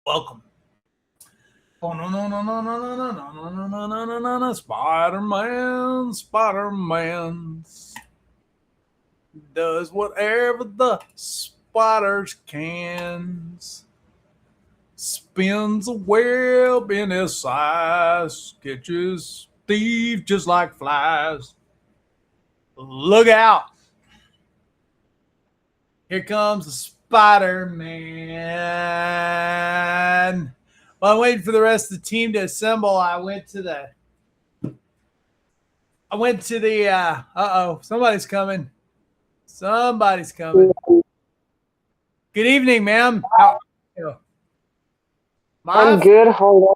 Welcome. Oh no no no no no no no no no no no no no no no Spider-Man, Spider-Man does whatever the spiders can. Spins a web in his size, catches thieves just like flies. Look out! Here comes the Spider-Man. While I'm waiting for the rest of the team to assemble, I went to the somebody's coming. Somebody's coming. Good evening, ma'am. How are you? I'm good. Hold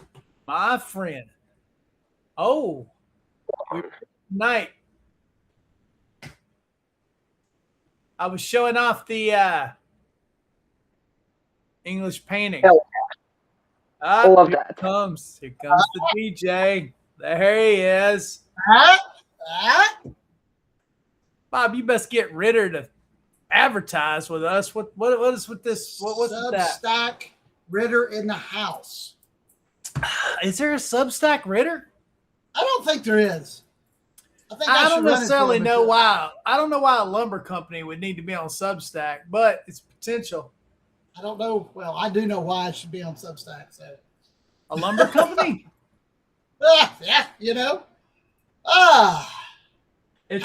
on. My friend. Oh, night. I was showing off the English painting. I love Here that. Here comes the DJ. There he is. Bob, you best get Ritter to advertise with us. What is with this? What's with that? Substack Ritter in the house. Is there a Substack Ritter? I don't think there is. I don't necessarily know why. I don't know why a lumber company would need to be on Substack, but it's potential. I don't know. Well, I do know why I should be on Substack. So, a lumber company? Yeah, you know. It's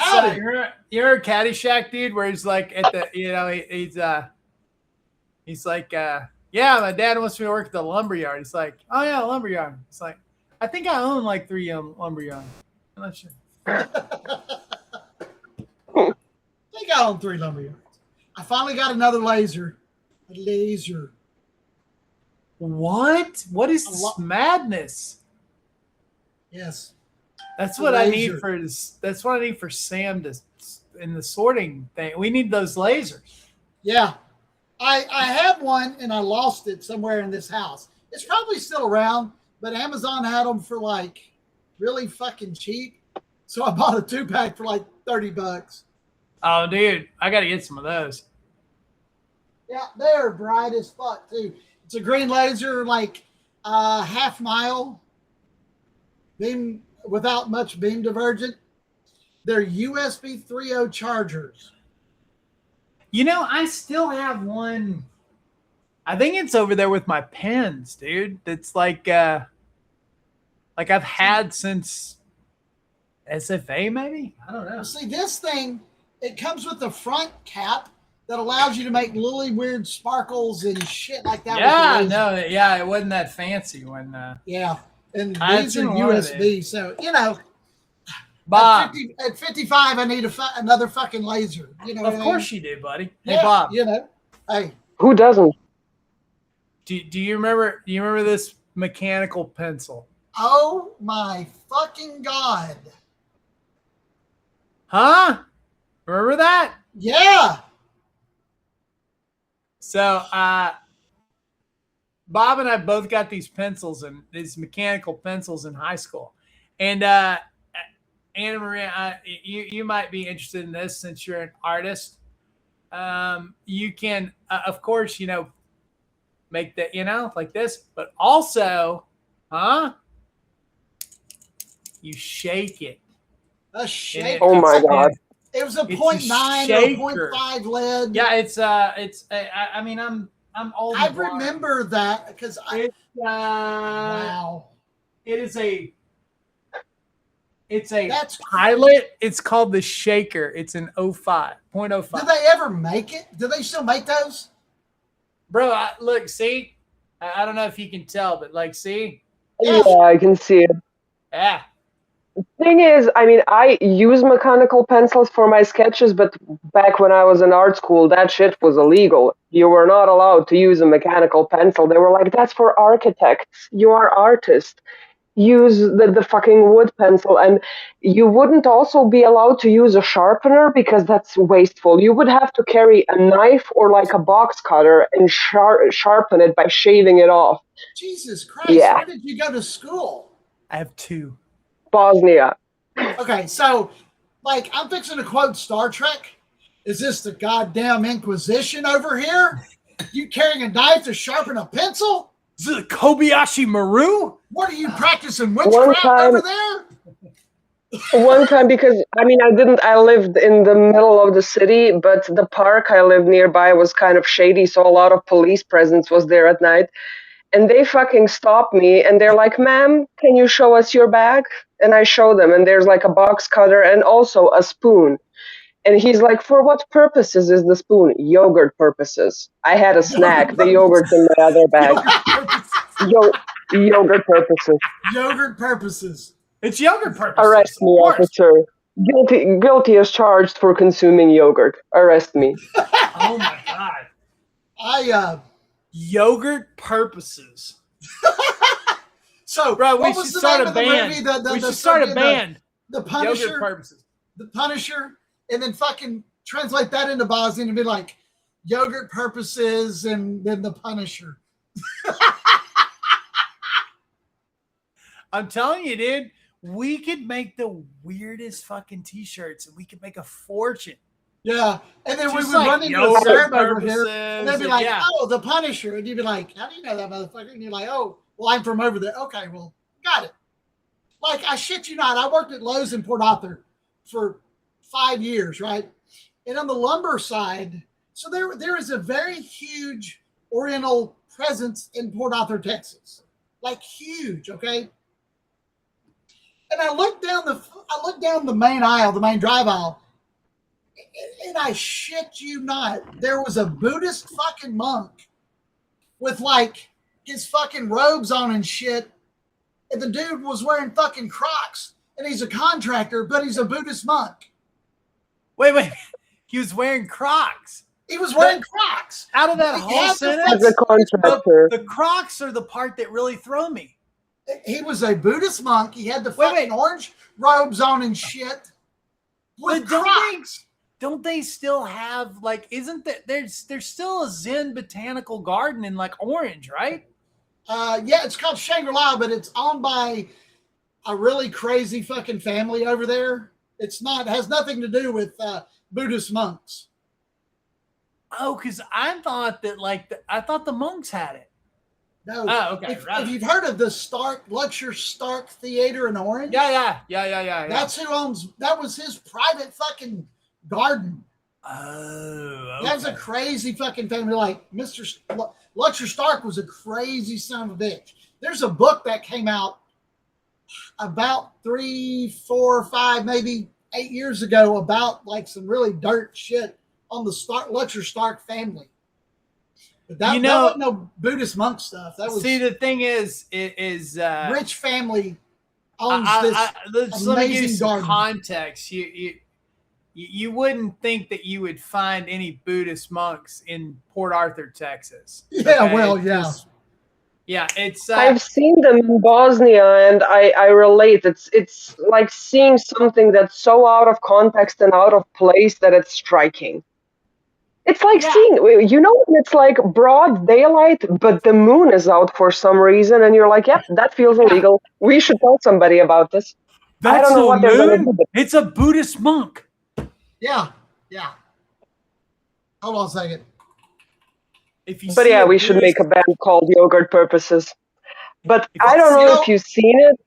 you're a Caddyshack dude, where he's like at the he's like yeah, my dad wants me to work at the lumber yard. He's like, oh yeah, lumber yard. It's like, I think I own like 3 lumber yards. I'm not sure. I think I own 3 lumber yards. I finally got another laser. A laser. What? What is this madness? Yes. That's what I need for this. That's what I need for Sam to in the sorting thing. We need those lasers. Yeah. I had one and I lost it somewhere in this house. It's probably still around, but Amazon had them for like really fucking cheap. So I bought a 2-pack for like $30. Oh, dude, I got to get some of those. Yeah, they're bright as fuck too. It's a green laser, like half mile beam without much beam divergent. They're USB 3.0 chargers. You know, I still have one. I think it's over there with my pens, dude. That's like I've had since SFA, maybe? I don't know. See, this thing, it comes with a front cap that allows you to make really weird sparkles and shit like that. Yeah, it wasn't that fancy when. Yeah, and these are USB, so you know. Bob, at 55, I need another fucking laser. You know, of course you do, buddy. Hey, yeah, Bob. You know, hey, who doesn't? Do you remember? Do you remember this mechanical pencil? Oh my fucking god! Huh? Remember that? Yeah. So, Bob and I both got these pencils and these mechanical pencils in high school, and Anna Maria, you might be interested in this since you're an artist. You can, of course, make that, like this, but also, you shake it. A shake. Oh my god! It was a 0.9 or 0.5 lead. Yeah, it's. I mean, I'm old. I remember that because wow. It is a. It's a That's pilot. Crazy. It's called the Shaker. It's an 0.05. Did they ever make it? Do they still make those? Bro, look, see? I don't know if you can tell, but see? Yeah, I can see it. Yeah. The thing is, I mean, I use mechanical pencils for my sketches, but back when I was in art school, that shit was illegal. You were not allowed to use a mechanical pencil. They were like, that's for architects. You are artists. Use the fucking wood pencil, and you wouldn't also be allowed to use a sharpener because that's wasteful. You would have to carry a knife or like a box cutter and sharpen it by shaving it off. Jesus Christ, yeah. Where did you go to school? I have 2. Bosnia. Okay, so I'm fixing to quote Star Trek. Is this the goddamn Inquisition over here? You carrying a knife to sharpen a pencil? Is it a Kobayashi Maru? What are you practicing witchcraft over there? One time, because I lived in the middle of the city, but the park I lived nearby was kind of shady, so a lot of police presence was there at night. And they fucking stopped me and they're like, "Ma'am, can you show us your bag?" And I show them, and there's like a box cutter and also a spoon. And he's like, "For what purposes is the spoon?" "Yogurt purposes." I had a snack, the yogurt's in my other bag. Yogurt purposes. Yogurt purposes. It's yogurt purposes. Arrest me, officer. Guilty as charged for consuming yogurt. Arrest me. Oh my god. Yogurt purposes. So, bro, we should start a band. We should start a band. The Punisher. Yogurt purposes. The Punisher, and then fucking translate that into Bosnian and be like, yogurt purposes, and then the Punisher. I'm telling you, dude, we could make the weirdest fucking t-shirts and we could make a fortune. Yeah. And then Just we would like run into a serve over purposes, here, and they'd be like, "Oh, the Punisher." And you'd be like, "How do you know that motherfucker?" And you're like, "Oh, well, I'm from over there." "Okay, well, got it." Like, I shit you not, I worked at Lowe's in Port Arthur for 5 years, right? And on the lumber side, so there is a very huge Oriental presence in Port Arthur, Texas. Like, huge, okay? And I looked down the main aisle, the main drive aisle, and I shit you not, there was a Buddhist fucking monk with like his fucking robes on and shit, and the dude was wearing fucking Crocs, and he's a contractor, but he's a Buddhist monk. Wait. He was wearing Crocs. He was wearing Crocs. Out of that whole sentence, As a contractor. the Crocs are the part that really throw me. He was a Buddhist monk. He had the fucking orange robes on and shit. With Crocs. Don't they still have, like, isn't that there's still a Zen botanical garden in like Orange, right? Yeah, it's called Shangri-La, but it's owned by a really crazy fucking family over there. It has nothing to do with Buddhist monks. Oh, because I thought that I thought the monks had it. No. Oh, okay. If you've heard of the Luxor Stark Theater in Orange? Yeah. That's who owns. That was his private fucking garden. Oh, okay. That was a crazy fucking family. Like Luxor Stark was a crazy son of a bitch. There's a book that came out about 3, 4, 5, maybe 8 years ago about like some really dirt shit on the Luxor Stark family. But that wasn't no Buddhist monk stuff. That was the thing is rich family owns this let me give you amazing some garden. context. You wouldn't think that you would find any Buddhist monks in Port Arthur, Texas. Yeah, Okay? well, yeah. It's. I've seen them in Bosnia, and I relate. It's like seeing something that's so out of context and out of place that it's striking. It's like seeing, when it's like broad daylight, but the moon is out for some reason, and you're like, "Yep, that feels illegal. We should tell somebody about this." I don't know what they're going to do. It's a Buddhist monk. Yeah. Hold on a second. But yeah, we should make a band called Yogurt Purposes. But I don't know if you've seen it.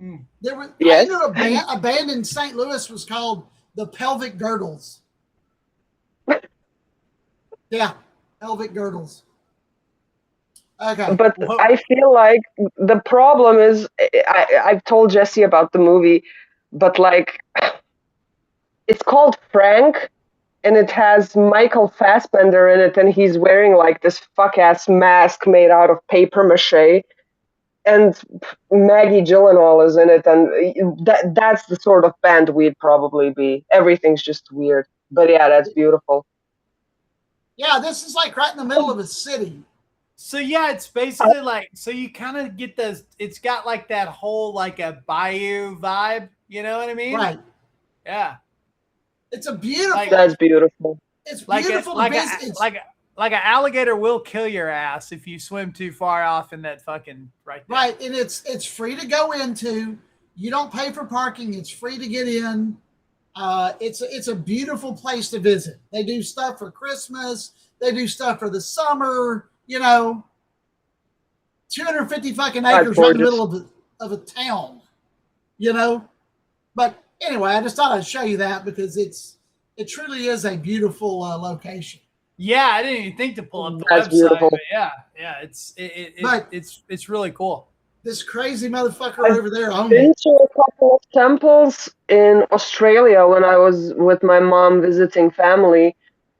I knew a band in St. Louis was called the Pelvic Girdles. Yeah, Pelvic Girdles. Okay. But I feel like the problem is, I've told Jesse about the movie, but like, it's called Frank, and it has Michael Fassbender in it, and he's wearing like this fuck-ass mask made out of paper mache, and Maggie Gyllenhaal is in it, and that's the sort of band we'd probably be. Everything's just weird. But yeah, that's beautiful. Yeah, this is like right in the middle of a city. So yeah, it's basically like, so you kind of get it's got like that whole like a bayou vibe, you know what I mean? Right. Yeah. It's a beautiful. That's beautiful. It's beautiful. Like an alligator will kill your ass if you swim too far off in that fucking right there. Right, and it's free to go into. You don't pay for parking. It's free to get in. It's a beautiful place to visit. They do stuff for Christmas. They do stuff for the summer. 250 fucking acres right in the middle of a town. But anyway, I just thought I'd show you that because it truly is a beautiful location. Yeah, I didn't even think to pull up the That's website. beautiful. But yeah, it's really cool. This crazy motherfucker over there owned Been it. to a couple of temples in Australia when I was with my mom visiting family.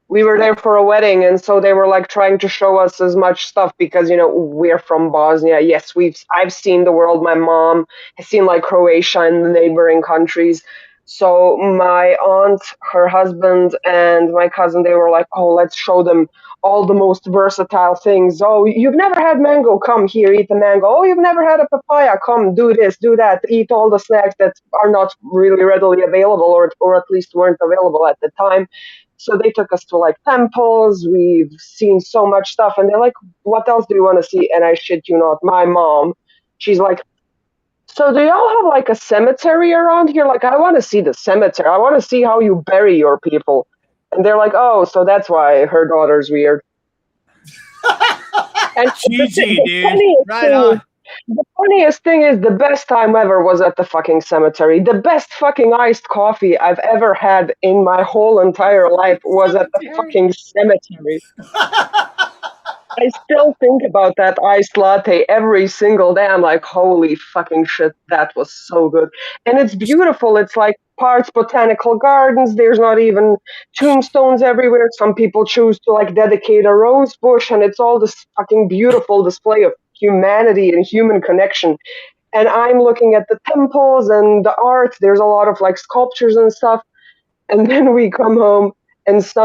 We were there for a wedding, and so they were like trying to show us as much stuff because we're from Bosnia. Yes, I've seen the world. My mom has seen like Croatia and the neighboring countries. So my aunt, her husband, and my cousin, they were like, "Oh, let's show them all the most versatile things. Oh, you've never had mango? Come here, eat the mango. Oh, you've never had a papaya? Come, do this, do that. Eat all the snacks that are not really readily available, or at least weren't available at the time." So they took us to like temples. We've seen so much stuff, and they're like, "What else do you want to see?" And I shit you not, my mom, she's like, "So do y'all have like a cemetery around here? Like, I want to see the cemetery. I want to see how you bury your people." And they're like, "Oh, so that's why her daughter's weird." And GG, dude. Right thing on. the funniest thing is the best time ever was at the fucking cemetery. The best fucking iced coffee I've ever had in my whole entire life was at the fucking cemetery. I still think about that iced latte every single day. I'm like, holy fucking shit, that was so good. And it's beautiful. It's like parts botanical gardens. There's not even tombstones everywhere. Some people choose to like dedicate a rose bush, and it's all this fucking beautiful display of humanity and human connection. And I'm looking at the temples and the art. There's a lot of like sculptures and stuff. And then we come home and it's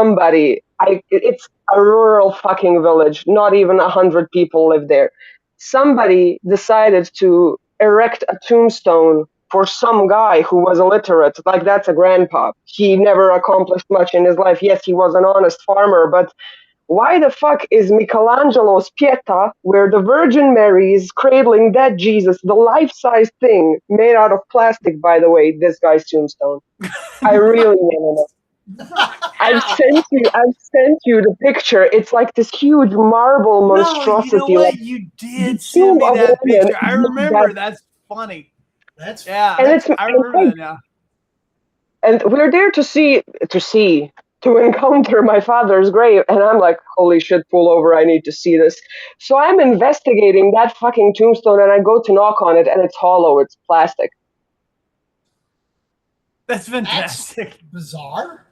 a rural fucking village. Not even 100 people live there. Somebody decided to erect a tombstone for some guy who was illiterate. Like, that's a grandpa. He never accomplished much in his life. Yes, he was an honest farmer, but why the fuck is Michelangelo's Pieta, where the Virgin Mary is cradling dead Jesus, the life-size thing made out of plastic, by the way, this guy's tombstone? I really want to know. I've sent you the picture. It's like this huge marble monstrosity. No, you know what? Like, You did send me that picture. I remember. That's funny. I remember that now. And we're there to encounter my father's grave, and I'm like, holy shit, pull over, I need to see this. So I'm investigating that fucking tombstone, and I go to knock on it, and it's hollow, it's plastic. That's fantastic. That's bizarre.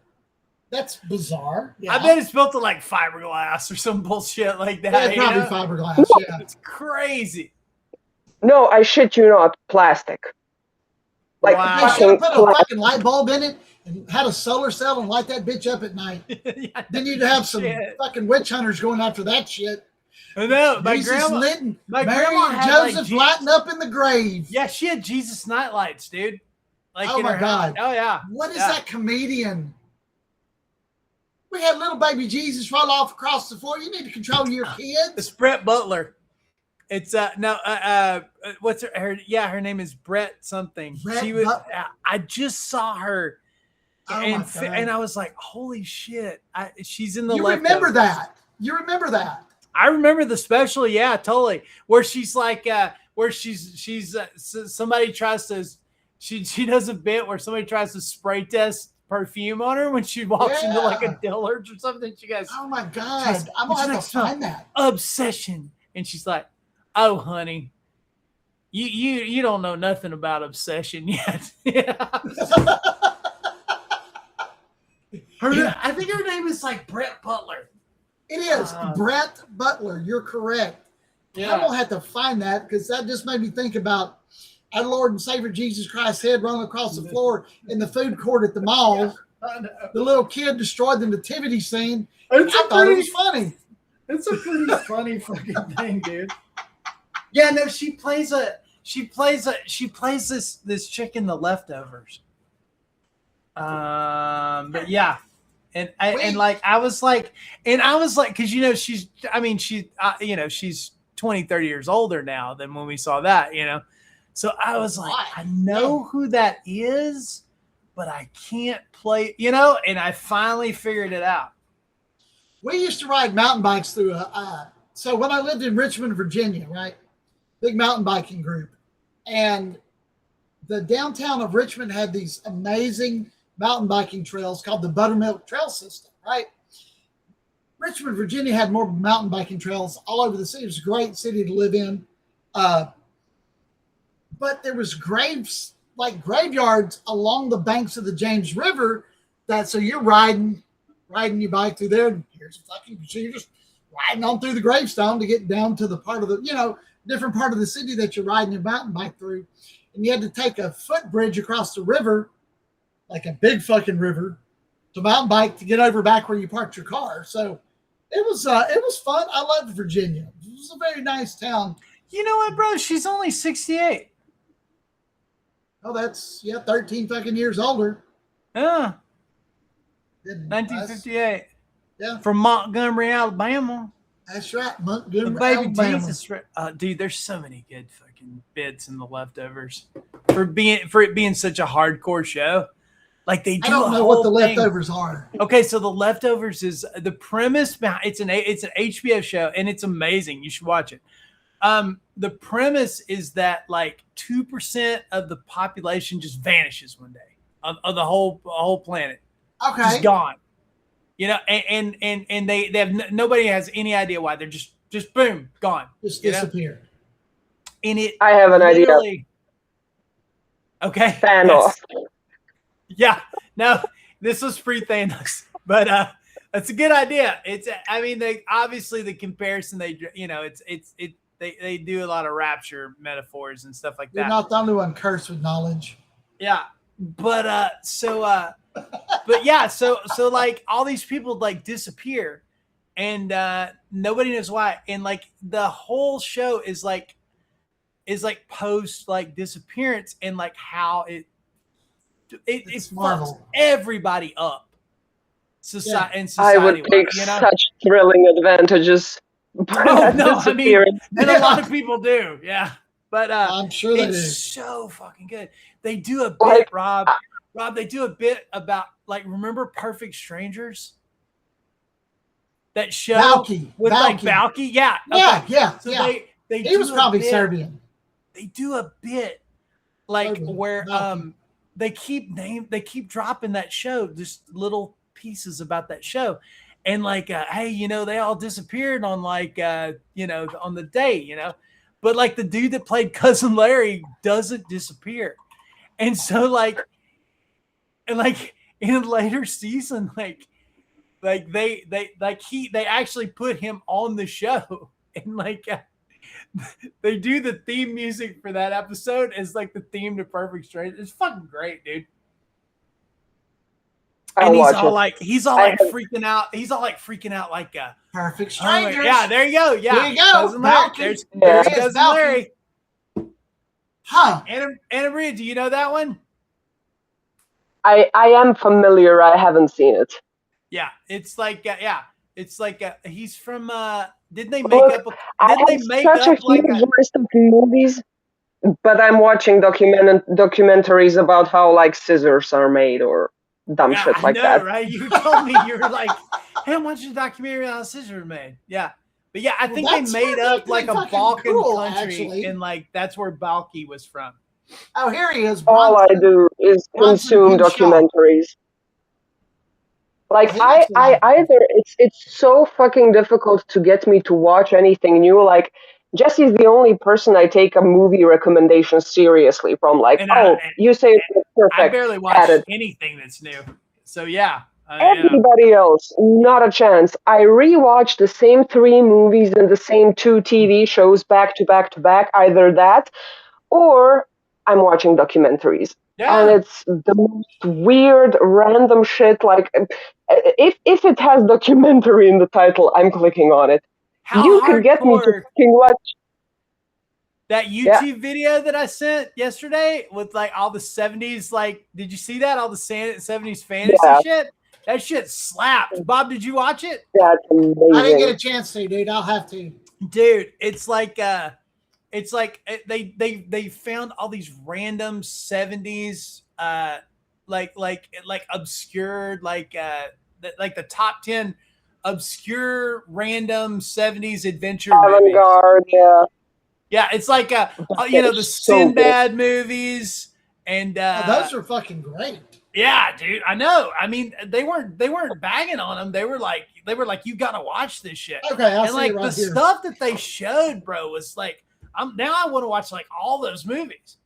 That's bizarre. Yeah. I bet it's built of like fiberglass or some bullshit like that. Yeah, it's probably fiberglass. Yeah, it's crazy. No, I shit you not, plastic. Like, wow. They should have put a fucking light bulb in it and had a solar cell and light that bitch up at night. Yeah, then you'd have some fucking witch hunters going after that shit. No, my grandma had Joseph lighting up in the grave. Yeah, she had Jesus night lights, dude. Like, oh my God. Oh yeah. What is that comedian? We had little baby Jesus roll off across the floor. You need to control your kids. It's Brett Butler. It's what's her her name is Brett something. I just saw her, and I was like, holy shit! She's in the. You remember that? You remember that? I remember the special, yeah, totally. Where she's like, where she's somebody tries to, she does a bit where somebody tries to spray test perfume on her when she walks into like a Dillard's or something. She goes, oh my God, I'm gonna have to find that. Obsession, and she's like, oh, honey, you don't know nothing about obsession yet. I think her name is like Brett Butler. It is Brett Butler. You're correct. Yeah. I'm gonna have to find that because that just made me think about our Lord and Savior Jesus Christ's head rolling across the floor in the food court at the mall. Yeah, the little kid destroyed the nativity scene. I thought it was funny. It's a pretty funny fucking thing, dude. Yeah, no, she plays this chick in The Leftovers. But yeah, and I was like, because she's 20, 30 years older now than when we saw that, So I was like, I know who that is, but I can't play, and I finally figured it out. We used to ride mountain bikes through so when I lived in Richmond, Virginia, right? Big mountain biking group. And the downtown of Richmond had these amazing mountain biking trails called the Buttermilk Trail System, right? Richmond, Virginia had more mountain biking trails all over the city. It was a great city to live in. But there was graveyards along the banks of the James River so you're riding your bike through there. And so you're just riding on through the gravestone to get down to the part of the, different part of the city that you're riding your mountain bike through. And you had to take a footbridge across the river, like a big fucking river, to mountain bike to get over back where you parked your car. So it was fun. I loved Virginia. It was a very nice town. You know what, bro? She's only 68. Oh, that's 13 fucking years older. Yeah. 1958. Yeah. From Montgomery, Alabama. That's right. Montgomery, Baby Alabama. Jesus. Dude, there's so many good fucking bits in The Leftovers. For it being such a hardcore show. Like they do. I don't know what the Leftovers are. Okay, so The Leftovers is the premise behind it's an HBO show and it's amazing. You should watch it. The premise is that like 2% of the population just vanishes one day of the whole planet. Okay. Just gone. And they have nobody has any idea why. They're just boom, gone. Just disappear. And it I have an idea. Okay. Thanos. Yeah. No, this was pre-Thanos. But that's a good idea. They obviously the comparison they do a lot of rapture metaphors and stuff like that. You're not the only one cursed with knowledge. Yeah. But so like all these people like disappear and nobody knows why. And like the whole show is like post like disappearance and like how it fucks everybody up. Society. I would take such thrilling advantages. Oh no, and a lot of people do, yeah. But I'm sure it's so fucking good. They do a bit, Rob. They do a bit about like remember Perfect Strangers? That show Balky. like Balky, yeah. Okay. Yeah. So yeah. He was probably Serbian. They do a bit like Serbian. Where Balky. They keep dropping that show, just little pieces about that show. And like, hey, they all disappeared on like, on the day, but like the dude that played Cousin Larry doesn't disappear. And so like in a later season, they actually put him on the show and like, they do the theme music for that episode as like the theme to Perfect Strangers. It's fucking great, dude. And he's all like freaking out. He's all like freaking out like Perfect Strangers. Yeah, there you go. Yeah. There you go. There's Cousin Larry. Huh. Anna Maria, do you know that one? I am familiar. I haven't seen it. Yeah, it's like he's from didn't they make up such a huge list of movies, but I'm watching documentaries about how like scissors are made or dumb shit like that. Right? You told me you were like, hey, I'm watching a documentary on how scissors are made. Yeah. But yeah, I think they made up like a Balkan country actually. And like that's where Balky was from. Oh, here he is. All I do is consume documentaries. Like I either it's so fucking difficult to get me to watch anything new. Like Jesse's the only person I take a movie recommendation seriously from. Like, you say it's perfect. I barely watch anything that's new. So yeah. Everybody else, not a chance. I rewatch the same 3 movies and the same 2 TV shows back to back to back. Either that, or I'm watching documentaries. Yeah. And it's the most weird, random shit. Like, if it has documentary in the title, I'm clicking on it. You could get me to fucking watch that YouTube video that I sent yesterday with like all the 70s. Like, did you see that? All the 70s fantasy shit? That shit slapped. Bob, did you watch it? That's amazing. I didn't get a chance to, dude. I'll have to. Dude, it's like they found all these random 70s like obscured like the top 10 obscure, random 70s adventure movies. Avant-garde, yeah. Yeah, it's like the so Sinbad movies and those are fucking great. yeah, dude, I know. I mean, they weren't bagging on them. They were like, you gotta watch this shit. Okay, I and see like it right the here. stuff that they showed, bro, was like, now I want to watch like all those movies,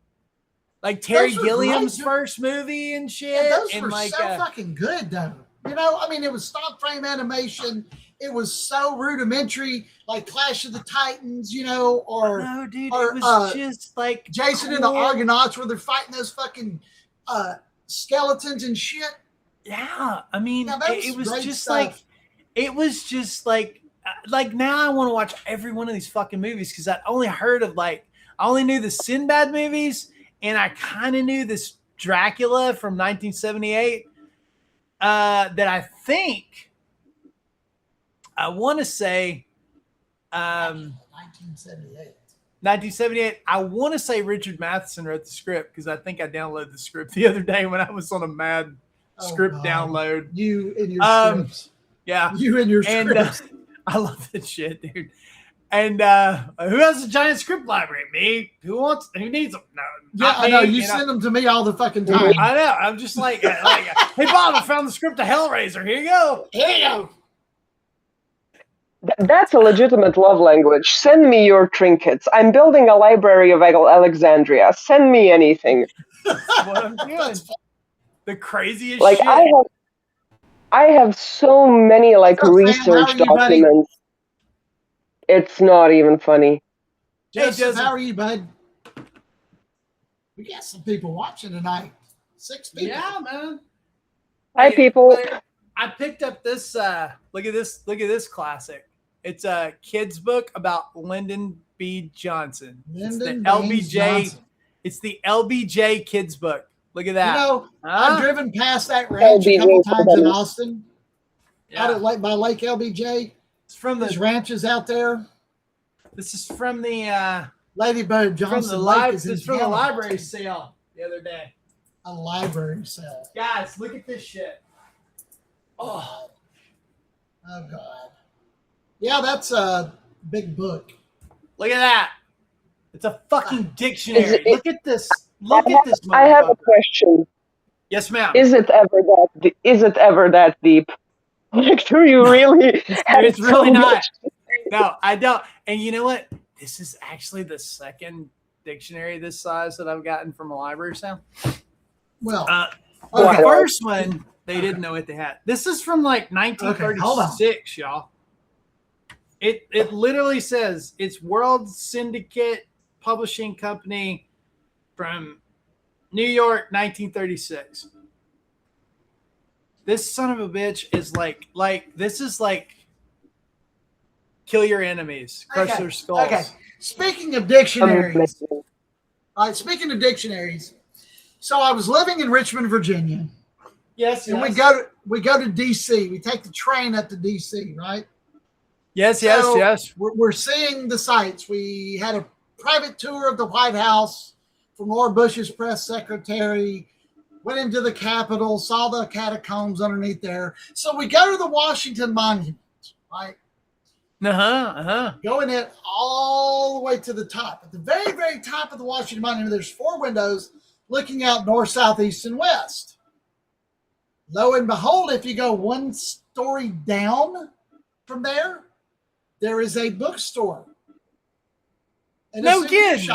like Terry Those were Gilliam's great. first movie and shit. Yeah, those and were like, so fucking good, though. You know, I mean, it was stop frame animation. It was so rudimentary, like Clash of the Titans, you know, or no, dude, or, it was just like Jason and the Argonauts, where they're fighting those fucking skeletons and shit. Yeah, I mean, Yeah, that it was was great just stuff. like now I want to watch every one of these fucking movies because I only knew the Sinbad movies and I kind of knew this Dracula from 1978 that I think I want to say 1978. 1978. I want to say Richard Matheson wrote the script because I think I downloaded the script the other day when I was on a mad script download. You and your scripts. Yeah. You and your scripts. I love that shit, dude. And who has a giant script library? Me. Who needs them? No. Yeah, I know. You send them to me all the fucking time. I know. I'm just like, hey, Bob, I found the script of Hellraiser. Here you go. Here you go. That's a legitimate love language. Send me your trinkets. I'm building a library of Alexandria. Send me anything. That's what I'm doing. The craziest like shit. I have so many like research documents. It's not even funny. Joseph, how are you, bud? We got some people watching tonight. 6 people. Yeah, man. Hi, people. I picked up this. Look at this classic. It's a kid's book about Lyndon B. Johnson. Lyndon it's the LBJ. Johnson. It's the LBJ kids book. Look at that. You know, I've driven past that ranch a couple times in Austin. Yeah. Out at by Lake LBJ. It's from There's ranches out there. This is from the Ladybird Johnson Lake. This is from the library sale the other day. A library sale. Guys, look at this shit. Oh God. Yeah, that's a big book. Look at that. It's a fucking dictionary. Look at this. Look at this. I have a question. Yes, ma'am. Is it ever that deep? Like, do you really? It's really not. No, I don't. And you know what? This is actually the second dictionary this size that I've gotten from a library sale. Well, the first one, they didn't know what they had. This is from like 1936, y'all. It literally says it's World Syndicate Publishing Company from New York, 1936. This son of a bitch is like this is like kill your enemies, crush their skulls. Okay. Speaking of dictionaries. All right, speaking of dictionaries. So I was living in Richmond, Virginia. Yes. And we go to DC. We take the train up to DC, right? Yes. We're seeing the sights. We had a private tour of the White House from Laura Bush's press secretary. Went into the Capitol, saw the catacombs underneath there. So we go to the Washington Monument, right? Going it all the way to the top. At the very, very top of the Washington Monument, there's 4 windows looking out north, south, east, and west. Lo and behold, if you go 1 story down from there, there is a bookstore. And no kidding.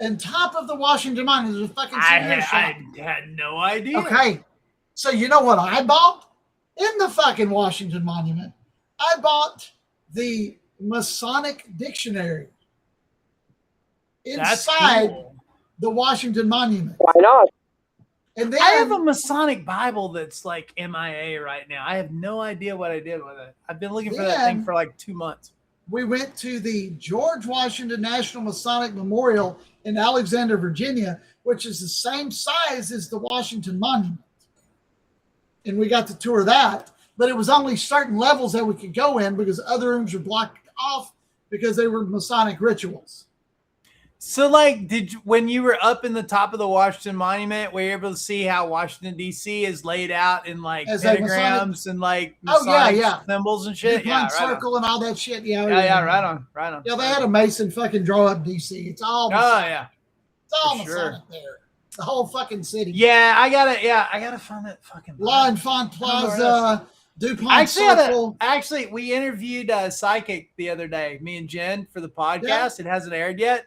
And top of the Washington Monument, there's a fucking souvenir shop. I had no idea. Okay. So you know what I bought? In the fucking Washington Monument, I bought the Masonic Dictionary inside the Washington Monument. Why not? And then I have a Masonic Bible that's like MIA right now. I have no idea what I did with it. I've been looking for that thing for like 2 months. We went to the George Washington National Masonic Memorial in Alexander, Virginia, which is the same size as the Washington Monument. And we got to tour that, but it was only certain levels that we could go in because other rooms were blocked off because they were Masonic rituals. So, like, when you were up in the top of the Washington Monument, were you able to see how Washington D.C. is laid out in like As pentagrams and like Masonic symbols and shit? DuPont circle and all that shit. Yeah, right on. Yeah, they had a Mason fucking draw up D.C. It's all Masonic. It's all Masonic there. The whole fucking city. Yeah, I gotta find that fucking L'Enfant Plaza, DuPont circle. Actually, we interviewed a psychic the other day, me and Jen, for the podcast. It hasn't aired yet.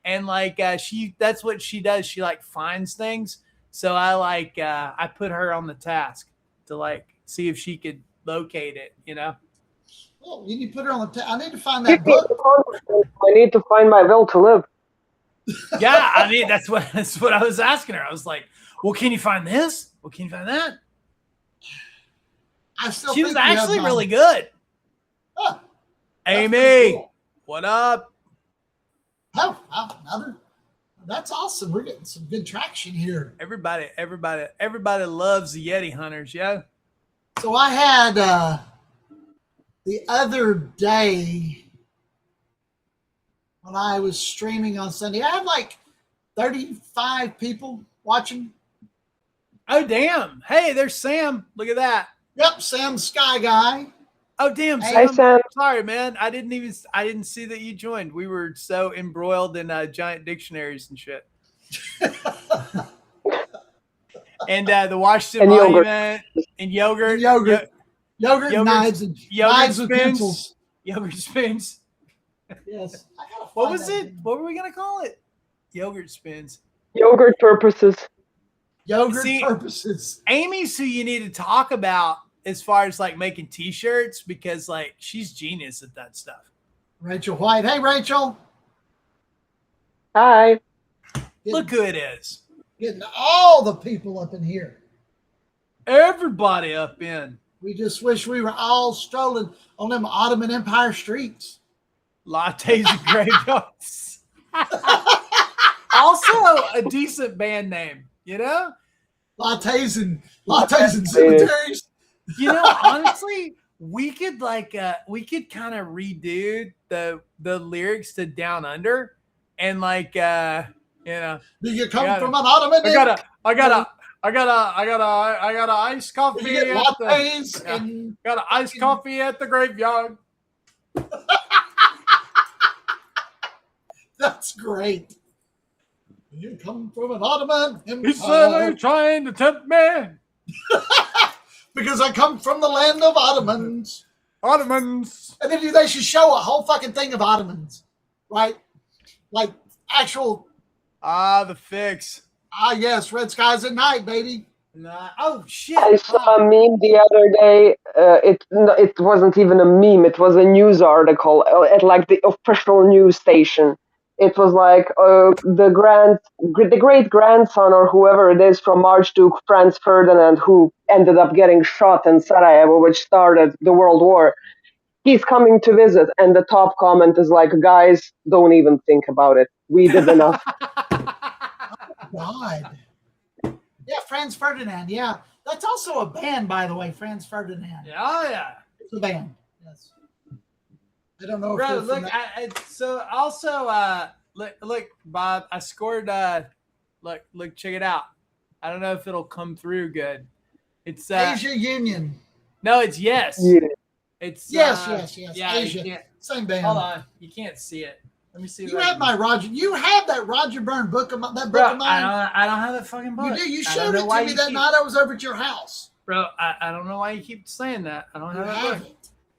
And like that's what she does. She like finds things. So I put her on the task to like see if she could locate it, you know. Well, you need to put her on the task. I need to find that book. I need to find my will to live. Yeah, I mean that's what I was asking her. I was like, well, can you find this? Well, can you find that? She was actually really good. Huh, Amy, cool. What up? Oh, another. That's awesome. We're getting some good traction here. Everybody loves the Yeti hunters, yeah. So I had the other day when I was streaming on Sunday, I had like 35 people watching. Oh damn! Hey, there's Sam. Look at that. Yep, Sam Sky Guy. Oh damn, Sam. Hi, Sam. Sorry, man. I didn't see that you joined. We were so embroiled in giant dictionaries and shit. And the Washington Monument and yogurt. Yogurt knives and knives with pencils. Yogurt spoons. Yes. What was it? What were we gonna call it? Yogurt spoons. Yogurt purposes. Purposes. Amy's who you need to talk about as far as like making t-shirts, because like she's genius at that stuff. Rachel White. Hey, Rachel. Hi. Look who it is. Getting all the people up in here. Everybody up in. We just wish we were all strolling on them Ottoman Empire streets. Lattes and graveyards. Also a decent band name, you know? Lattes and cemeteries. You know, honestly, we could kind of redo the lyrics to Down Under, and like you know, do you come from an Ottoman? I got a iced coffee at got an iced coffee at the graveyard. That's great. You come from an Ottoman Empire. He said they're trying to tempt me. Because I come from the land of Ottomans. Ottomans. And then they should show a whole fucking thing of Ottomans. Right? Like actual. The fix. Yes. Red skies at night, baby. Oh, shit. I saw a meme the other day. It wasn't even a meme. It was a news article at like the official news station. It was like the great grandson or whoever it is from Archduke Franz Ferdinand, who ended up getting shot in Sarajevo, which started the World War. He's coming to visit, and the top comment is like, "Guys, don't even think about it. We did enough." God. Yeah, Franz Ferdinand. Yeah, that's also a band, by the way. Franz Ferdinand. Yeah. It's a band. Yes. I don't know. Bro, look. Look, Bob. I scored. Look. Check it out. I don't know if it'll come through good. It's Asia Union. No, it's Yes. Yeah. It's yes. Yeah, Asia. Same band. Hold on. You can't see it. Let me see. You have my Roger. You have that Roger Byrne book of that book of mine. I don't have that fucking book. You do. You showed it to me that night I was over at your house. Bro, I don't know why you keep saying that. I don't have that book.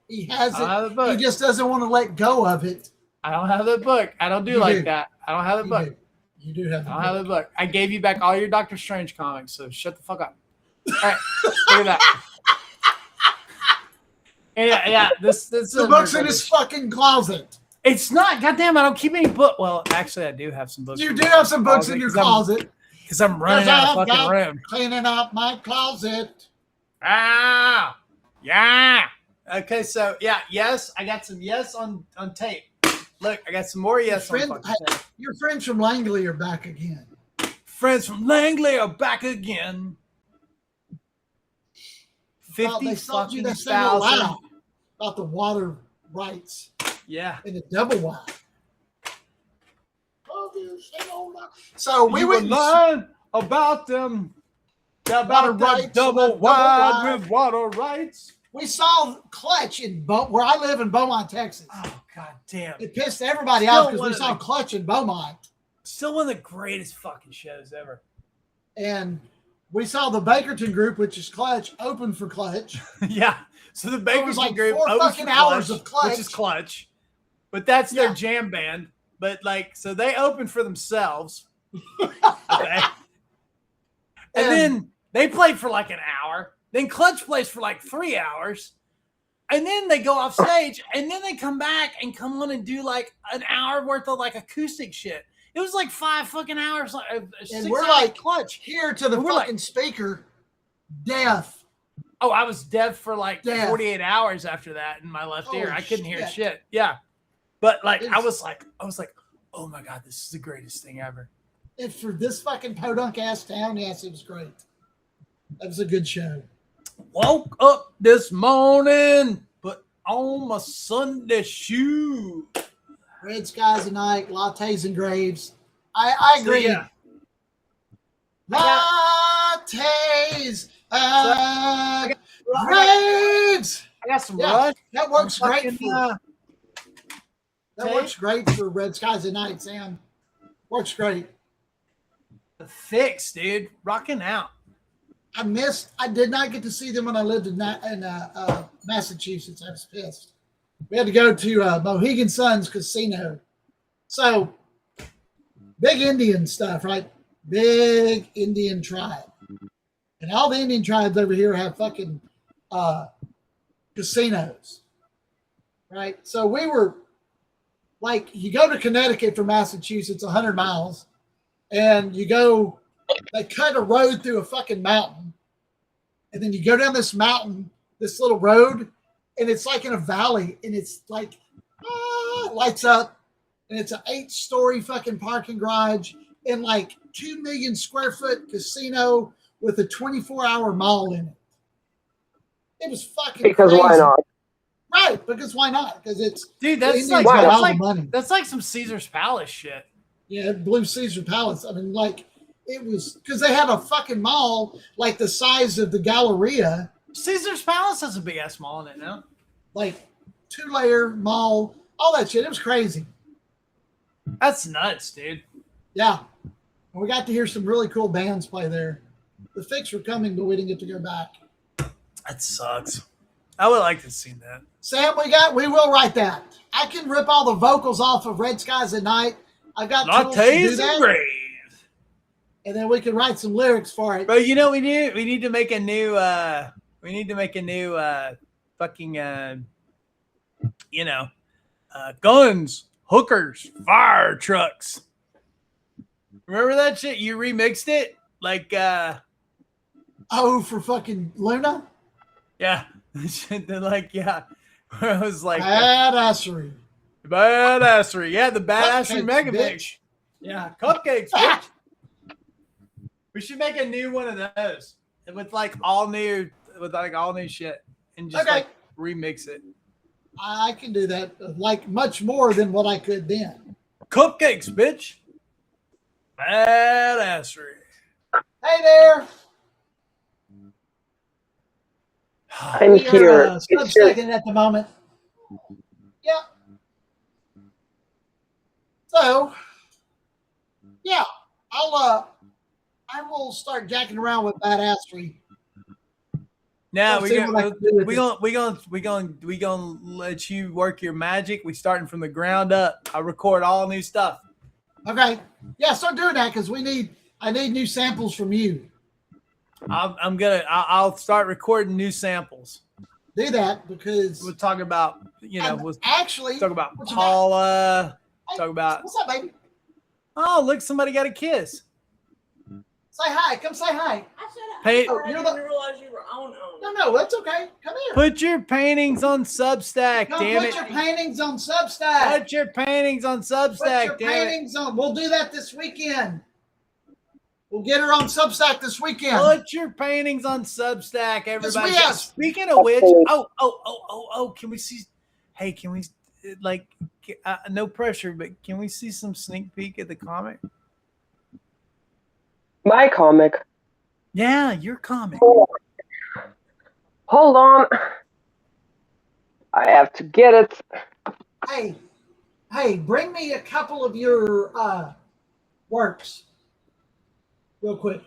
He has it. I don't have the book. He just doesn't want to let go of it. I don't have the book. I don't do like that. I don't have the book. You do have the book. I don't have the book. I gave you back all your Doctor Strange comics, so shut the fuck up. All right, look at that. Yeah. This the book's in his fucking closet. It's not. Goddamn, I don't keep any book. Well, actually, I do have some books. You do have some books in your closet. Because I'm running out of fucking room. Cleaning out my closet. Ah, yeah. Okay, so yeah, yes, I got some yes on tape. Look, I got some more yes on fucking tape. Your friends from Langley are back again. Friends from Langley are back again. 50,000 about the water rights. Yeah. In the double wide. So we You went were lying about them. About rights, that double wide with water rights. We saw Clutch in where I live in Beaumont, Texas. Oh, god damn. It pissed everybody out because we saw Clutch in Beaumont. Still one of the greatest fucking shows ever. And we saw the Bakerton group, which is Clutch, open for Clutch. Yeah. So the Bakerton group 4 fucking hours of Clutch. Which is Clutch. But that's their jam band. But so they open for themselves. Okay. And then they played for like an hour. Then Clutch plays for like 3 hours. And then they go off stage. And then they come back and come on and do like an hour worth of like acoustic shit. It was like 5 fucking hours. And we're like Clutch here to the fucking speaker. Deaf. Oh, I was deaf for like 48 hours after that in my left ear. I couldn't hear shit. Yeah. But like, I was like, oh my God, this is the greatest thing ever. And for this fucking podunk ass town, yes, it was great. That was a good show. Woke up this morning, put on my Sunday shoe. Red skies at night, lattes and graves. I agree. So, lattes and graves. I got some rush. That works great for that works great for Red Skies at Night, Sam. Works great. The Fix, dude. Rocking out. I did not get to see them when I lived in Massachusetts. I was pissed. We had to go to Mohegan Sun's Casino. So, big Indian stuff, right? Big Indian tribe. And all the Indian tribes over here have fucking casinos, right? So we were like, you go to Connecticut from Massachusetts, 100 miles, and you go, they cut a road through a fucking mountain. And then you go down this mountain, this little road, and it's like in a valley, and it's like, lights up, and it's an 8-story fucking parking garage and like 2 million square foot casino with a 24-hour mall in it. It was fucking because crazy. Why not? Right, because why not? Because it's dude, that's like some Caesar's Palace shit. Yeah, Blue Caesar Palace. I mean, like it was because they had a fucking mall like the size of the Galleria. Caesar's Palace has a big ass mall in it now. Like 2-layer mall, all that shit. It was crazy. That's nuts, dude. Yeah. And we got to hear some really cool bands play there. The Fix were coming, but we didn't get to go back. That sucks. I would like to see that. Sam, we will write that. I can rip all the vocals off of Red Skies at Night. I've got tools to do that. Graves. And then we can write some lyrics for it. But you know, we need to make a new fucking guns, hookers, fire trucks. Remember that shit? You remixed it? Like for fucking Luna? Yeah. Like, yeah. Where I was like badassery. Yeah, the badassery mega mix. Yeah, cupcakes, bitch. We should make a new one of those with all new shit and just remix it. I can do that like much more than what I could then. Cupcakes, bitch. Badassery. Hey there. I'm here. Second at the moment. Yeah. So, yeah, I will start jacking around with badassery. Now we gonna let you work your magic. We starting from the ground up. I record all new stuff. Okay. Yeah, start doing that because I need new samples from you. I'll start recording new samples. Do that because we'll talk about we'll actually talk about Paula. Talk about what's up, baby? Oh, look, somebody got a kiss. Say hi. Come say hi. I didn't realize you were on. No, that's okay. Come here. Put your paintings on Substack, damn it. Put your paintings on Substack. Put your paintings on Substack, Put your paintings on. We'll do that this weekend. We'll get her on Substack this weekend. Put your paintings on Substack, everybody. Yes, Speaking of which, can we see? Hey, can we? like no pressure, but can we see some sneak peek at the comic? My comic. Yeah, your comic. Hold on. I have to get it. Hey, bring me a couple of your works, real quick.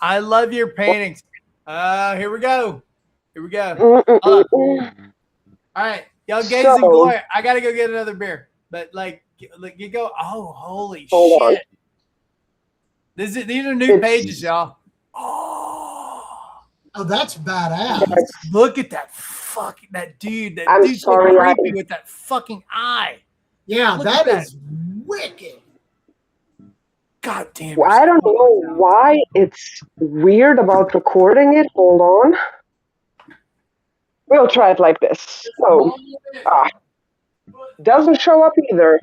I love your paintings. Here we go. Here we go. Mm-mm-mm-mm. All right, y'all gaze and glory. I gotta go get another beer, but like you go. Oh, holy Hold shit! on. These are new pages, y'all. Oh, that's badass. Look at that dude. That I'm dude's sorry, so creepy with that fucking eye. Yeah, Look that at is wicked. God damn it. Well, I don't know why it's weird about recording it. Hold on. We'll try it like this. So, doesn't show up either.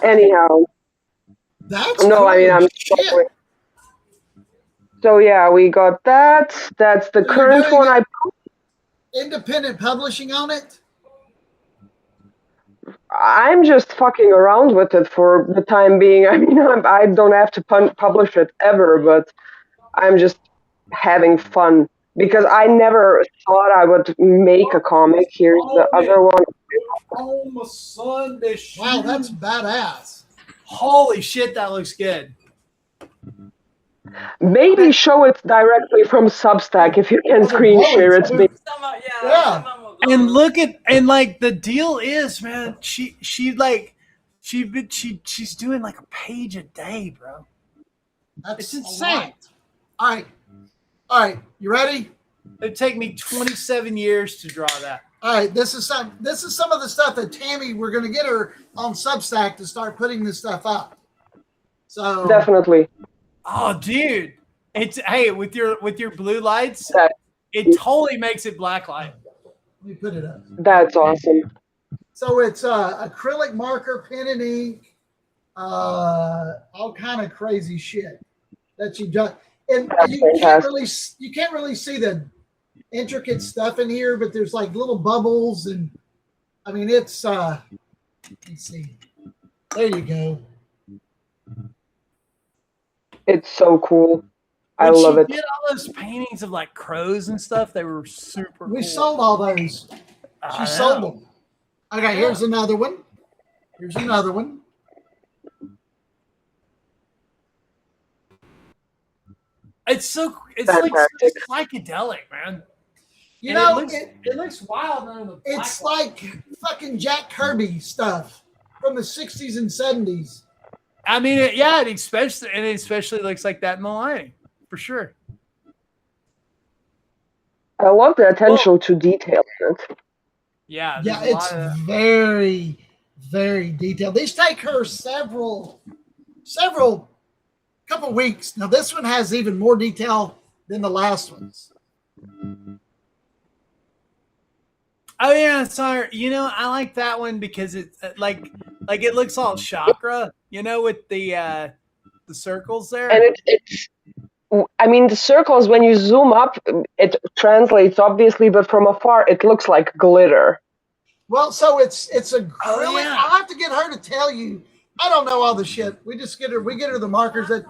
Anyhow. That's no, cool I mean, I'm shit. sorry. So yeah, we got that. That's the current one. Independent publishing on it? I'm just fucking around with it for the time being. I mean, I don't have to publish it ever, but I'm just having fun because I never thought I would make a comic. Here's the other one. Oh, my son, this Wow, that's badass. Holy shit, that looks good. Maybe show it directly from Substack if you can screen share it. Yeah. And look at like the deal is, man, she's doing like a page a day, bro. That's it's insane. All right. You ready? It'd take me 27 years to draw that. All right, this is some of the stuff that Tammy, we're going to get her on Substack to start putting this stuff up. So definitely. Oh, dude, it's with your blue lights, it totally makes it black light. Let me put it up. That's awesome. So it's acrylic marker, pen and ink, all kind of crazy shit that you've done, and you can't really see the intricate stuff in here, but there's like little bubbles, and I mean it's let's see. There you go. It's so cool. I love it. She did all those paintings of like crows and stuff. They were super We cool. sold all those. She sold them. Okay, here's another one. Here's another one. It's like psychedelic, man. You know, it looks wild under the it's like fucking Jack Kirby stuff from the 60s and 70s. I mean, it especially looks like that in the lighting, for sure. I love the attention to detail in it. Yeah, it's very, very detailed. These take her several couple weeks. Now this one has even more detail than the last ones. Oh yeah, sorry. You know, I like that one because it's like it looks all chakra. You know, with the circles there. And it's I mean, the circles, when you zoom up, it translates obviously, but from afar, it looks like glitter. Well, so it's acrylic. Oh, yeah. I'll have to get her to tell you. I don't know all the shit. We get her the markers that.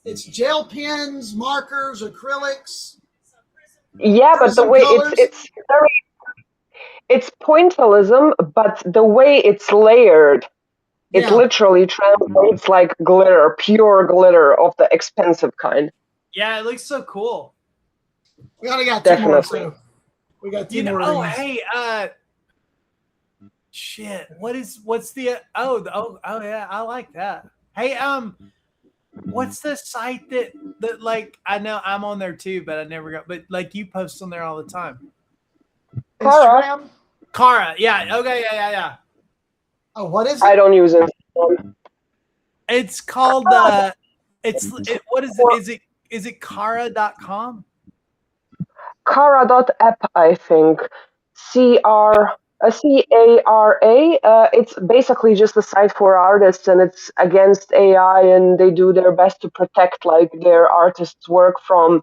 It's gel pens, markers, acrylics. Yeah, but the way it's pointillism, but the way it's layered, it literally translates like glitter, pure glitter of the expensive kind. Yeah, it looks so cool. We only got two more. So we got two more. Oh, hey, shit. What's the? Oh, yeah, I like that. Hey, what's the site that like I know I'm on there too, but I never got. But like you post on there all the time. Instagram. Kara, yeah. Okay, yeah. Oh, what is it? I don't use it. It's called what is it? Is it Kara.com? Kara.app, I think. CR CARA. It's basically just a site for artists, and it's against AI, and they do their best to protect like their artists' work from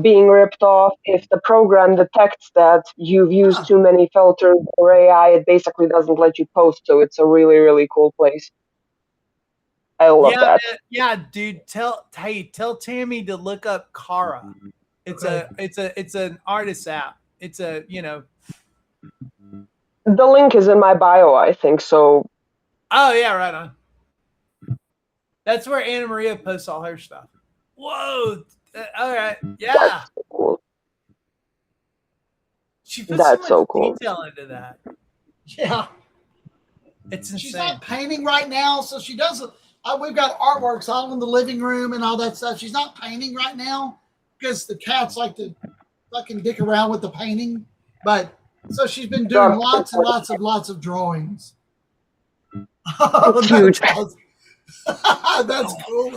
being ripped off. If the program detects that you've used too many filters or AI, it basically doesn't let you post. So it's a really, really cool place. I love that. Yeah, dude. Tell Tammy to look up Kara. It's an artist app. It's a The link is in my bio, I think. So. Oh yeah, right on. That's where Anna Maria posts all her stuff. Whoa! All right, yeah. That's so cool. She puts so much detail into that. Yeah, it's insane. She's not painting right now, so she doesn't. We've got artworks all in the living room and all that stuff. She's not painting right now because the cats like to fucking dick around with the painting. But so she's been doing lots of drawings. It's huge. That's cool.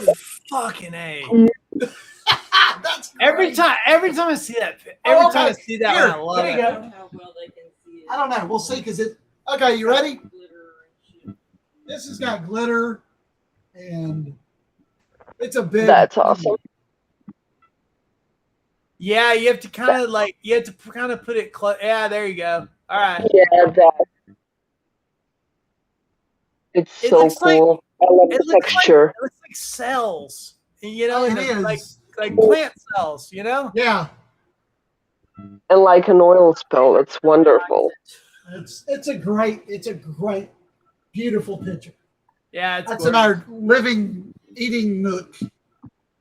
Fucking A. That's every time I see that. Every time I see that, Here, I love it. How well they can see it. I don't know. We'll see because it. Okay, you ready? This has got glitter, and it's a big. That's awesome. Yeah, you have to kind of put it close. Yeah, there you go. All right. Yeah, that. It's so cool. I love the texture. It looks like cells, you know, it is. like plant cells, you know. Yeah. And like an oil spill, it's wonderful. It's a great, beautiful picture. Yeah, that's in our living, eating nook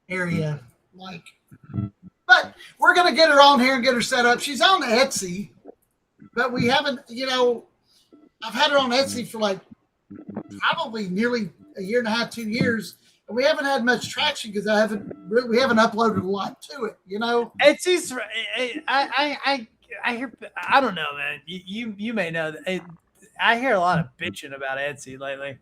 area. But we're gonna get her on here and get her set up. She's on Etsy, but we haven't. I've had her on Etsy for like probably nearly a year and a half, 2 years, and we haven't had much traction because we haven't uploaded a lot to it. Etsy's. I hear. I don't know, man. You may know that. I hear a lot of bitching about Etsy lately.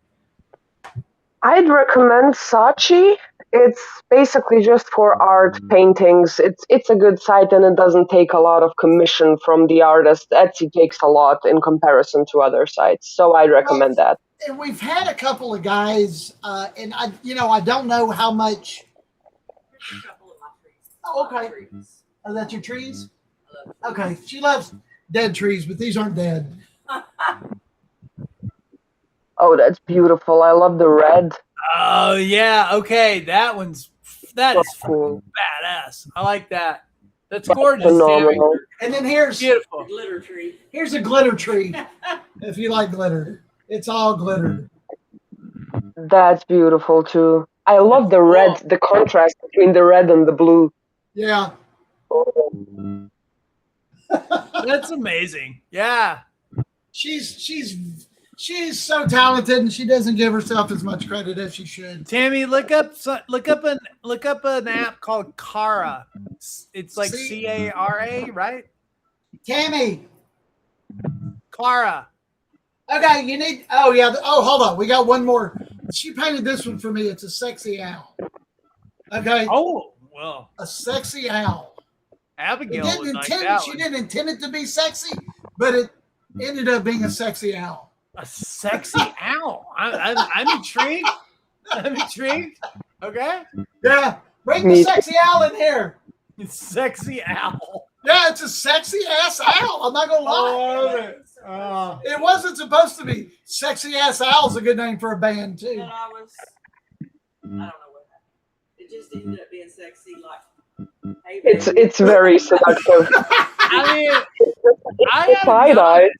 I'd recommend Saatchi. It's basically just for art paintings. It's a good site, and it doesn't take a lot of commission from the artist. Etsy takes a lot in comparison to other sites, so I'd recommend that. And we've had a couple of guys, and I don't know how much. A couple of my trees. Oh, okay. Are that your trees? Okay. She loves dead trees, but these aren't dead. Oh, that's beautiful. I love the red. Oh yeah, okay. That is cool. Badass. I like that. That's gorgeous. Phenomenal. And then here's beautiful glitter tree. Here's a glitter tree. If you like glitter, it's all glittered. That's beautiful too. I love the red, the contrast between the red and the blue. Yeah. That's amazing. Yeah. She's so talented, and she doesn't give herself as much credit as she should. Tammy, look up an app called Kara. It's like CARA, right? Tammy. Kara. Okay, you need. Oh yeah. Oh, hold on. We got one more. She painted this one for me. It's a sexy owl. Okay. Oh well. A sexy owl. Abigail would like that. She didn't intend it to be sexy, but it ended up being a sexy owl. A sexy owl. I'm intrigued. I'm intrigued. Okay. Yeah. Bring the sexy owl in here. Sexy owl. Yeah, it's a sexy ass owl. I'm not gonna lie. It wasn't supposed to be. Sexy ass owl's a good name for a band too. But I don't know what happened. It just ended up being sexy, like. Hey, it's very seductive. I mean, side eye.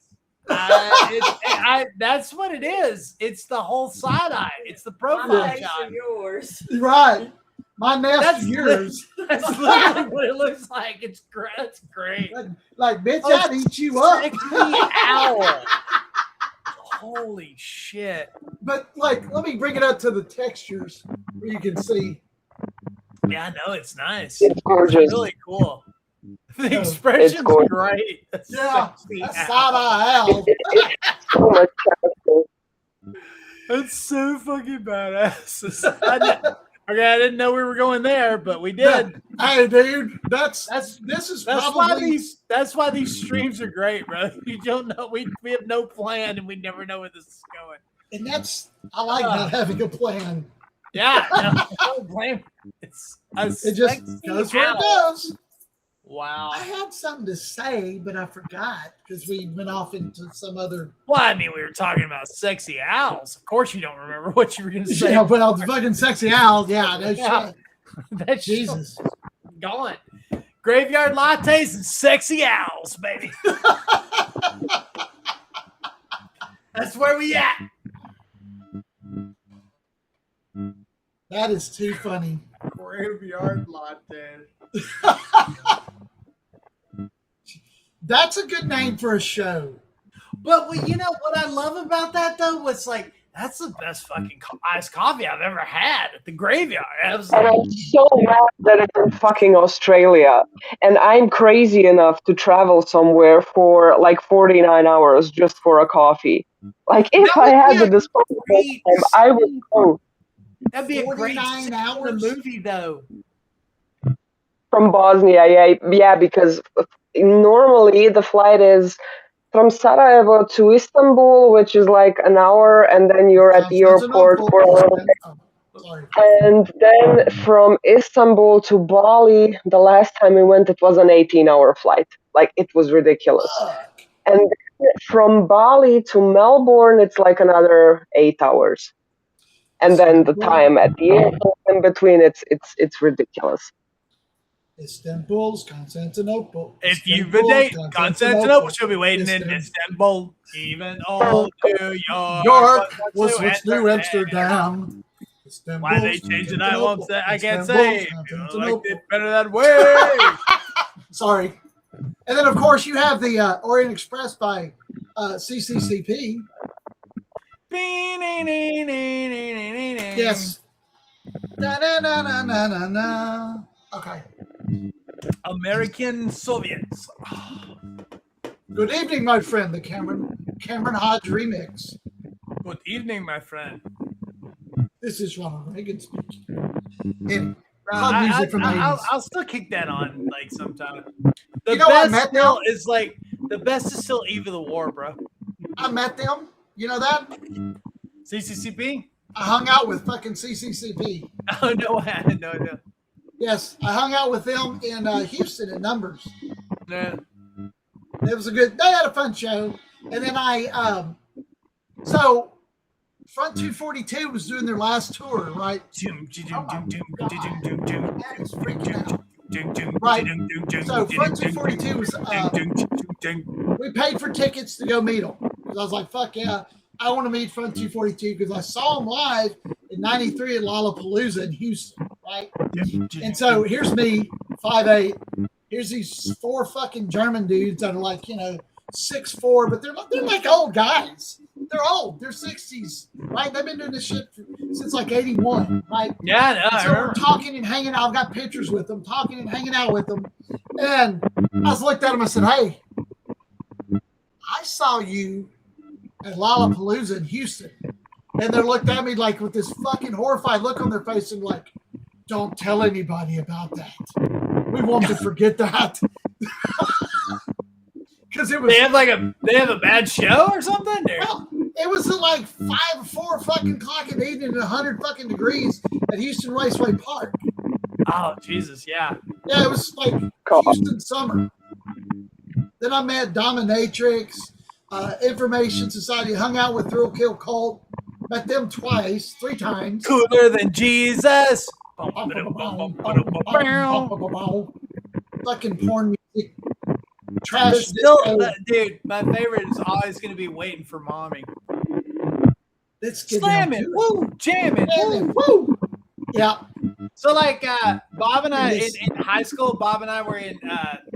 That's what it is. It's the whole side eye. It's the profile my shot. yours. Right. My nest yours. That's literally what it looks like. It's great. That's great. Like bitch, I'd eat you up. Sexy owl. Holy shit. But let me bring it up to the textures where you can see. Yeah, no, it's nice. It's gorgeous. It's really cool. The expression's great. That's side eye owl. So much character. That's so fucking badass. Okay, I didn't know we were going there, but we did. Hey, dude, this is That's probably why these streams are great, bro. You don't know we have no plan and we never know where this is going. and I like not having a plan. Yeah, no, don't blame. It's It just goes where it goes. Wow. I had something to say, but I forgot because we went off into some other. Well, I mean, we were talking about sexy owls. Of course, you don't remember what you were going to say. Yeah, well, the fucking sexy owls. Yeah, no shit. That's Jesus. Gone. Graveyard lattes and sexy owls, baby. That's where we at. That is too funny. Graveyard latte. That's a good name for a show. But you know what I love about that though was like that's the best fucking iced coffee I've ever had at the graveyard. I was And like, I'm so mad that it's in fucking Australia. And I'm crazy enough to travel somewhere for like 49 hours just for a coffee. Like, if That I would had be the a disposable great time, I would go that'd be a great 49 scene in hours? the movie though. from Bosnia. Yeah, because normally the flight is from Sarajevo to Istanbul, which is like an hour, and then you're at the airport for a little bit. Sorry. And then from Istanbul to Bali, the last time we went, it was an 18-hour flight. Like, it was ridiculous. Fuck. And then from Bali to Melbourne, it's like another 8 hours. And then the time at the airport in between, it's ridiculous. Istanbul's Constantinople. If you've been dating Constantinople, she'll be waiting in Istanbul. Even old New York was switched to Amsterdam. Why they changed it? I won't say. I can't say. I liked it better that way. Sorry. And then, of course, you have the Orient Express by CCCP. Yes. Na na na na na na na. Okay. American Soviets. Good evening, my friend. The Cameron Hodge remix. Good evening, my friend. This is Ronald Reagan speaking. Anyway, I'll still kick that on like sometime. The You know what I best met still them? is like the best is still Eve of the War, bro. I met them. You know that? CCCP? I hung out with fucking CCCP. Oh no, I had no idea. Yes, I hung out with them in Houston at Numbers. Yeah. It was they had a fun show. And then so Front 242 was doing their last tour, right? That is freaking out. Right. So Front 242 was, we paid for tickets to go meet them. Because I was like, fuck yeah, I want to meet Front 242 because I saw them live in 93 at Lollapalooza in Houston, right? And so here's me, 5'8". Here's these four fucking German dudes that are like, 6'4", but they're like old guys. They're old. They're 60s, right? They've been doing this shit since like 81, right? Yeah, no, So we're talking and hanging out. I've got pictures with them, talking and hanging out with them. And I just looked at them. I said, hey, I saw you at Lollapalooza in Houston. And they looked at me like with this fucking horrified look on their face and like, don't tell anybody about that. We want to forget that. Because it was they have a bad show or something? well, it was at like 5 or 4 fucking o'clock in the evening at 100 fucking degrees at Houston Raceway Park. Oh Jesus, yeah. Yeah, it was like Houston summer. Then I met Dominatrix, Information Society, hung out with Thrill Kill Cult, met them 3 times. Cooler than Jesus. Fucking porn music. Trash. Dude, my favorite is always going to be Waiting for Mommy. Let's get Slamming, woo, jamming, woo. woo. Yeah. So like Bob and I in high school, Bob and I were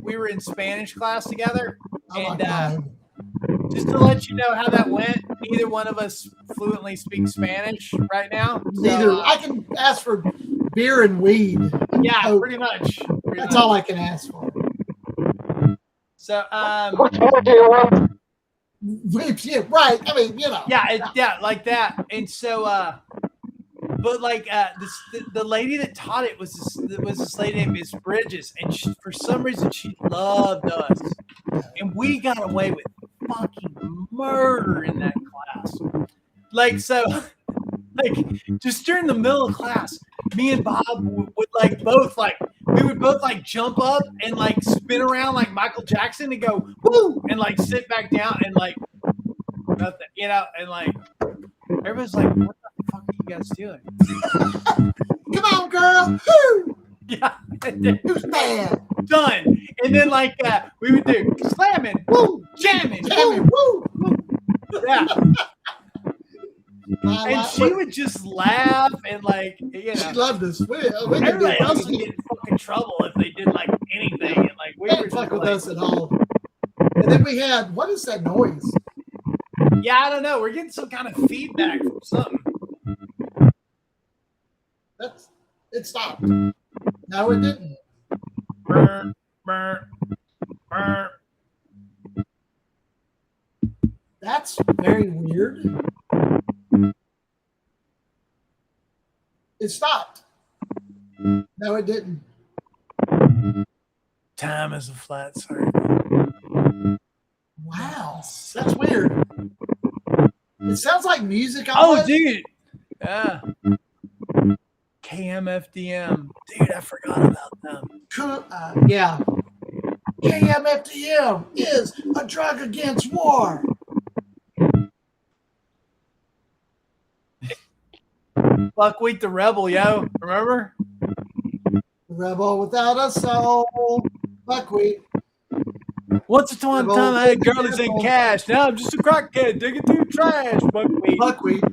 we were in Spanish class together, Oh my and God. just to let you know how that went, neither one of us fluently speak Spanish right now. So, Neither. I can ask for beer and weed. yeah, Oh, pretty much. that's all I can ask for. So What more do you want? Yeah, right. I mean, yeah, like that. And so but like the lady that taught it was this lady named Miss Bridges, and for some reason she loved us, and we got away with fucking murder in that class. Like so, like just during the middle of class, me and Bob would like both like we would both like jump up and like spin around like Michael Jackson and go woo and like sit back down and like nothing, you know, and like everybody's like, what the fuck are you guys doing? Come on, girl. Woo! Yeah, Who's bad? done. And then like we would do slamming, woo, jamming, Jamming. woo. Woo! Yeah. I And like- she would just laugh and like, you She know, loved us. We could do everybody else would anything. get in fucking trouble if they did like anything. And like we They were didn't just fuck with like, us at all. And then we had, what is that noise? yeah, I don't know. We're getting some kind of feedback from something. It stopped. No, it didn't. Burr, burr, burr. That's very weird. It stopped. No, it didn't. Time is a flat circle. Wow, that's weird. It sounds like music. Oh, almost. dude. Yeah. KMFDM. Dude, I forgot about them. Yeah. KMFDM is a drug against war. Buckwheat the Rebel, yo. Remember? Rebel without a soul. Buckwheat. Once upon a Rebel time, I had with a girlies in rebel. cash. Now I'm just a crackhead digging through trash. Buckwheat. Buckwheat.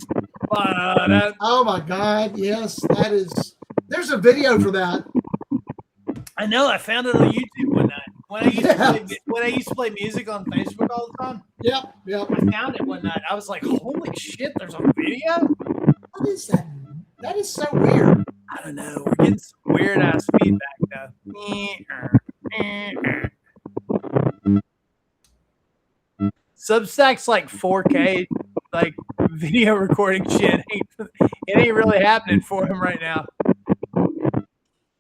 Oh my God. Yes, that is. There's a video for that. I know. I found it on YouTube one night. When I used to play music on Facebook all the time, Yep. Yep. I found it one night. I was like, holy shit, there's a video? What is that? That is so weird. I don't know. We're getting some weird ass feedback though. Substack's like 4K, like video recording shit. It ain't really happening for him right now.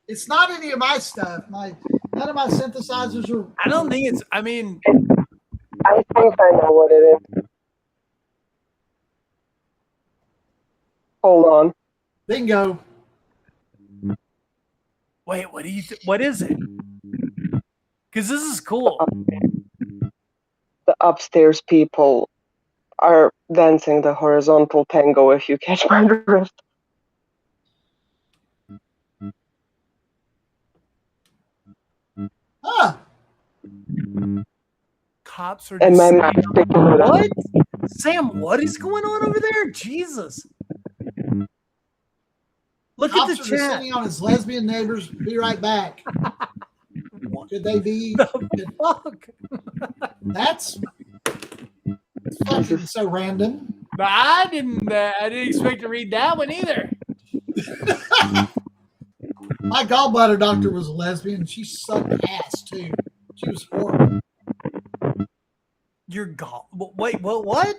It's not any of my stuff. None of my synthesizers are. I don't think it's. I mean, I think I know what it is. Hold on. Bingo. wait. What is it? Because this is cool. The upstairs people are dancing the horizontal tango, if you catch my drift. Huh. Cops are. And my just map's saying, picking it up. what? Sam, what is going on over there? Jesus. Look Cops at are the just chat. sitting on his lesbian neighbors. Be right back. Could they be? Fuck. That's fucking so random. But I didn't expect to read that one either. My gallbladder doctor was a lesbian. She sucked ass too. She was horrible. Your wait, what?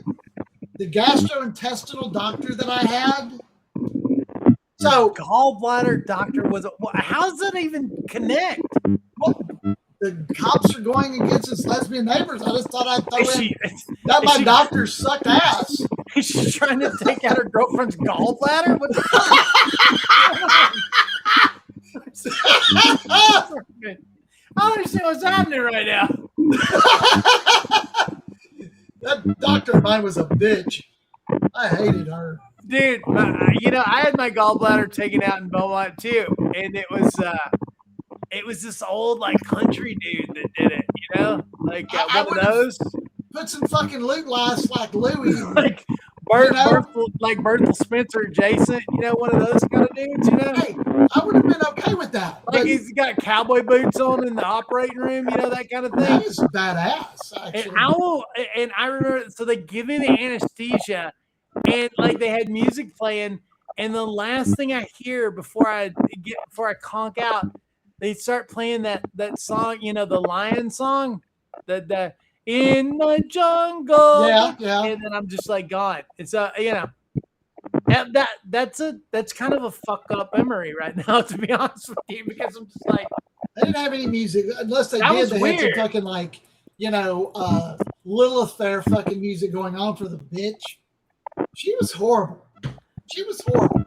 The gastrointestinal doctor that I had. So Gallbladder doctor was. How does that even connect? the cops are going against his lesbian neighbors. I just thought I'd throw Is in she, that my she- doctor sucked ass. is she trying to take out her girlfriend's gallbladder? What the fuck? I don't understand what's happening right now. That doctor of mine was a bitch. I hated her. Dude, I had my gallbladder taken out in Beaumont too, and it was this old like country dude that did it, like I one of those, Put some fucking loot glass like Louis. like Berthel Spencer adjacent, one of those kind of dudes, Hey, I would have been okay with that. like But he's got cowboy boots on in the operating room, that kind of thing. that is badass, actually. And I remember, so they give me the anesthesia, and like they had music playing, and the last thing I hear before I conk out, they start playing that song, the lion song, the in the jungle. Yeah. And then I'm just like gone. It's And that's kind of a fucked up memory right now, to be honest with you, because I'm just like, They didn't have any music unless they That did. was They had some weird. fucking like Lilith Fair fucking music going on for the bitch. She was horrible. She was horrible.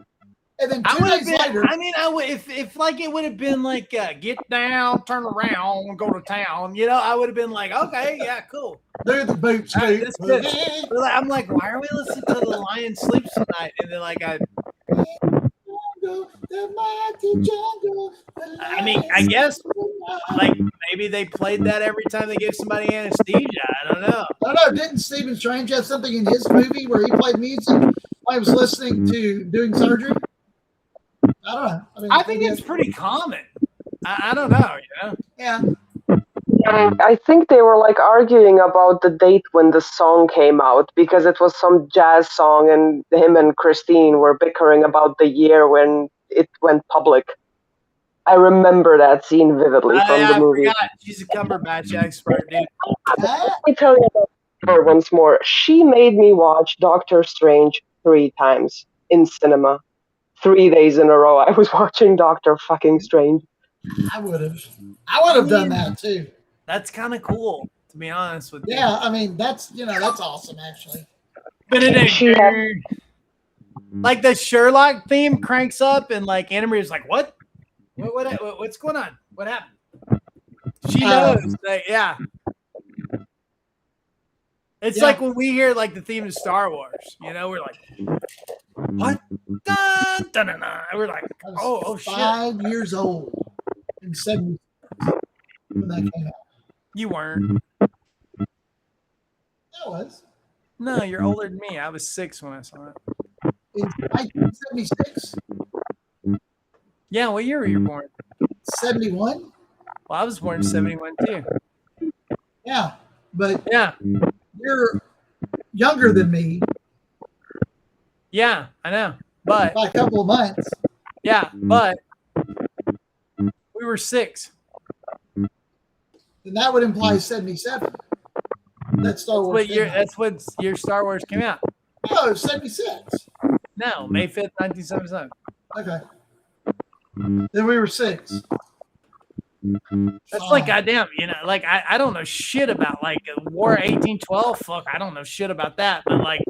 And then I 2 would have days been. later, I mean, I would if like it would have been like get down, turn around, and go to town. You know, I would have been like, okay, yeah, cool. do the boot All right, scoot. this bitch. But I'm like, why are we listening to The Lion Sleeps Tonight? And then like The mighty jungle, the I mean, I guess like maybe they played that every time they gave somebody anesthesia. I don't know. I don't know. Didn't Stephen Strange have something in his movie where he played music while he was listening to doing surgery? I don't know. I mean, I think it's pretty common. I don't know. You know. yeah. I think they were like arguing about the date when the song came out because it was some jazz song, and him and Christine were bickering about the year when it went public. I remember that scene vividly from the I movie. forgot. She's a Cumberbatch expert, dude. Let me tell you about her once more. She made me watch Doctor Strange 3 times in cinema. 3 days in a row I was watching Doctor fucking Strange. I would have done that too. That's kind of cool, to be honest with you. Yeah, I mean that's that's awesome actually. She had- Like the Sherlock theme cranks up, and like Anna Marie's like, "What? What's going on? What happened?" She knows that, yeah. It's like when we hear like the theme of Star Wars, you know, we're like, "What?" Dun, dun, dun, dun. And we're like, I was "Oh shit!" 5 years old in 70 when that came out. You weren't. I was No, you're older than me. I was 6 when I saw it. in 1976, Yeah, what year were you born? 71. Well, I was born in 71 too. Yeah, but Yeah, you're younger than me yeah, I know. But by a couple of months. yeah, but we were 6. Then that would imply 77. That Star Wars. That's what your Star Wars came out. No, 76. No, May 5th, 1977. Okay. Then we were 6. That's like goddamn, you know, like I don't know shit about like War 1812. Fuck, I don't know shit about that. But like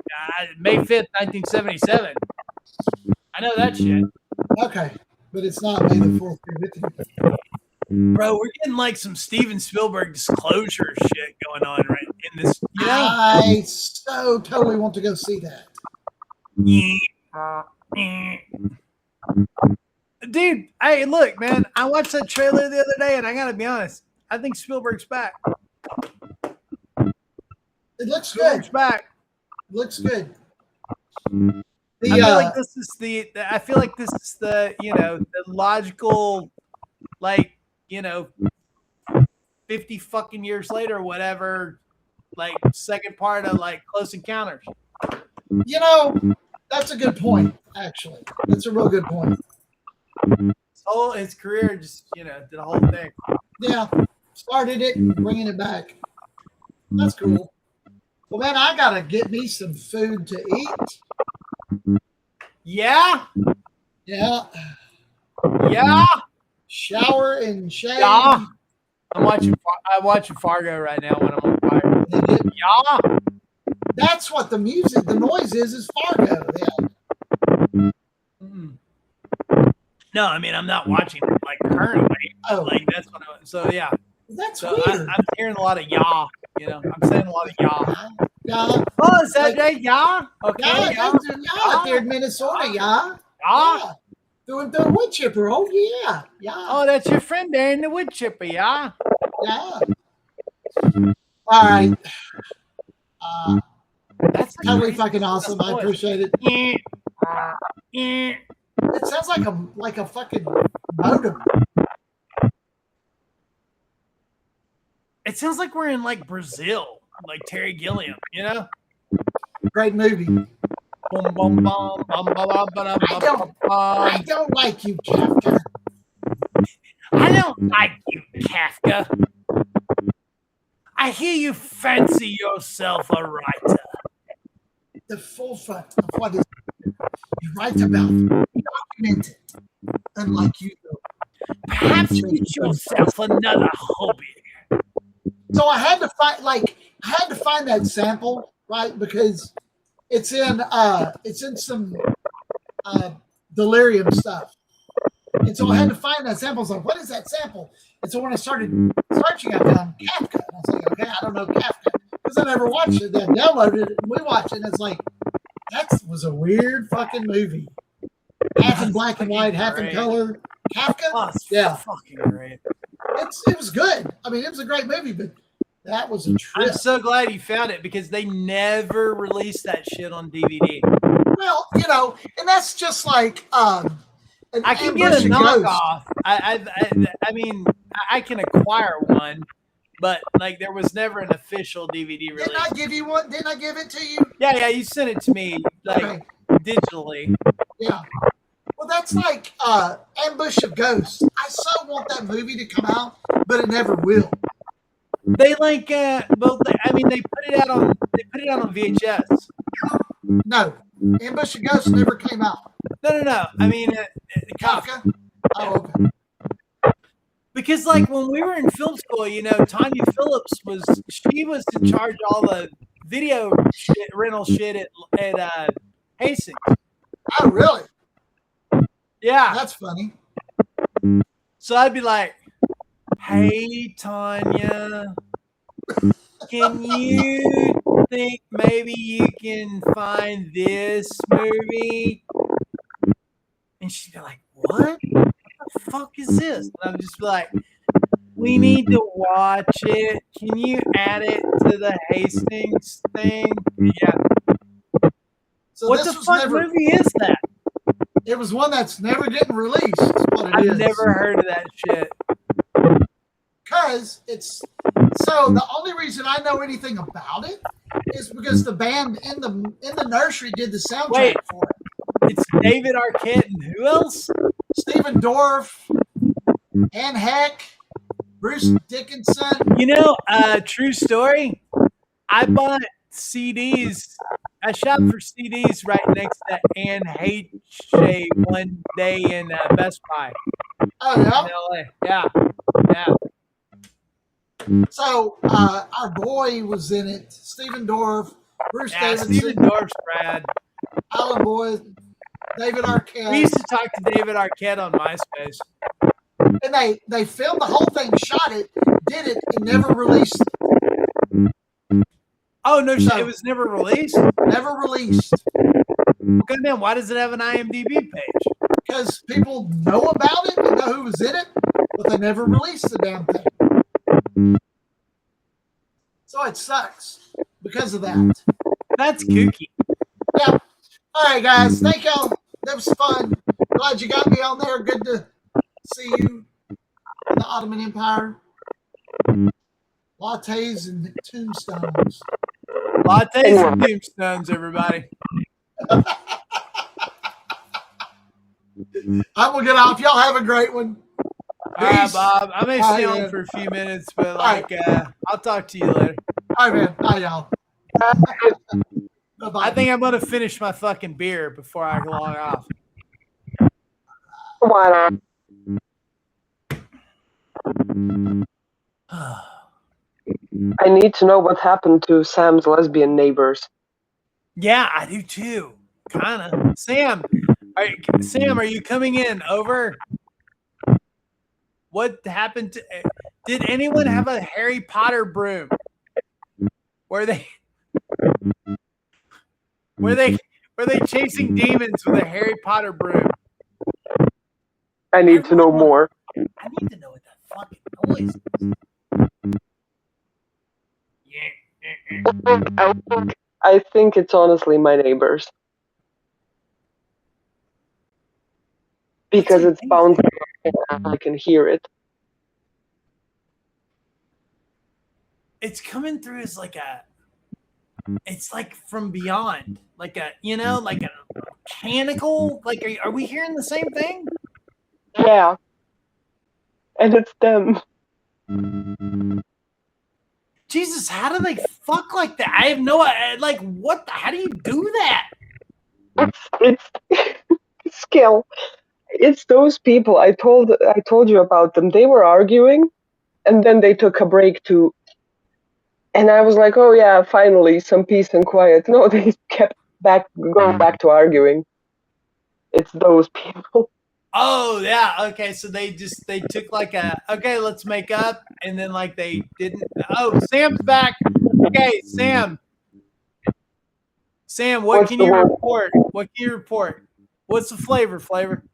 May 5th, 1977. I know that shit. Okay, but it's not May the 4th. Bro, we're getting like some Steven Spielberg disclosure shit going on right in this. You know? I so totally want to go see that. Dude, hey, look, man, I watched that trailer the other day, and I gotta be honest, I think Spielberg's back. It looks Spielberg's good. back. It looks good. I feel like this is the you know, the logical, like, you know, 50 fucking years later, whatever, like second part of like Close Encounters. You know, that's a good point, actually. That's a real good point. His career just, you know, did a whole thing. Yeah, started it, bringing it back. That's cool. Well, man, I gotta get me some food to eat. Yeah, Yeah, yeah, shower and shave. yeah. I'm watching Fargo right now when I'm on fire. Yeah. That's what the music, the noise is Fargo. Yeah. Mm. No, I mean I'm not watching it like currently. Oh. Like that's what so yeah. That's So weird. I'm hearing a lot of yah. You know, I'm saying a lot of yah. Yeah. Oh, is that right? Yah? Okay. Yeah, out there in Minnesota, yeah. Yah. Doing the wood chipper. Oh, yeah. Yeah. Oh, that's your friend there in the wood chipper, yeah. Yeah. All right. That's Totally fucking awesome. I appreciate it. it. It sounds like a fucking modem. It sounds like we're in like Brazil, like Terry Gilliam, you know? Great movie. Boom, boom, boom, bum, ba, ba, ba, da, ba, ba, I bum. don't like you, Kafka. I don't like you, Kafka. I hear you fancy yourself a writer. The forefront of what is He writes about documented, unlike you. Perhaps get yourself another hobby. So I had to find that sample, right? Because it's in some delirium stuff. And so I had to find that sample. I was like, what is that sample? And so when I started searching, I found Kafka. And I was like, okay, I don't know Kafka because I never watched it. Then downloaded it and we watched it. And it's like, that was a weird fucking movie. Half in black and white, half in color. Kafka? Oh, yeah. Fucking great. It was good. I mean, it was a great movie, but that was a trip. I'm so glad you found it because they never released that shit on DVD. Well, and that's just like I can get a knockoff. I mean, I can acquire one, but like there was never an official DVD release. Didn't I give you one? Didn't I give it to you? Yeah, you sent it to me like digitally. Yeah. Well, that's like Ambush of Ghosts. I so want that movie to come out, but it never will. They they put it out on VHS. No, Ambush of Ghosts never came out. No. I mean, Kafka. Oh, okay. Because like when we were in film school, Tanya Phillips was in charge of all the video rental shit at Hastings. Oh, really? Yeah, that's funny. So I'd be like, "Hey, Tanya, can you think maybe you can find this movie?" And she'd be like, "What? What the fuck is this?" And I'd just be like, "We need to watch it. Can you add it to the Hastings thing?" Yeah. So what the fuck movie is that? It was one that's never getting released. Is what I've never heard of that shit. Because the only reason I know anything about it is because the band in the nursery did the soundtrack for it. It's David Arquette and who else? Stephen Dorff, Ann Heck, Bruce Dickinson. True story. I bought CDs. I shopped for CDs right next to Anne H. one day in Best Buy. Oh, yeah? In LA. Yeah. So our boy was in it. Stephen Dorff, Bruce Davidson. Stephen Dorff's rad. Alan Boyd, David Arquette. We used to talk to David Arquette on MySpace. And they filmed the whole thing, shot it, did it, and never released it. Oh, no shit. It was never released? Never released. Goddamn, why does it have an IMDb page? Because people know about it and know who was in it, but they never released the damn thing. So it sucks because of that. That's kooky. Yeah. All right, guys. Thank y'all. That was fun. Glad you got me on there. Good to see you in the Ottoman Empire. Lattes and tombstones. Lattes and tombstones, everybody. I'm going to get off. Y'all have a great one. All right, Bob. I may stay on for a few minutes, but I'll talk to you later. All right, man. Bye, y'all. I think I'm going to finish my fucking beer before I log off. Why not? I need to know what happened to Sam's lesbian neighbors. Yeah, I do too. Kind of. Sam, are you coming in? Over. What happened to? Did anyone have a Harry Potter broom? Were they chasing demons with a Harry Potter broom? I need to know more. I need to know what that fucking noise is. I think it's honestly my neighbors. Because it's bouncing, I can hear it. It's coming through as it's like from beyond, like a mechanical. Like, are we hearing the same thing? Yeah. And it's them. Jesus, how do they fuck like that? I have no, like, what? How do you do that? It's skill. It's those people I told you about them. They were arguing, and then they took a break too. And I was like, oh yeah, finally some peace and quiet. No, they kept going back to arguing. It's those people. Oh yeah, okay. So they took like a okay, let's make up, and then like they didn't. Oh, Sam's back. Okay, Sam. Sam, what What's can the you word? report? What can you report? What's the flavor? Flavor?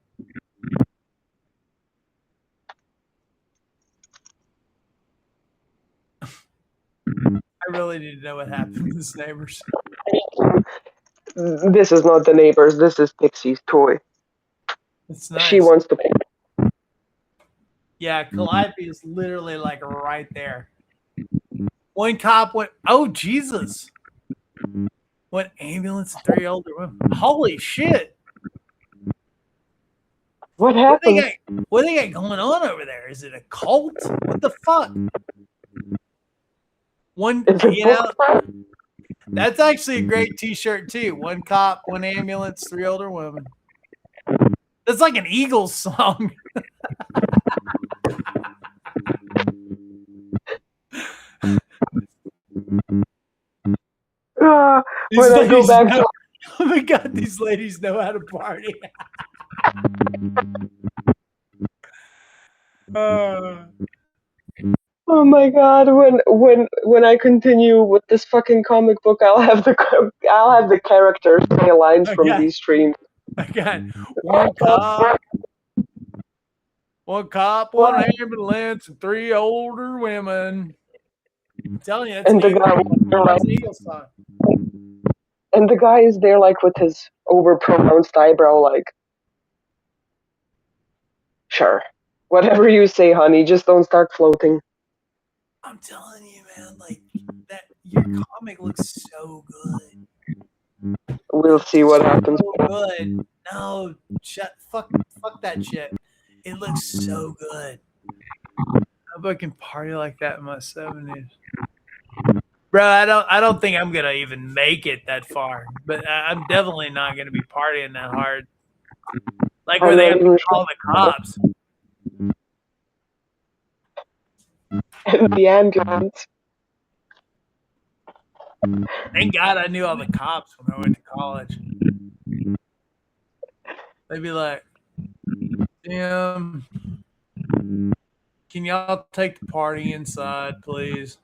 I really need to know what happened to his neighbors. This is not the neighbors. This is Pixie's toy. It's She nice. wants to play. Yeah, Calliope is literally like right there. One cop went. Oh Jesus! What ambulance? 3 older women. Holy shit! What What they happened? got? What they got going on over there? Is it a cult? What the fuck? One, Is it you book know, time? that's actually a great T-shirt too. One cop, one ambulance, 3 older women. That's like an Eagles song. These When I go ladies back know. to Oh my god, these ladies know how to party. Uh, oh my god, when I continue with this fucking comic book, I'll have the characters say lines from okay, these streams. I got one cop, one ambulance, and 3 older women. I'm telling you, And the guy that's an Eagles song. and the guy is there like with his overpronounced eyebrow, like, sure, whatever you say, honey, just don't start floating. I'm telling you, man, like that. Your comic looks so good. We'll see what happens. So good. No, fuck that shit. It looks so good. I hope I can party like that in my 70s. Bro, I don't think I'm gonna even make it that far, but I'm definitely not gonna be partying that hard. Like where I'm they not have to even call the cops. sure. The ambulance. Thank God I knew all the cops when I went to college. They'd be like, "Damn, can y'all take the party inside, please?"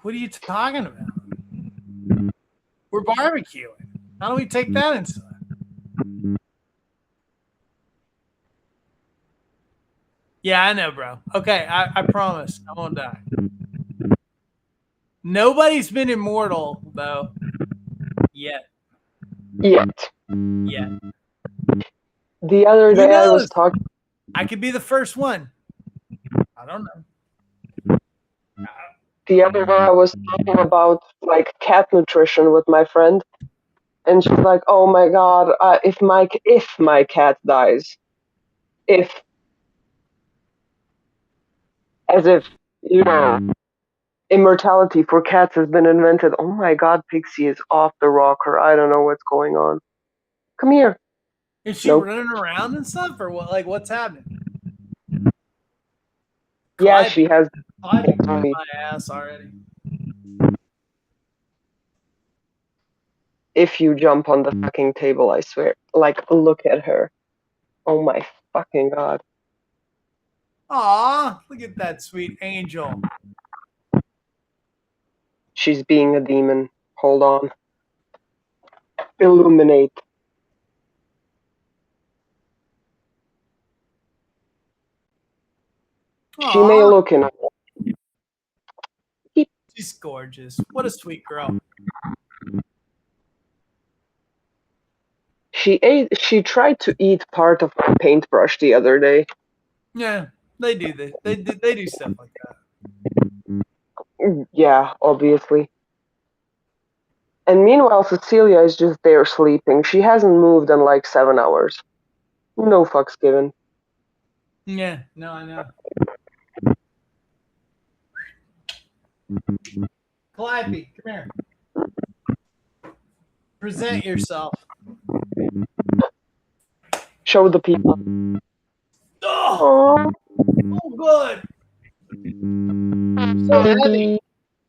What are you talking about? We're barbecuing. How do we take that inside? Yeah, I know, bro. Okay, I promise I won't die. Nobody's been immortal though yet. Yet. Yet. The other Who day I was knows? talking. I could be the first one. I don't know. The other day I was talking about like cat nutrition with my friend, and she's like, "Oh my god, if my cat dies, if as if you know immortality for cats has been invented. Oh my god, Pixie is off the rocker. I don't know what's going on. Come here. Is she Nope. running around and stuff, or what? Like, what's happening? Yeah, Clyde, she has. Clyde kicked my ass already. If you jump on the fucking table, I swear. Like, look at her. Oh my fucking god. Aw, look at that sweet angel. She's being a demon. Hold on. Illuminate. She may Aw, look in. she's gorgeous. What a sweet girl. She tried to eat part of my paintbrush the other day. Yeah, they do this. They do stuff like that. Yeah, obviously. And meanwhile, Cecilia is just there sleeping. She hasn't moved in like 7 hours. No fucks given. Yeah, no, I know. Calliope, come here. Present yourself. Show the people. Oh, Oh, good. So heavy. baby.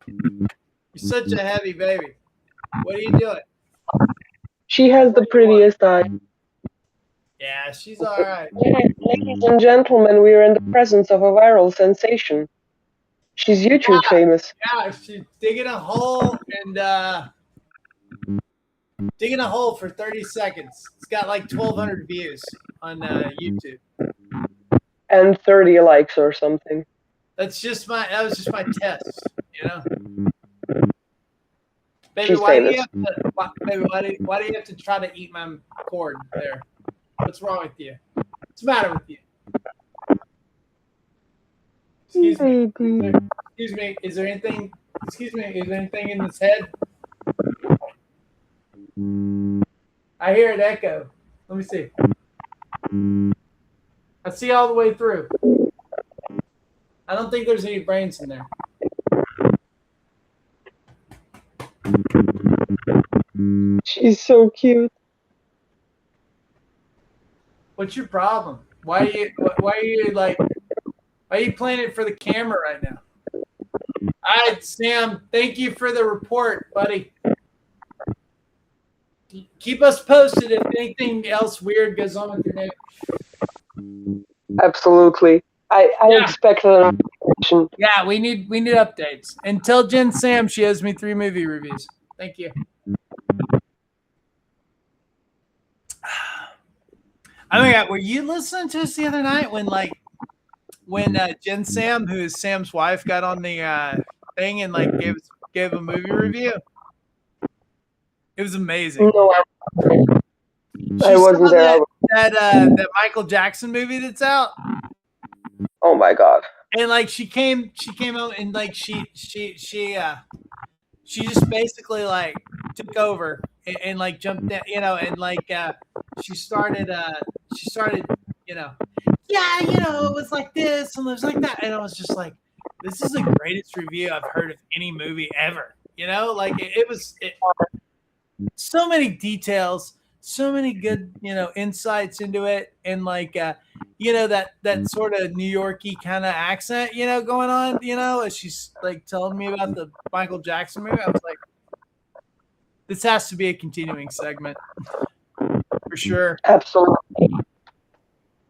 You're such a heavy baby. What are you doing? She has the prettiest eyes. Yeah, she's all right. Ladies and gentlemen, we are in the presence of a viral sensation. She's YouTube famous. Yeah, she's digging a hole and digging a hole for 30 seconds. It's got like 1,200 views on YouTube. And 30 likes or something. That was just my test, you know. Baby, She's why do famous. you have to? Baby, why do you have to try to eat my cord there? What's wrong with you? What's the matter with you? Excuse me. Baby. Excuse me. Is there anything? Excuse me. Is there anything in this head? I hear it echo. Let me see. I see all the way through. I don't think there's any brains in there. She's so cute. What's your problem? Why are you playing it for the camera right now? All right, Sam, thank you for the report, buddy. Keep us posted if anything else weird goes on with your neighbor. Absolutely. I Yeah. expect an notification. Yeah, we need updates. And tell Jen Sam she owes me 3 movie reviews. Thank you. Oh my God, were you listening to us the other night when Jen Sam, who is Sam's wife, got on the thing and like gave a movie review? It was amazing. No, She I wasn't saw there. that Michael Jackson movie that's out. Oh my God. And like she came out and like she just basically like took over and like jumped in, you know, and like she started you know, yeah, you know, it was like this and it was like that, and I was just like, this is the greatest review I've heard of any movie ever, you know, like it was so many details, so many good, you know, insights into it, and like you know, that sort of New Yorky kind of accent, you know, going on, you know, as she's like telling me about the Michael Jackson movie. I was like, this has to be a continuing segment for sure. Absolutely.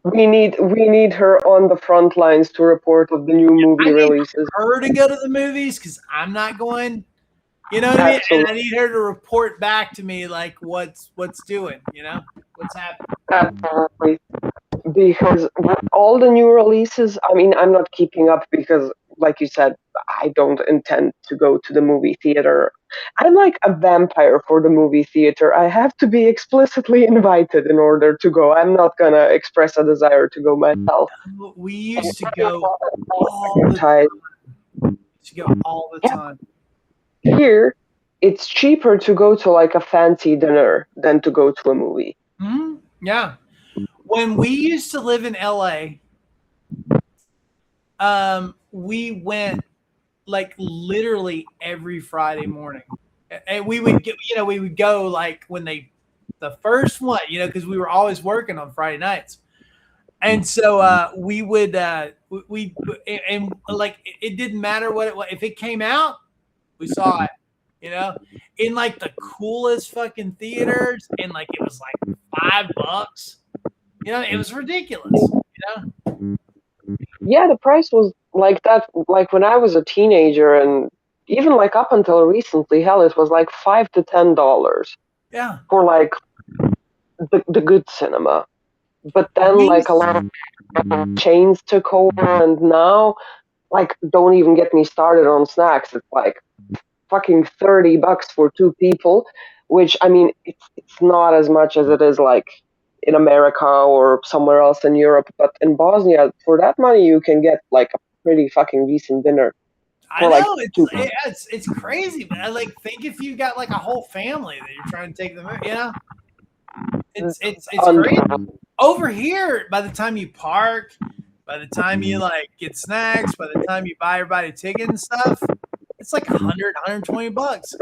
We need her on the front lines to report of the new movie releases. Her to go to the movies because I'm not going. You know what I mean? And I need her to report back to me like what's doing, you know, what's happening. Absolutely. Because with all the new releases, I mean, I'm not keeping up because, like you said, I don't intend to go to the movie theater. I'm like a vampire for the movie theater. I have to be explicitly invited in order to go. I'm not going to express a desire to go myself. We used to go all the time. All the time. Here, it's cheaper to go to like a fancy dinner than to go to a movie. Mm-hmm. Yeah. When we used to live in LA, we went like literally every Friday morning, and we would get, you know, we would go like when the first one, you know, because we were always working on Friday nights, and so we would we and like it didn't matter what it was, if it came out, we saw it, you know, in like the coolest fucking theaters, and like it was like $5. You know, it was ridiculous, you know? Yeah, the price was like that, like when I was a teenager, and even like up until recently, hell, it was like $5 to $10. Yeah. For like the good cinema. But then like a lot of chains took over, and now, like, don't even get me started on snacks. It's like fucking $30 for 2 people, which, I mean, it's not as much as it is like in America or somewhere else in Europe, but in Bosnia, for that money, you can get like a pretty fucking decent dinner. I know, like it's crazy, but I like think if you got like a whole family that you're trying to take them, you know, it's crazy. Over here, by the time you park, by the time you like get snacks, by the time you buy everybody a ticket and stuff, it's like $100, $120.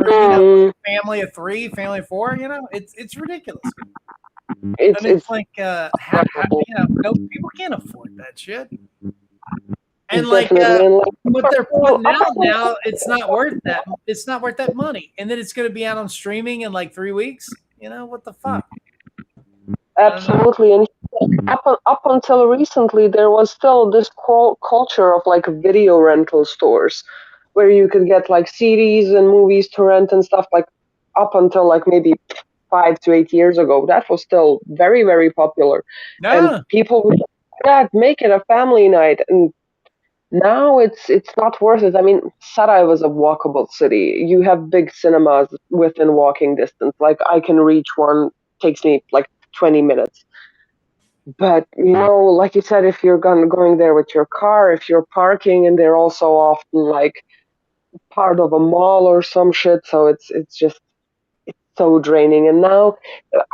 for family of 3, family of 4. It's ridiculous. It's And it's like no people can't afford that shit. And like definitely and what they're putting out now, it's not worth that. It's not worth that money. And then it's going to be out on streaming in like 3 weeks. What the fuck? absolutely. And up until recently, there was still this culture of like video rental stores where you could get like CDs and movies to rent and stuff. Like up until like maybe 5 to 8 years ago, that was still very, very popular. And No. people would make it a family night. And now it's not worth it. I mean, Sarai was a walkable city. You have big cinemas within walking distance. Like I can reach one, takes me like 20 minutes. But like you said, if you're going there with your car, if you're parking, and they're also often like part of a mall or some shit, so it's just so draining. And now,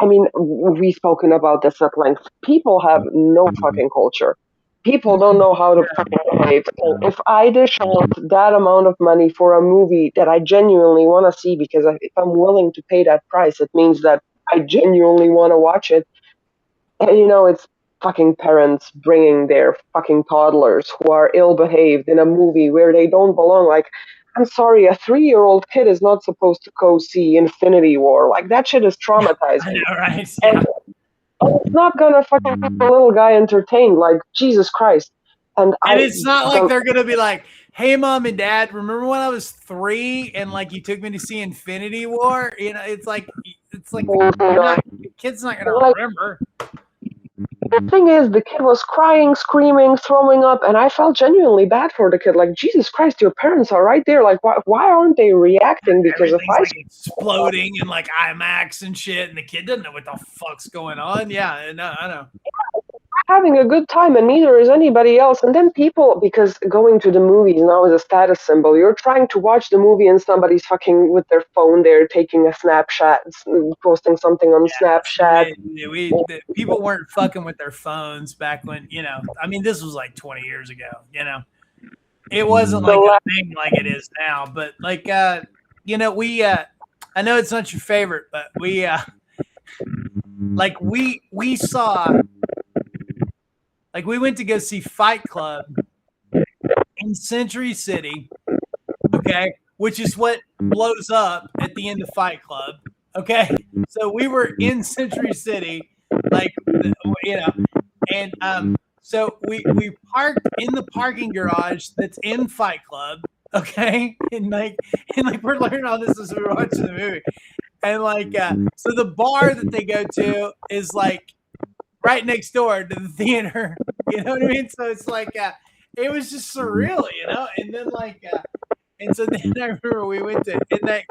I mean, we've spoken about this at length. People have no fucking culture. People don't know how to fucking behave. So if I dish out that amount of money for a movie that I genuinely want to see, because if I'm willing to pay that price, it means that I genuinely want to watch it. And it's fucking parents bringing their fucking toddlers who are ill behaved in a movie where they don't belong. Like, I'm sorry, a 3-year-old kid is not supposed to go see Infinity War. Like, that shit is traumatizing. I know, right? And it's not gonna fucking keep a little guy entertained. Like, Jesus Christ. And it's not like they're gonna be like, "Hey, mom and dad, remember when I was 3 and like you took me to see Infinity War?" It's like the kid's not gonna remember. The thing is, the kid was crying, screaming, throwing up, and I felt genuinely bad for the kid. Like, Jesus Christ, your parents are right there. Like, why aren't they reacting? Because if I like exploding in like IMAX and shit, and the kid doesn't know what the fuck's going on. Yeah, no, I know. Having a good time, and neither is anybody else. And then people, because going to the movies now is a status symbol. You're trying to watch the movie, and somebody's fucking with their phone. They're taking a Snapchat, posting something on Snapchat. People weren't fucking with their phones back when I mean, this was like 20 years ago. It wasn't like a thing like it is now. But like we I know it's not your favorite, but we like we saw. Like we went to go see Fight Club in Century City, okay, which is what blows up at the end of Fight Club, okay. So we were in Century City, like and so we parked in the parking garage that's in Fight Club, okay, and we're learning all this as we're watching the movie, and like so the bar that they go to is like right next door to the theater, you know what I mean? So it's like it was just surreal, and then like and so then I remember we went to and they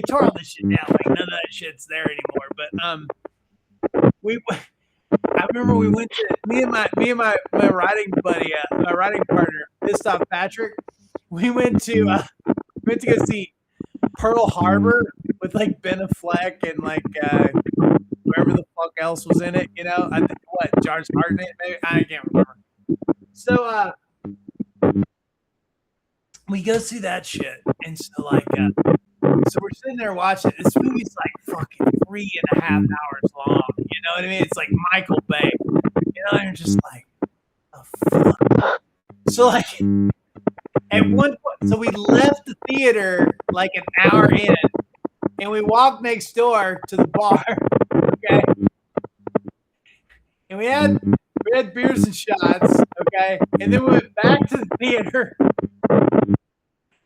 tore all this shit down, like none of that shit's there anymore. But I remember we went to me and my riding buddy, my riding partner, pissed off Patrick. We went to go see Pearl Harbor with like Ben Affleck and like whoever the fuck else was in it, I think George Hartnett, maybe, I can't remember. So we go see that shit, and so like so we're sitting there watching. This movie's like fucking 3.5 hours long. You know what I mean? It's like Michael Bay. And you're just like, oh fuck. So like at one point, so we left the theater like an hour in, and we walked next door to the bar. Okay. And we had beers and shots, okay? And then we went back to the theater.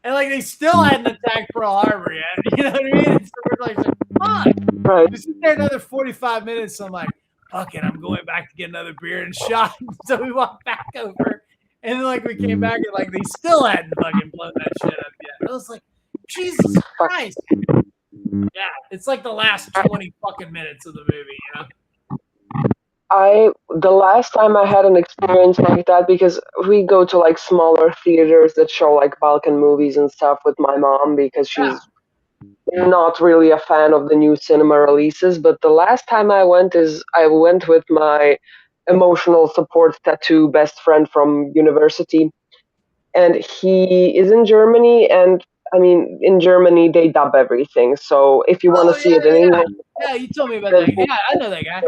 And like they still hadn't attacked Pearl Harbor yet. You know what I mean? And so we're like, fuck. Right. We sit there another 45 minutes, so I'm like, fuck it, I'm going back to get another beer and shot. So we walked back over. And then like we came back and like they still hadn't fucking blown that shit up yet. I was like, Jesus Christ. Yeah, it's like the last 20 fucking minutes of the movie, The last time I had an experience like that, because we go to like smaller theaters that show like Balkan movies and stuff with my mom, because she's not really a fan of the new cinema releases. But the last time I went with my emotional support tattoo best friend from university, and he is in Germany, and I mean, in Germany they dub everything. So if you want to see it in English, Yeah, you told me about that. Yeah, I know that guy.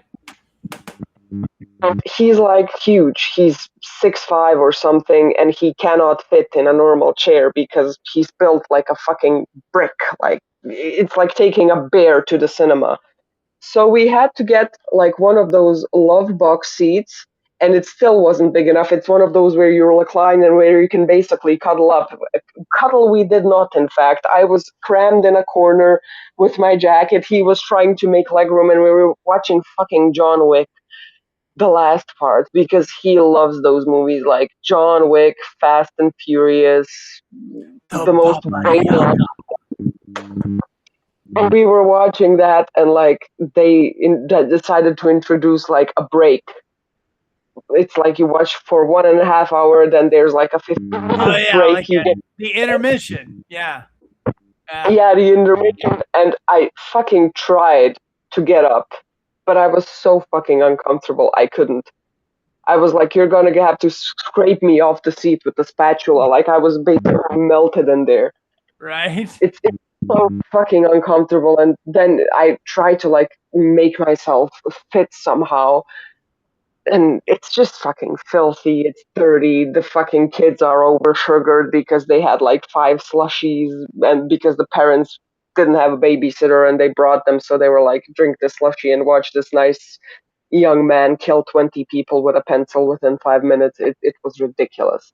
he's like huge. He's 6'5" or something, and he cannot fit in a normal chair because he's built like a fucking brick. Like it's like taking a bear to the cinema. So we had to get like one of those love box seats, and it still wasn't big enough. It's one of those where you recline and where you can basically cuddle up. Cuddle, we did not, in fact. I was crammed in a corner with my jacket. He was trying to make legroom, and we were watching fucking John Wick, the last part, because he loves those movies like John Wick, Fast and Furious, the most brainless. And we were watching that, and like decided to introduce like a break. It's like you watch for 1.5 hours, then there's like a 15-minute break. Like You get the intermission. Yeah. yeah, the intermission, and I fucking tried to get up, but I was so fucking uncomfortable. I couldn't. I was like, you're gonna have to scrape me off the seat with the spatula. Like I was basically melted in there. Right. It's so fucking uncomfortable. And then I try to like make myself fit somehow, and it's just fucking filthy. It's dirty. The fucking kids are over sugared because they had like 5 slushies, and because the parents didn't have a babysitter and they brought them, so they were like, drink this slushie and watch this nice young man kill 20 people with a pencil within 5 minutes. It was ridiculous.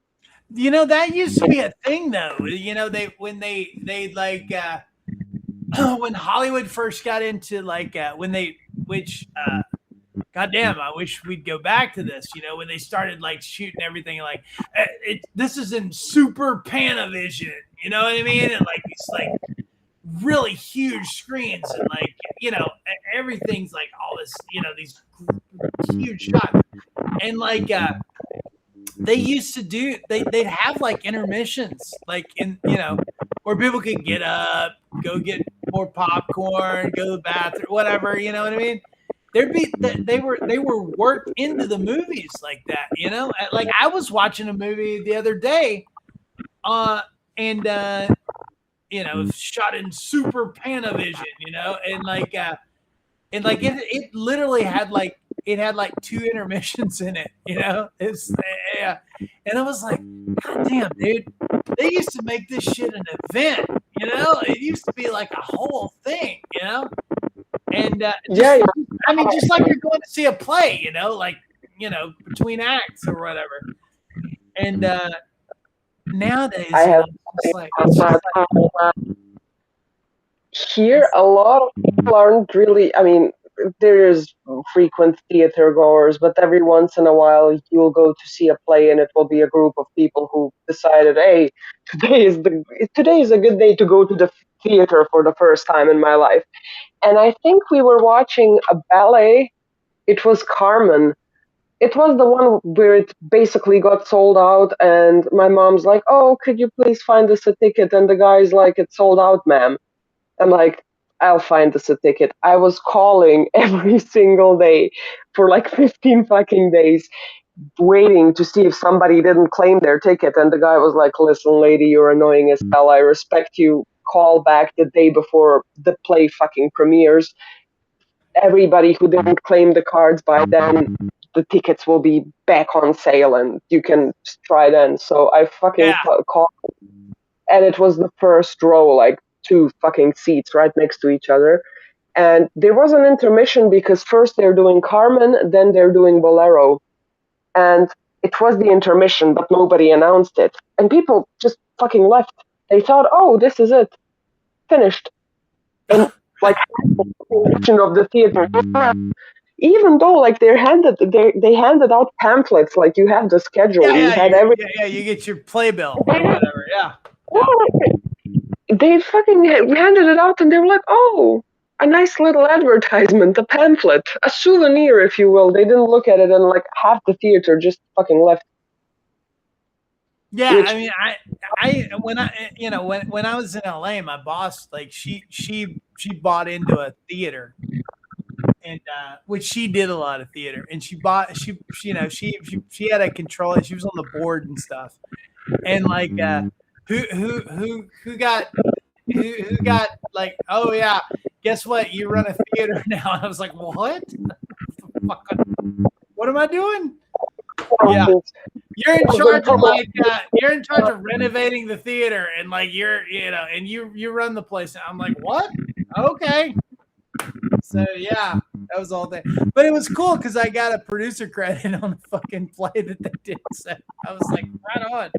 You know, that used to be a thing though. You know, they like when Hollywood first got into like when they which goddamn, I wish we'd go back to this. You know, when they started like shooting everything like this is in super Panavision. You know what I mean? And like these like really huge screens and like everything's like all this. You know, these huge shots and like they used to do they'd have like intermissions like in where people could get up, go get more popcorn, go to the bathroom, whatever. You know what I mean? There'd be they were worked into the movies like that. You know, like I was watching a movie the other day, and shot in super Panavision. You know, and like it literally had like. It had like 2 intermissions in it, you know. It's yeah, and I was like, God damn, dude, they used to make this shit an event, you know. It used to be like a whole thing, you know. And I mean, just like you're going to see a play, you know, like between acts or whatever. And nowadays, here a lot of people aren't really. I mean, there's frequent theater goers, but every once in a while you'll go to see a play, and it will be a group of people who decided, hey, today is a good day to go to the theater for the first time in my life. And I think we were watching a ballet. It was Carmen. It was the one where it basically got sold out, and my mom's like, oh, could you please find us a ticket? And the guy's like, it's sold out, ma'am. I'm like, I'll find us a ticket. I was calling every single day for like 15 fucking days, waiting to see if somebody didn't claim their ticket. And the guy was like, listen, lady, you're annoying as hell. I respect you. Call back the day before the play fucking premieres. Everybody who didn't claim the cards by then, the tickets will be back on sale and you can just try then. So I fucking called, and it was the first row, like 2 fucking seats right next to each other. And there was an intermission because first they're doing Carmen, then they're doing Bolero. And it was the intermission, but nobody announced it. And people just fucking left. They thought, oh, this is it. Finished. And like of the theater. Even though like they handed out pamphlets, like you have the schedule, you had everything. Yeah, you get your playbill or whatever. Yeah. They fucking handed it out, and they were like, "Oh, a nice little advertisement, a pamphlet, a souvenir, if you will." They didn't look at it, and like half the theater just fucking left. Yeah, I mean, when I was in LA, my boss like she bought into a theater, and which she did a lot of theater, and she had a control. She was on the board and stuff, and like who got like, oh yeah, guess what? You run a theater now. And I was like, what? What am I doing? Yeah. You're in charge of you're in charge of renovating the theater and like and you run the place. I'm like, what? Okay. So yeah, that was all day. But it was cool because I got a producer credit on the fucking play that they did. So I was like, right on.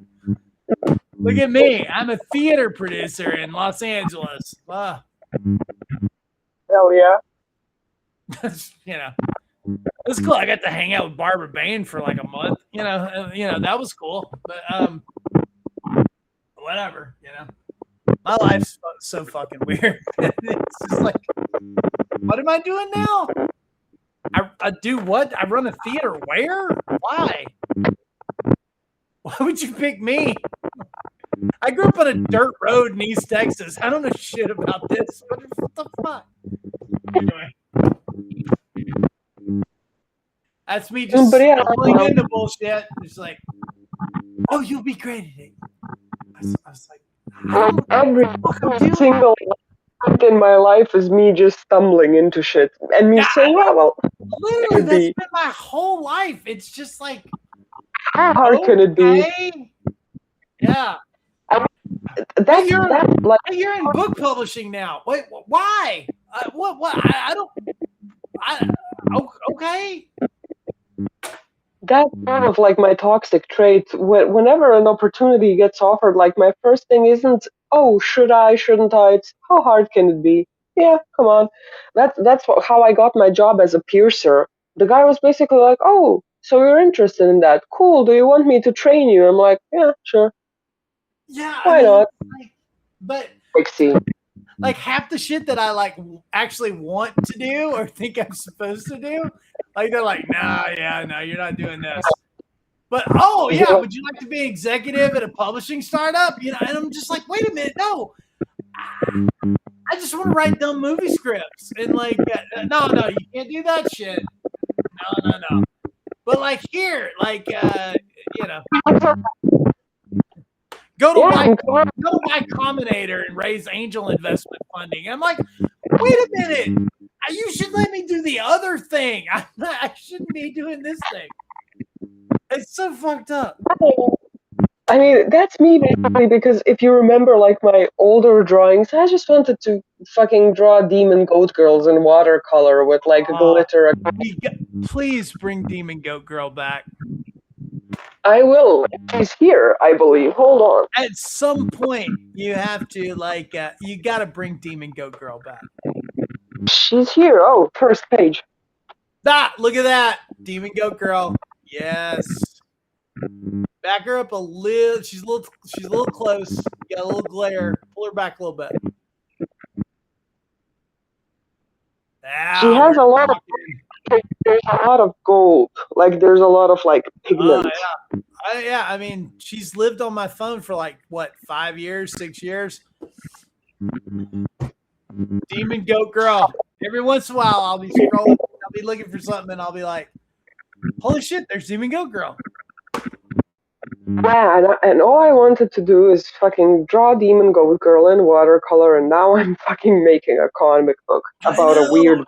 Look at me. I'm a theater producer in Los Angeles. Hell yeah. It was cool. I got to hang out with Barbara Bain for like a month. That was cool. But whatever. My life's so fucking weird. It's just like, what am I doing now? I do what? I run a theater. Where? Why? Why would you pick me? I grew up on a dirt road in East Texas. I don't know shit about this. What the fuck? Anyway. That's me just stumbling into bullshit. It's like, oh, you'll be great at it. I was like, every single point in my life is me just stumbling into shit and me saying, well, literally, that's been my whole life. It's just like, how hard can it be? Yeah. You're in book publishing now. Wait, why? What? I don't. Okay. That's kind of like my toxic trait. Whenever an opportunity gets offered, like my first thing isn't, oh, should I, shouldn't I? It's how hard can it be? Yeah, come on. That's how I got my job as a piercer. The guy was basically like, oh, so you're interested in that? Cool. Do you want me to train you? I'm like, yeah, sure. Yeah, why not? But see. Like half the shit that I like actually want to do or think I'm supposed to do, like they're like, no, you're not doing this. But would you like to be executive at a publishing startup? And I'm just like, wait a minute, no. I just want to write dumb movie scripts and like, no, you can't do that shit. No. But like here, like, go to Y Combinator and raise angel investment funding. I'm like, wait a minute. You should let me do the other thing. I shouldn't be doing this thing. It's so fucked up. I mean, that's me basically, because if you remember like my older drawings, I just wanted to fucking draw demon goat girls in watercolor with like glitter. Please bring Demon Goat Girl back. I will. She's here, I believe. Hold on. At some point, you have to like, you got to bring Demon Goat Girl back. She's here. Oh, first page. Look at that. Demon Goat Girl. Yes. Back her up a little. She's a little close. You got a little glare. Pull her back a little bit. She has a lot of. There's a lot of gold. Like there's a lot of like pigment. Yeah. I mean, she's lived on my phone for like what, 5 years, 6 years. Demon Goat Girl. Every once in a while, I'll be scrolling. I'll be looking for something, and I'll be like, "Holy shit! There's Demon Goat Girl." Yeah, and all I wanted to do is fucking draw Demon Goat Girl in watercolor, and now I'm fucking making a comic book about a weird.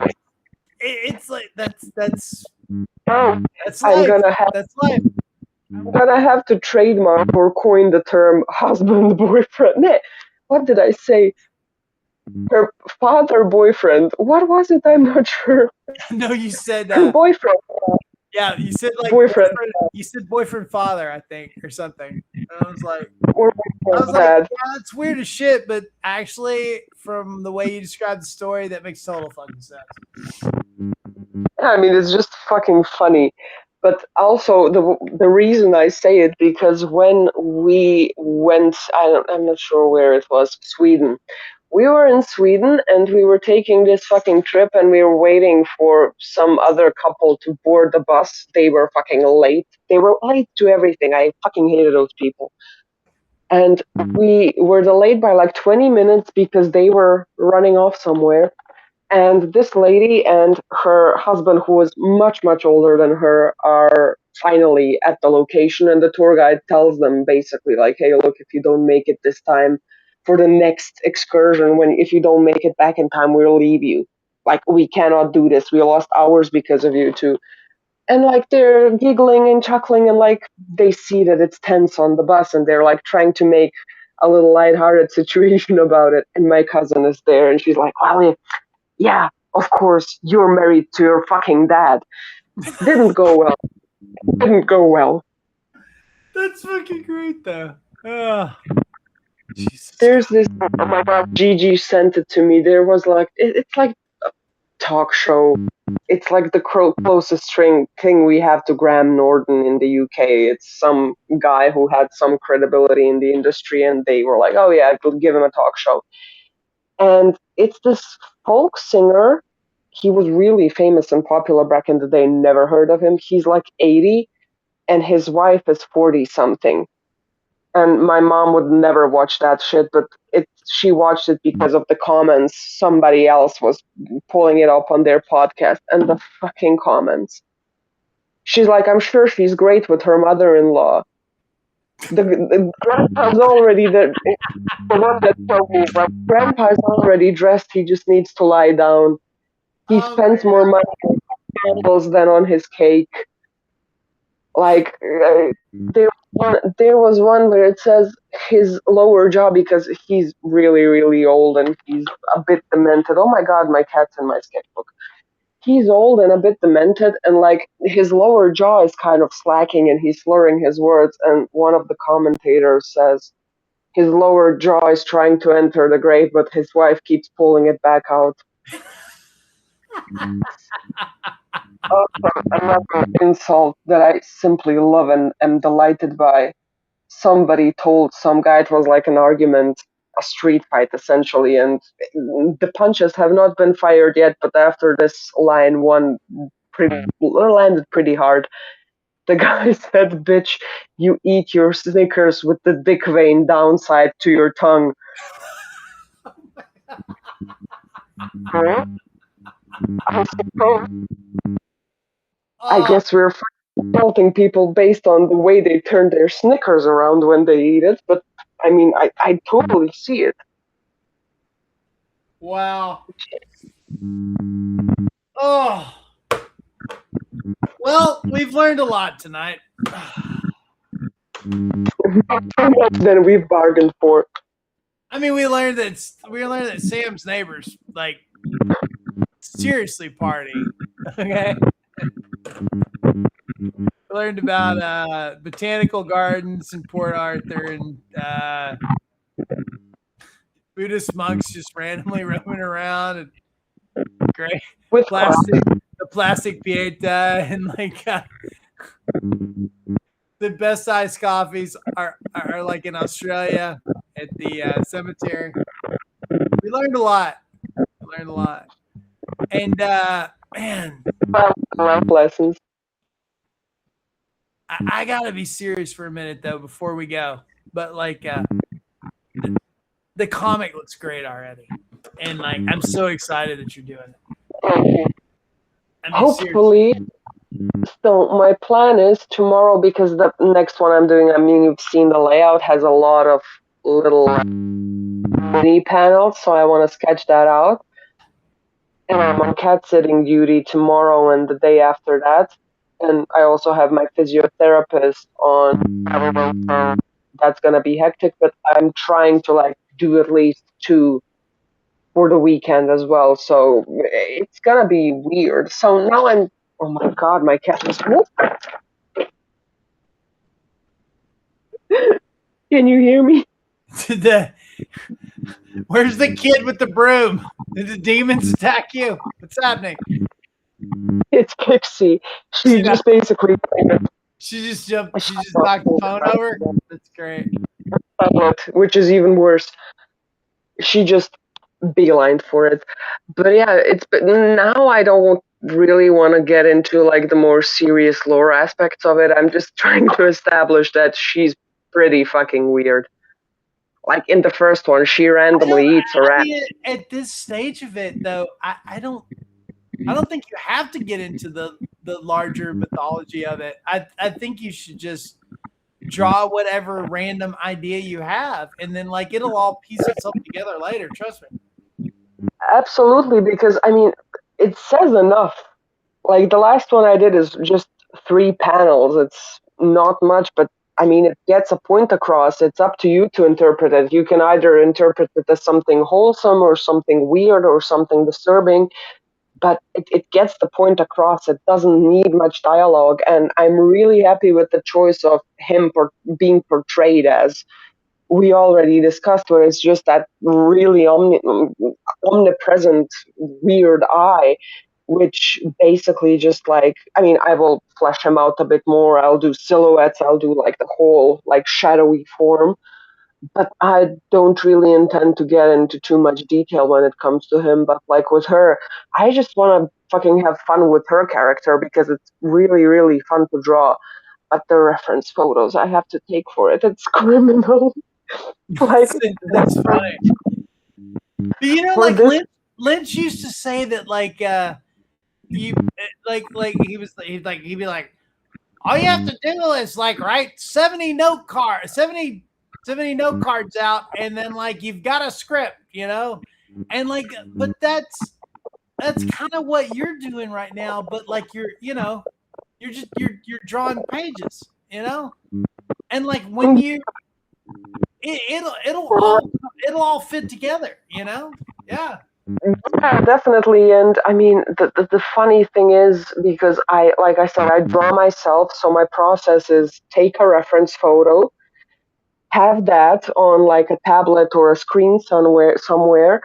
It's like that's life. That's life. I'm gonna have to trademark or coin the term husband boyfriend. What did I say? Her father boyfriend. What was it? I'm not sure. No, you said her boyfriend. Yeah, you said like boyfriend. You said boyfriend father, I think, or something. And I was like, yeah, it's weird as shit, but actually, from the way you described the story, that makes total fucking sense. I mean, it's just fucking funny. But also, the reason I say it, because when we went, I'm not sure where it was, Sweden. We were in Sweden and we were taking this fucking trip and we were waiting for some other couple to board the bus. They were fucking late. They were late to everything. I fucking hated those people. And we were delayed by like 20 minutes because they were running off somewhere. And this lady and her husband, who was much, much older than her, are finally at the location. And the tour guide tells them basically, like, hey, look, if you don't make it this time for the next excursion, if you don't make it back in time, we'll leave you. Like, we cannot do this. We lost hours because of you too. And like they're giggling and chuckling, and like they see that it's tense on the bus, and they're like trying to make a little lighthearted situation about it. And my cousin is there, and she's like, well, yeah, of course, you're married to your fucking dad. Didn't go well. Didn't go well. That's fucking great, though. Oh, Jesus There's God. this. Oh my god, Gigi sent it to me. There was like, it's like a talk show. It's like the closest thing we have to Graham Norton in the UK. It's some guy who had some credibility in the industry, and they were like, oh yeah, we'll give him a talk show. And it's this folk singer. He was really famous and popular back in the day. Never heard of him. He's like 80, and his wife is 40 something. And my mom would never watch that shit, but she watched it because of the comments. Somebody else was pulling it up on their podcast, and the fucking comments. She's like, I'm sure she's great with her mother-in-law. The grandpa's already the one that told me, like, grandpa's already dressed. He just needs to lie down. He Oh my spends more money on candles than on his cake. Like, there was one where it says his lower jaw, because he's really, really old and he's a bit demented. Oh my god, my cat's in my sketchbook. He's old and a bit demented, and like his lower jaw is kind of slacking and he's slurring his words. And one of the commentators says his lower jaw is trying to enter the grave, but his wife keeps pulling it back out. Another insult that I simply love and am delighted by. Somebody told some guy, it was like an argument, a street fight essentially, and the punches have not been fired yet, but after this line, one landed pretty hard. The guy said, bitch, you eat your Snickers with the dick vein downside to your tongue. Huh? I suppose. I Oh, guess we're insulting people based on the way they turn their Snickers around when they eat it, but I mean, I totally see it. wow. Oh. Well, we've learned a lot tonight. Then we've bargained for. I mean, we learned that Sam's neighbors like seriously party. Okay. We learned about botanical gardens in Port Arthur and Buddhist monks just randomly roaming around and great With plastic pieta and like the best sized coffees are like in Australia at the cemetery. We learned a lot. And man, life lessons. I gotta be serious for a minute though before we go. But like the comic looks great already. And like I'm so excited that you're doing it. I mean, Hopefully. So my plan is tomorrow, because the next one I'm doing, I mean, you've seen the layout, has a lot of little mini panels, so I want to sketch that out. And I'm on cat sitting duty tomorrow and the day after that. And I also have my physiotherapist on. That's gonna be hectic, but I'm trying to like do at least 2 for the weekend as well. So it's gonna be weird. So now I'm. Oh my god, my cat is. Can you hear me? Where's the kid with the broom? Did the demons attack you? What's happening? It's Pixie. She just basically. She just jumped. She just knocked the phone over. That's great. Which is even worse. She just beelined for it. But yeah, but now I don't really want to get into like the more serious lore aspects of it. I'm just trying to establish that she's pretty fucking weird. like in the first one, she randomly eats a rat. At this stage of it, though, I don't think you have to get into the larger mythology of it. I think you should just draw whatever random idea you have, and then like it'll all piece itself together later. Trust me. Absolutely, because I mean, it says enough. Like the last one I did is just 3 panels. It's not much, but I mean, it gets a point across. It's up to you to interpret it. You can either interpret it as something wholesome or something weird or something disturbing, but it gets the point across. It doesn't need much dialogue. And I'm really happy with the choice of him being portrayed as we already discussed, where it's just that really omnipresent weird eye, which basically just like, I mean, I will flesh him out a bit more. I'll do silhouettes, I'll do like the whole like shadowy form, but I don't really intend to get into too much detail when it comes to him. But like with her, I just want to fucking have fun with her character because it's really, really fun to draw. But the reference photos I have to take for it, it's criminal. Like That's funny. But you know, like Lynch used to say that, like you like he'd be like, all you have to do is like write 70 note cards out, and then like you've got a script, you know, and like, but that's kind of what you're doing right now. But like you're drawing pages, you know, and like when you it'll all fit together, you know. Yeah. Yeah, definitely. And I mean, the funny thing is, because like I said, I draw myself, so my process is take a reference photo, have that on like a tablet or a screen somewhere,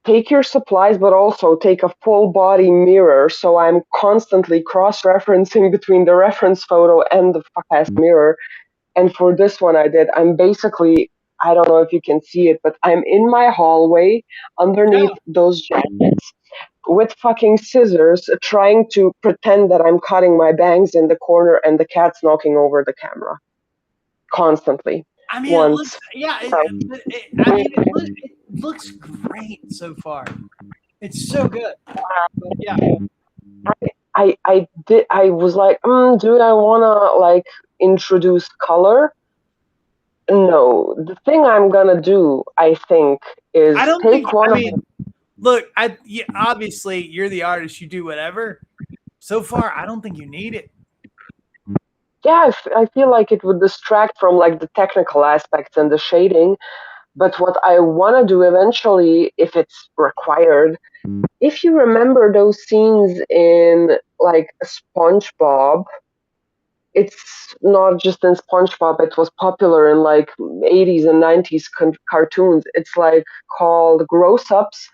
take your supplies, but also take a full body mirror, so I'm constantly cross-referencing between the reference photo and the fuck-ass mirror. And for this one I'm basically, I don't know if you can see it, but I'm in my hallway underneath those jackets with fucking scissors trying to pretend that I'm cutting my bangs in the corner, and the cat's knocking over the camera constantly. I mean, it looks, it looks great so far. It's so good. But yeah. I was like, do I wanna like introduce color? No. The thing I'm gonna do, I think, is look, obviously you're the artist, you do whatever. So far, I don't think you need it. Yeah, I feel like it would distract from like the technical aspects and the shading. But what I want to do eventually, if it's required, if you remember those scenes in like SpongeBob, it's not just in SpongeBob, it was popular in like 80s and 90s cartoons. It's like called gross ups,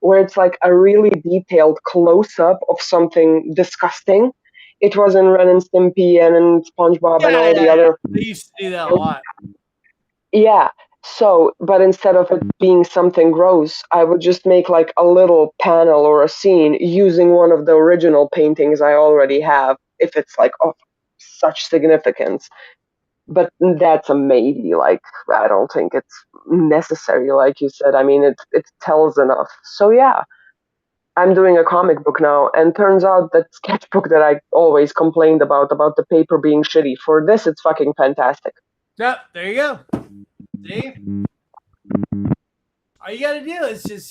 where it's like a really detailed close up of something disgusting. It was in Ren and Stimpy and in SpongeBob and all the other. They used to do that a lot. Yeah. So, but instead of it being something gross, I would just make like a little panel or a scene using one of the original paintings I already have, if it's like of such significance. But that's a maybe. Like, I don't think it's necessary, like you said. I mean, it tells enough. So yeah, I'm doing a comic book now, and turns out that sketchbook that I always complained about the paper being shitty, for this it's fucking fantastic. Yep, there you go. See? All you gotta do is just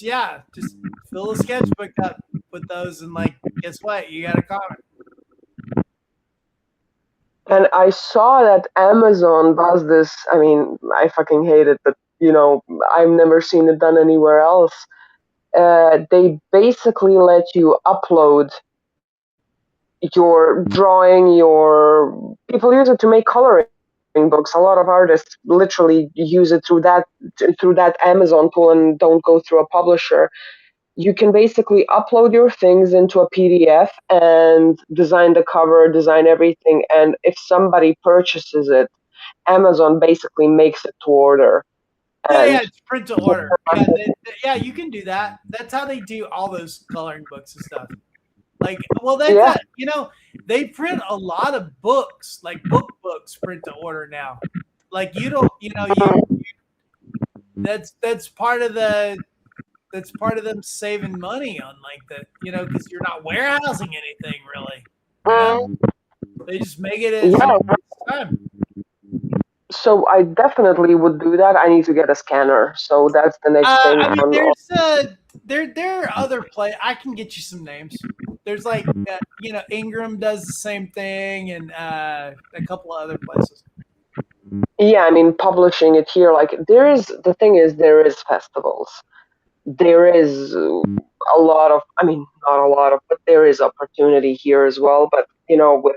fill the sketchbook up with those, and like, guess what? You got a comic. And I saw that Amazon does this. I mean, I fucking hate it, but you know, I've never seen it done anywhere else. They basically let you upload your drawing, people use it to make coloring books. A lot of artists literally use it through that Amazon tool and don't go through a publisher. You can basically upload your things into a PDF and design the cover, design everything, and if somebody purchases it, Amazon basically makes it to order. Yeah, it's print to order. Yeah, you can do that. That's how they do all those coloring books and stuff. Like, well, they print a lot of books, like books print to order now. Like, you don't, that's part of them saving money on like the because you're not warehousing anything really. They just make it as Yeah, time. so I definitely would do that. I need to get a scanner, so that's the next thing I mean, on. there are other play. I can get you some names. There's like Ingram does the same thing, and a couple of other places. Yeah, I mean, publishing it here, like the thing is, there is festivals. There is a lot of, I mean, not a lot of, but there is opportunity here as well. But, with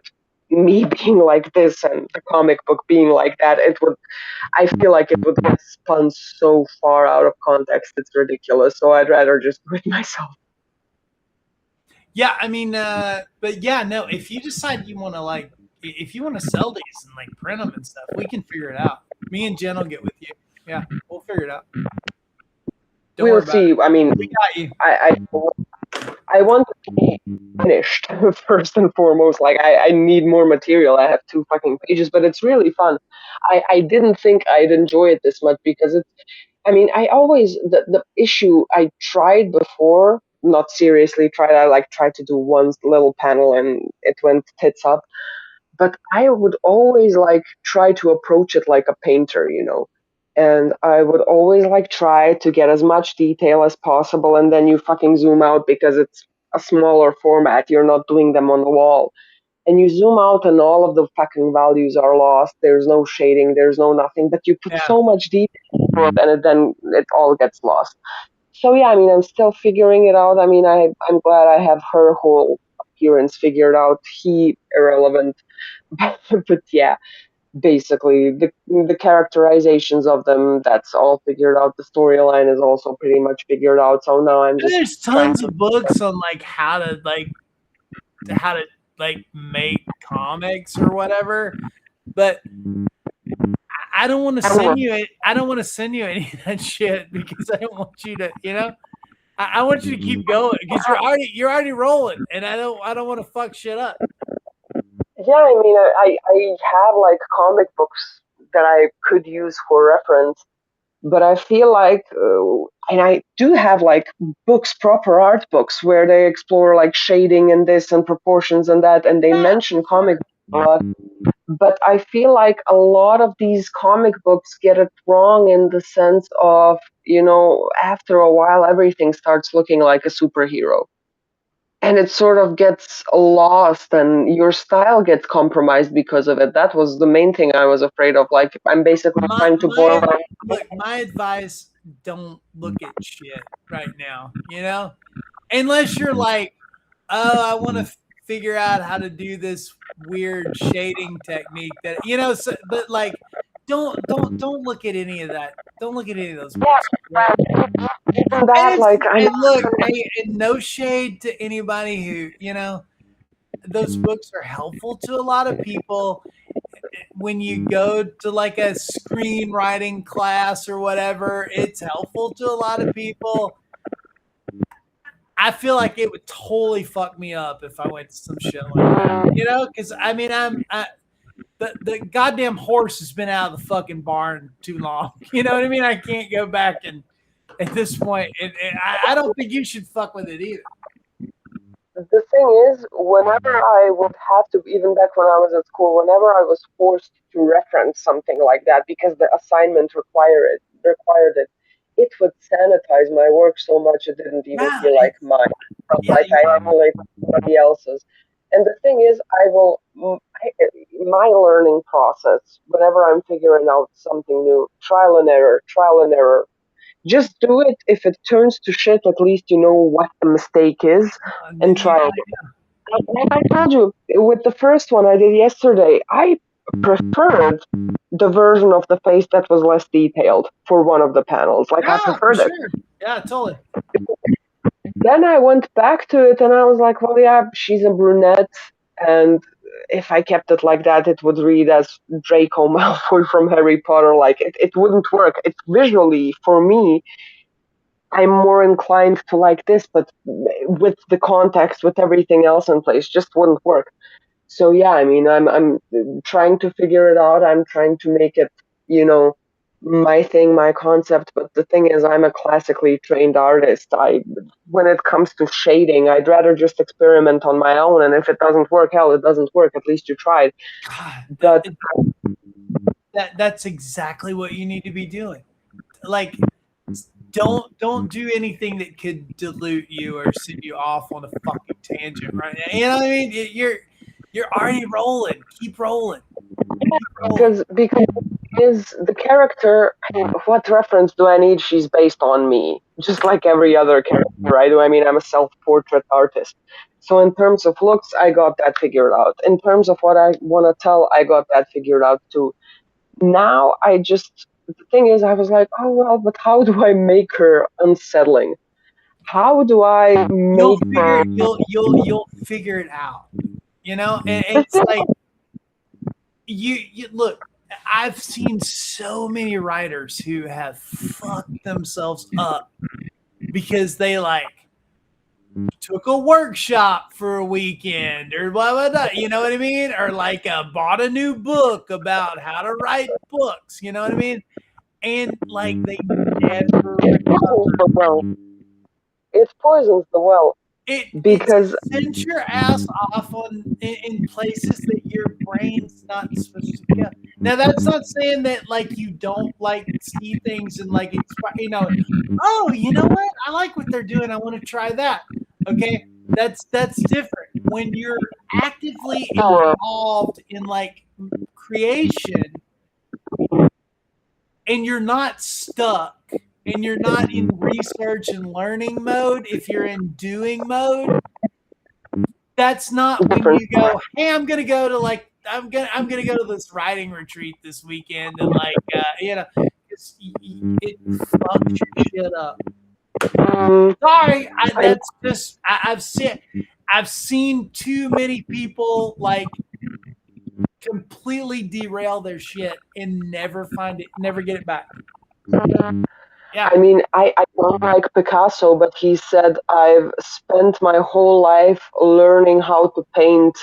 me being like this and the comic book being like that, I feel like it would get spun so far out of context. It's ridiculous. So I'd rather just do it myself. Yeah, I mean, but yeah, no. If you decide you want to if you want to sell these and like print them and stuff, we can figure it out. Me and Jen will get with you. Yeah, we'll figure it out. Don't We'll worry about see. it. I mean, We got you. I want to be finished first and foremost. Like I need more material. I have 2 fucking pages, but it's really fun. I didn't think I'd enjoy it this much because I mean, I always the issue I tried before, not seriously tried. I like tried to do one little panel and it went tits up. But I would always like try to approach it like a painter. And I would always like try to get as much detail as possible, and then you fucking zoom out because it's a smaller format. You're not doing them on the wall. And you zoom out and all of the fucking values are lost. There's no shading, there's no nothing, but you put Yeah. so much detail and then it all gets lost. So yeah, I mean, I'm still figuring it out. I mean, I'm glad I have her whole appearance figured out. He irrelevant, but yeah, basically the characterizations of them, that's all figured out. The storyline is also pretty much figured out. So now I'm just There's trying tons to. of books on like how to make comics or whatever, but I don't want to send you it. I don't want to send you any of that shit because I don't want you to, I want you to keep going because you're already rolling, and I don't want to fuck shit up. Yeah, I mean, I have like comic books that I could use for reference, but I feel like, and I do have like books, proper art books, where they explore like shading and this and proportions and that, and they mention comic books a lot. But I feel like a lot of these comic books get it wrong in the sense of, after a while, everything starts looking like a superhero. And it sort of gets lost and your style gets compromised because of it. That was the main thing I was afraid of. Like, I'm basically trying to boil down. Look, my advice: don't look at shit right now. Unless you're like, oh, I want to figure out how to do this weird shading technique that so, but like don't look at any of that. Don't look at any of those books. Even that, like, And look, and no shade to anybody who those books are helpful to a lot of people when you go to like a screenwriting class or whatever. It's helpful to a lot of people. I feel like it would totally fuck me up if I went to some shit like that, because I mean, the goddamn horse has been out of the fucking barn too long. You know what I mean? I can't go back and at this point, I don't think you should fuck with it either. the thing is, whenever I would have to, even back when I was at school, whenever I was forced to reference something like that because the assignment required it, it would sanitize my work so much it didn't even feel like mine. Like I emulate somebody else's. And the thing is, my learning process, whenever I'm figuring out something new, trial and error. Just do it. If it turns to shit, at least you know what the mistake is and try it. Like I told you, with the first one I did yesterday, I preferred the version of the face that was less detailed for one of the panels. Like I preferred it. Sure. Yeah, totally. Then I went back to it and I was like, well, yeah, she's a brunette. And if I kept it like that, it would read as Draco Malfoy from Harry Potter. Like it wouldn't work. It's visually, for me, I'm more inclined to like this, but with the context, with everything else in place, just wouldn't work. So yeah, I mean, I'm trying to figure it out. I'm trying to make it, you know, my thing, my concept. But the thing is, I'm a classically trained artist. When it comes to shading, I'd rather just experiment on my own. And if it doesn't work, hell, it doesn't work. At least you tried. God, But that's exactly what you need to be doing. Like, don't do anything that could dilute you or send you off on a fucking tangent right now. You know what I mean? You're already rolling. Keep rolling. because is the character, what reference do I need? She's based on me, just like every other character, right? I mean, I'm a self-portrait artist. So in terms of looks, I got that figured out. In terms of what I want to tell, I got that figured out too. Now the thing is, I was like, oh well, but how do I make her unsettling? How do I make her? You'll figure it out. You know, and it's like you look. I've seen so many writers who have fucked themselves up because they like took a workshop for a weekend or blah blah blah. You know what I mean? Or like bought a new book about how to write books. You know what I mean? And like they never recovered. It poisons the well It because sends your ass off in places that your brain's not supposed to go. Now that's not saying that like you don't like see things and like it's oh, you know what? I like what they're doing. I want to try that. Okay, that's different. When you're actively involved in like creation and you're not stuck and you're not in research and learning mode, if you're in doing mode, that's not when you go, hey, I'm gonna go to like I'm gonna go to this writing retreat this weekend and like it fucks your shit up. Sorry, that's just I've seen too many people like completely derail their shit and never get it back. Yeah. I mean, I don't like Picasso, but he said, I've spent my whole life learning how to paint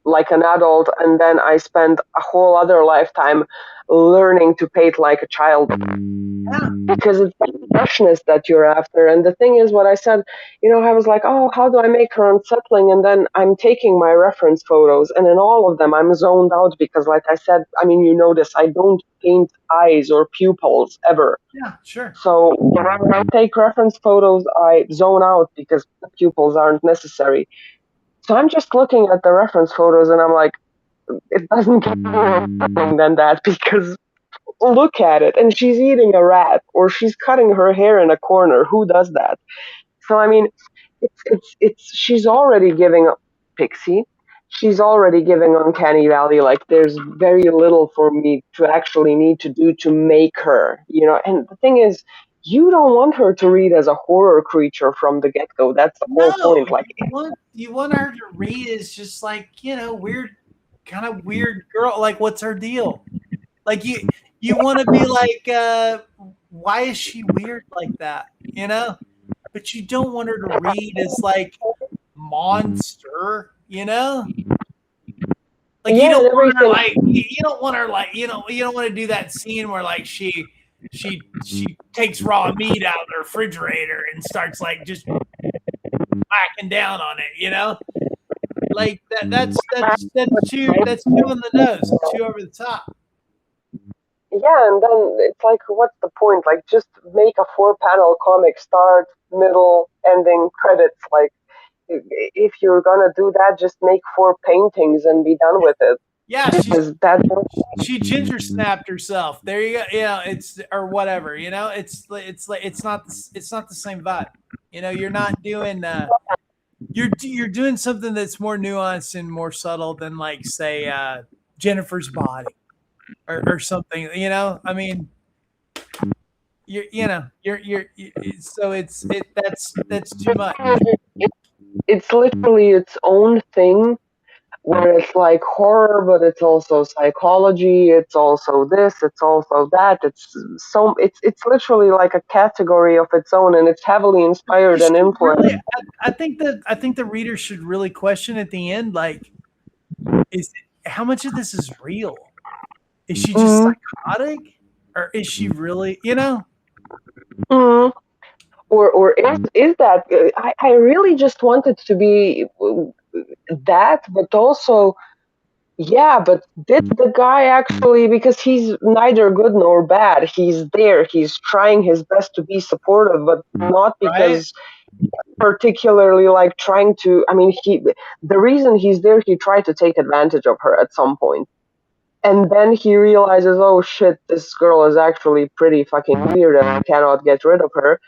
like an adult, and then I spent a whole other lifetime learning to paint like a child. Yeah. Because it's the freshness that you're after. And the thing is, what I said, I was like, oh, how do I make her unsettling? And then I'm taking my reference photos, and in all of them, I'm zoned out because, like I said, I mean, you know this, I don't paint eyes or pupils ever. Yeah, sure. So whenever I take reference photos, I zone out because the pupils aren't necessary. So I'm just looking at the reference photos, and I'm like, it doesn't get more unsettling than that because look at it, and she's eating a rat or she's cutting her hair in a corner. Who does that? So I mean, it's she's already giving Pixie. She's already giving Uncanny Valley. Like there's very little for me to actually need to do to make her, And the thing is, you don't want her to read as a horror creature from the get go. That's the whole point. Like you want her to read is just like weird, kind of weird girl. Like what's her deal? Like you want to be like, why is she weird like that? But you don't want her to read as like monster. Like yeah, you don't want her everything. like you don't want her like you don't want to do that scene where like she takes raw meat out of the refrigerator and starts like just whacking down on it. Like that's too on the nose, too over the top. Yeah, and then it's like, what's the point? Like, just make a 4-panel comic, start, middle, ending, credits. Like, if you're gonna do that, just make 4 paintings and be done with it. Yeah, she ginger Mm-hmm. snapped herself. There you go. It's or whatever. It's like it's not the same vibe. You're not doing. You're doing something that's more nuanced and more subtle than like say Jennifer's Body or something. I mean, you're so that's too much. It's literally its own thing where it's like horror, but it's also psychology. It's also this. It's also that. It's literally like a category of its own, and it's heavily inspired and influenced. Really, I think the reader should really question at the end, like, how much of this is real? Is she just psychotic, or is she really? You know? Mm. Or is that I really just wanted to be that, but also yeah, but did the guy actually, because he's neither good nor bad, he's there, he's trying his best to be supportive, but not Right? because particularly like trying to, I mean, the reason he's there, he tried to take advantage of her at some point. And then he realizes, oh shit, this girl is actually pretty fucking weird and I cannot get rid of her.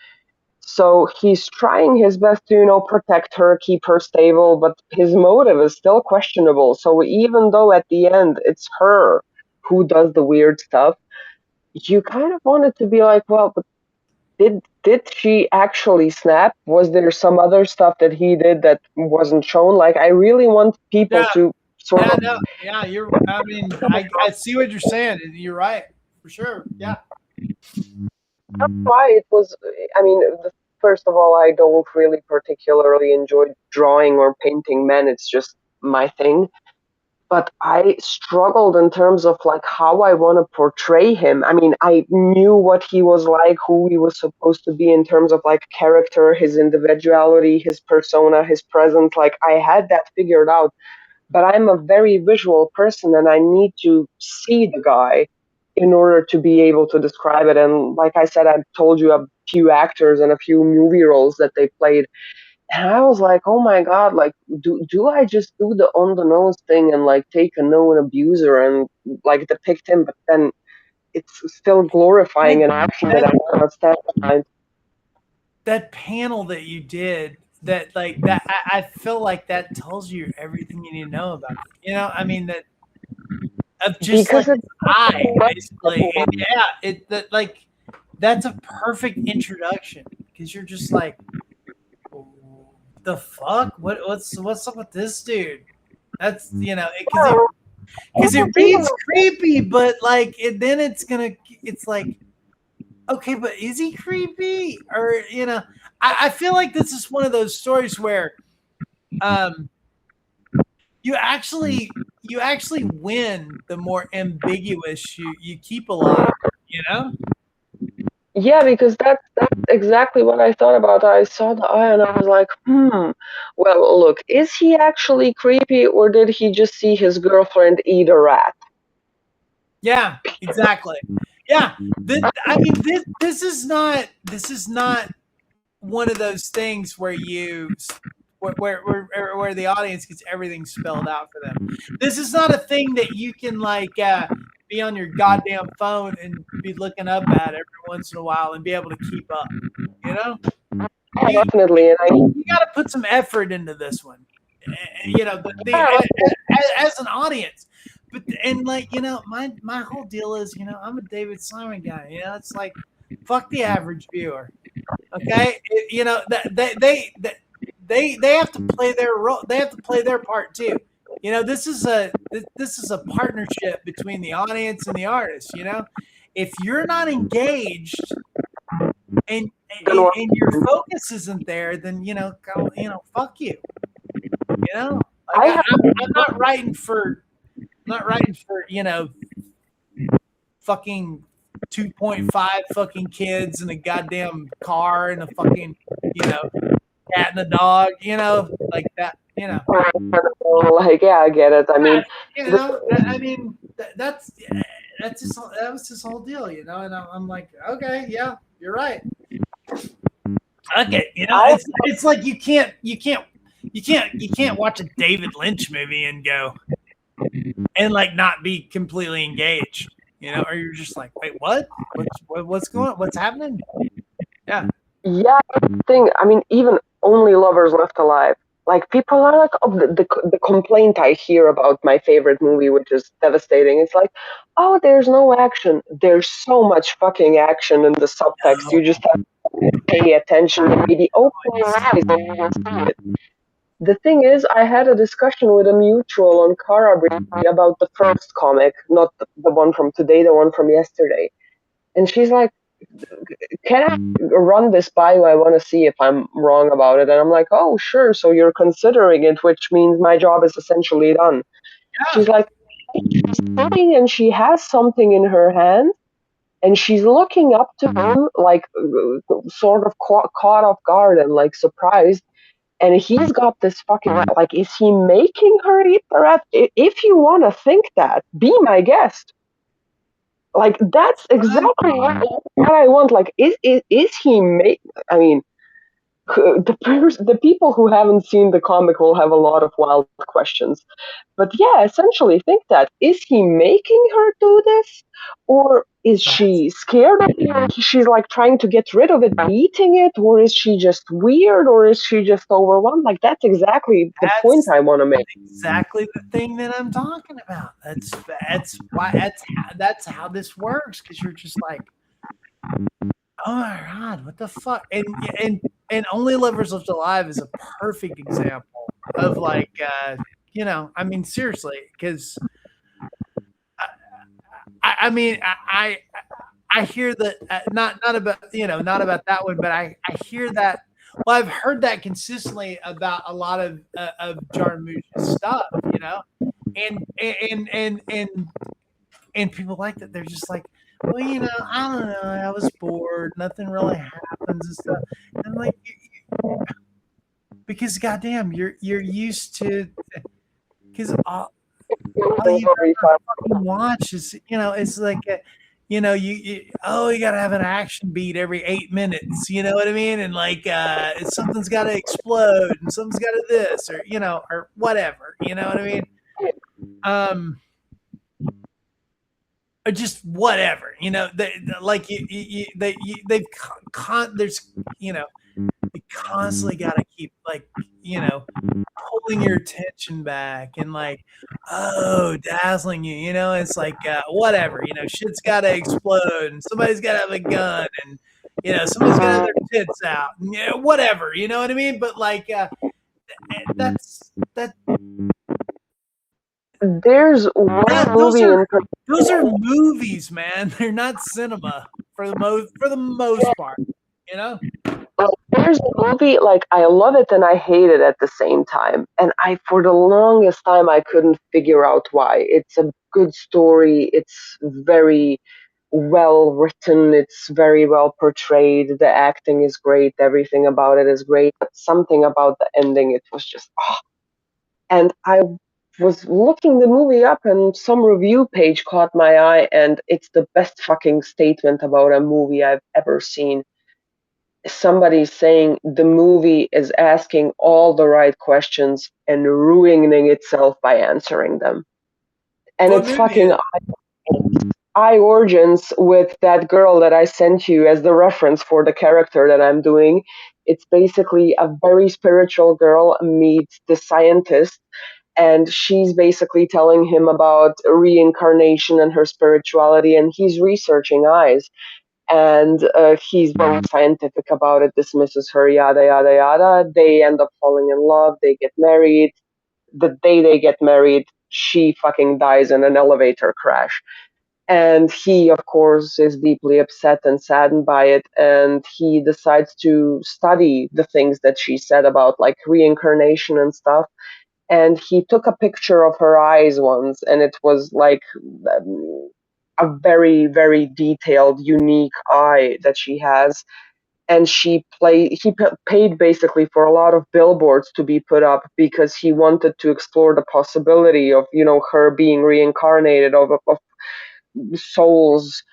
So he's trying his best to, protect her, keep her stable, but his motive is still questionable. So even though at the end it's her who does the weird stuff, you kind of want it to be like, well, but did she actually snap? Was there some other stuff that he did that wasn't shown? Like, I really want people Yeah. to sort Yeah. of. No. Yeah. I mean, I see what you're saying. You're right for sure. Yeah. That's why it was. I mean, first of all, I don't really particularly enjoy drawing or painting men. It's just my thing. But I struggled in terms of like how I want to portray him. I mean, I knew what he was like, who he was supposed to be in terms of like character, his individuality, his persona, his presence. Like I had that figured out. But I'm a very visual person and I need to see the guy in order to be able to describe it. And like I said, I've told you a few actors and a few movie roles that they played. And I was like, oh my God, like, do I just do the on the nose thing and like take a known abuser and like depict him, but then it's still glorifying an action that I cannot stand behind. That panel that you did, that like that, I feel like that tells you everything you need to know about it. I mean that of just like Because it, I basically, and yeah, that like that's a perfect introduction because you're just like, the fuck, what's up with this dude? That's because it reads creepy, but like then it's like, okay, but is he creepy? Or I feel like this is one of those stories where um you actually win the more ambiguous you keep alive, you know? yeah, because that's exactly what I thought about. I saw the eye and I was like, well, look, is he actually creepy or did he just see his girlfriend eat a rat? Yeah, exactly. Yeah. I mean this is not one of those things where where the audience gets everything spelled out for them. This is not a thing that you can like be on your goddamn phone and be looking up at every once in a while and be able to keep up. You know, Yeah, you definitely. And you got to put some effort into this one. As an audience. But and like my whole deal is I'm a David Simon guy. It's like fuck the average viewer. Okay, that they have to play their role. They have to play their part too. This is a partnership between the audience and the artist. If you're not engaged and your focus isn't there, then fuck you. Like I have I'm not writing for fucking 2.5 fucking kids and a goddamn car and a fucking cat and a dog, like that, like, yeah, I get it. I mean, I mean that was his whole deal, and I'm like, okay, yeah, you're right. Okay, it's like you can't watch a David Lynch movie and go and like not be completely engaged, or you're just like, wait, what's going on? What's happening? Yeah. yeah, thing. I mean, even Only Lovers Left Alive. Like people are like, oh, the complaint I hear about my favorite movie, which is devastating. It's like, oh, there's no action. There's so much fucking action in the subtext. You just have to pay attention and maybe open your eyes and you will see it. The thing is, I had a discussion with a mutual on Kara briefly about the first comic, not the one from today, the one from yesterday. And she's like, can I run this by you? I want to see if I'm wrong about it. And I'm like, oh, sure. So you're considering it, which means my job is essentially done. Yeah. She's like, she's sitting and she has something in her hand. and she's looking up to him like sort of caught off guard and like surprised. And he's got this fucking like, is he making her eat the rat? If you want to think that, be my guest. Like that's exactly what I want. Like, is he make? I mean, the people who haven't seen the comic will have a lot of wild questions. But yeah, essentially, think that, is he making her do this, or is she scared of it? She's like trying to get rid of it by eating it, or is she just weird, or is she just overwhelmed? Like that's exactly the point I want to make. Exactly the thing that I'm talking about. That's how this works, because you're just like, oh my god, what the fuck? And Only Lovers Left Alive is a perfect example of like, I mean, seriously, because I mean, I hear that, not about not about that one, but I hear that. Well, I've heard that consistently about a lot of Jarmusch's stuff, and people like that. They're just like, well, I don't know. I was bored. Nothing really happens and stuff. And I'm like, because goddamn, you're used to, because all you fucking watch is, it's like, you got to have an action beat every 8 minutes. You know what I mean? And like, something's got to explode, and something's got to this, or or whatever. You know what I mean? Or just whatever. Like they've there's they constantly got to keep like pulling your attention back and like, oh, dazzling you. It's like, whatever. Shit's got to explode, and somebody's got to have a gun, and somebody's got to have their tits out, and whatever. You know what I mean? But like, that's that. There's one movie in Those are movies, man. They're not cinema for the most part. Well, there's a movie, like, I love it and I hate it at the same time. And for the longest time, I couldn't figure out why. It's a good story. It's very well written. It's very well portrayed. The acting is great. Everything about it is great. But something about the ending, it was just, oh. And I was looking the movie up, and some review page caught my eye, and it's the best fucking statement about a movie I've ever seen. Somebody saying the movie is asking all the right questions and ruining itself by answering them. And What it's movie fucking is it? Eye Origins with that girl that I sent you as the reference for the character that I'm doing. It's basically a very spiritual girl meets the scientist, and she's basically telling him about reincarnation and her spirituality, and he's researching eyes. And he's very scientific about it, dismisses her, yada yada yada. They end up falling in love, they get married. The day they get married, she fucking dies in an elevator crash, and he of course is deeply upset and saddened by it, and he decides to study the things that she said about like reincarnation and stuff. And he took a picture of her eyes once, and it was like a very very detailed unique eye that she has. And paid basically for a lot of billboards to be put up because he wanted to explore the possibility of her being reincarnated, of souls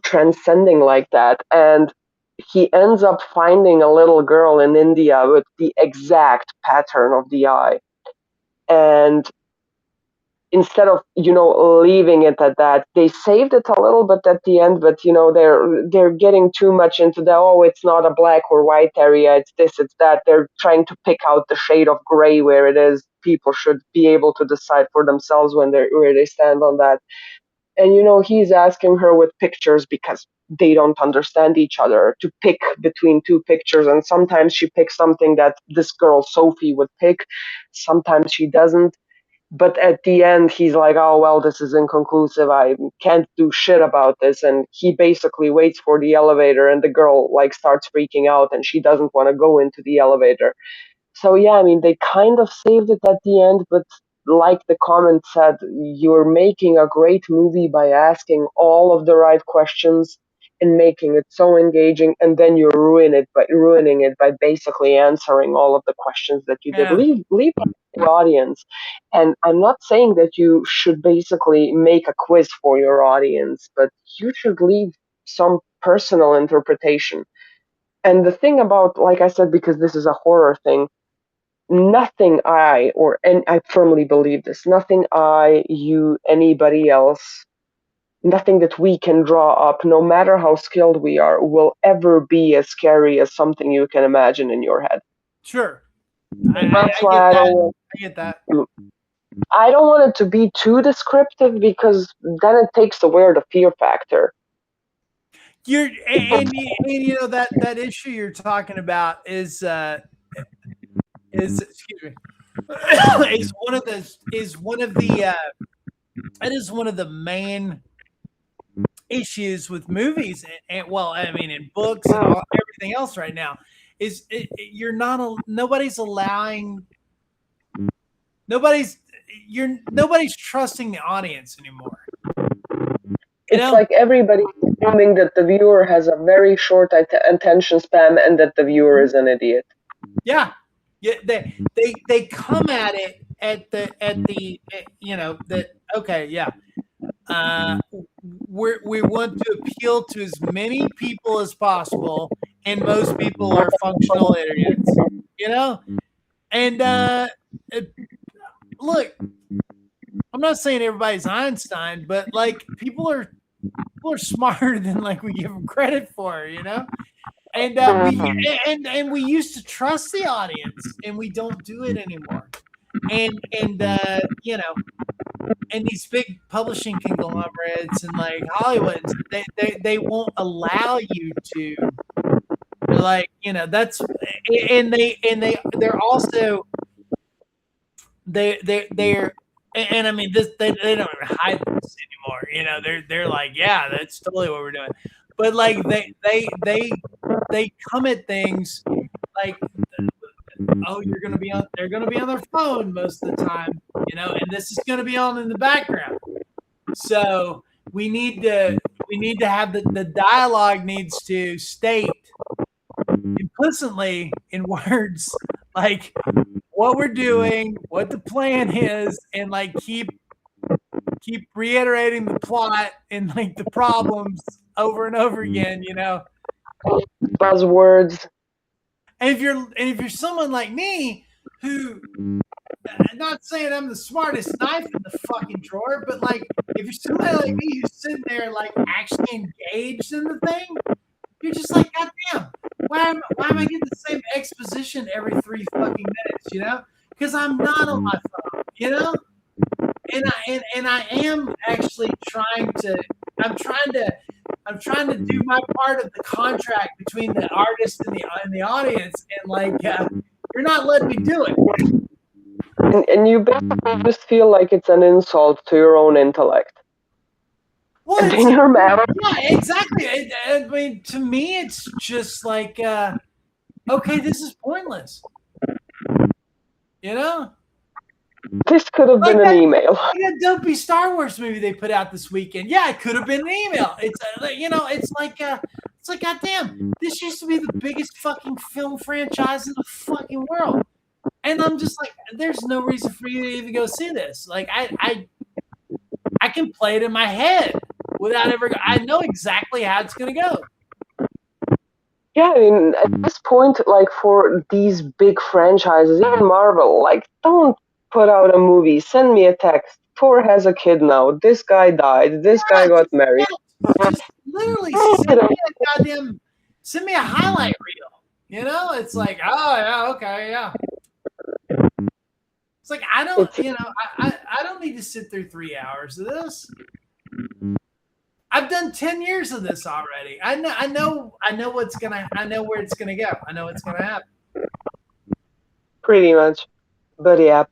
transcending like that. And he ends up finding a little girl in India with the exact pattern of the eye. And instead of leaving it at that, they saved it a little bit at the end, but they're getting too much into the, oh, it's not a black or white area, it's this, it's that. They're trying to pick out the shade of gray where it is. People should be able to decide for themselves where they stand on that. And he's asking her with pictures because they don't understand each other, to pick between two pictures, and sometimes she picks something that this girl Sophie would pick, sometimes she doesn't. But at the end, he's like, oh, well, this is inconclusive. I can't do shit about this. And he basically waits for the elevator, and the girl like starts freaking out, and she doesn't want to go into the elevator. So yeah, I mean, they kind of saved it at the end, but like the comment said, you're making a great movie by asking all of the right questions and making it so engaging, and then you ruining it by basically answering all of the questions that you did. Yeah. Leave the audience. And I'm not saying that you should basically make a quiz for your audience, but you should leave some personal interpretation. And the thing about, like I said, because this is a horror thing, nothing and I firmly believe this, nothing you, anybody else, nothing that we can draw up, no matter how skilled we are, will ever be as scary as something you can imagine in your head. Sure. That's I get why that. I get that. I don't want it to be too descriptive, because then it takes away the fear factor. And you know that issue you're talking about is excuse me is one of the that is one of the main issues with movies and well, I mean, in books and everything else right now is nobody's trusting the audience anymore. It's like everybody's assuming that the viewer has a very short attention span and that the viewer is an idiot. Yeah, they come at it okay, yeah. We want to appeal to as many people as possible, and most people are functional idiots, you know. And look, I'm not saying everybody's Einstein, but like people are smarter than like we give them credit for, you know. And we used to trust the audience, and we don't do it anymore. And you know, and these big publishing conglomerates and like Hollywood, they won't allow you to, like, you know, that's they're also they're and I mean this they don't even hide this anymore. You know, they're like, yeah, that's totally what we're doing. But like they come at things like, oh, they're gonna be on their phone most of the time, you know, and this is gonna be on in the background. So we need to have the dialogue needs to state implicitly in words like what we're doing, what the plan is, and like keep reiterating the plot and like the problems over and over again, you know. Buzzwords. And if you're someone like me who, I'm not saying I'm the smartest knife in the fucking drawer, but like if you're somebody like me who's sitting there like actually engaged in the thing, you're just like, God damn, why am I getting the same exposition every 3 fucking minutes, you know? Because I'm not on my phone, you know? And I am actually trying to do my part of the contract between the artist and the audience, and like you're not letting me do it. And you basically just feel like it's an insult to your own intellect. Well, and then you're mad. Yeah, exactly. I mean, to me, it's just like, okay, this is pointless. You know? This could have been an email. Like that dopey Star Wars movie they put out this weekend. Yeah, it could have been an email. It's you know, it's like goddamn, this used to be the biggest fucking film franchise in the fucking world, and I'm just like, there's no reason for you to even go see this. Like, I can play it in my head without ever. I know exactly how it's gonna go. Yeah, I mean, at this point, like for these big franchises, even Marvel, like don't put out a movie. Send me a text. Thor has a kid now. This guy died. This guy got married. Just literally send me a highlight reel. You know, it's like, oh yeah, okay, yeah. It's like I don't need to sit through 3 hours of this. I've done 10 years of this already. I know where it's gonna go. I know what's gonna happen. Pretty much. But yeah.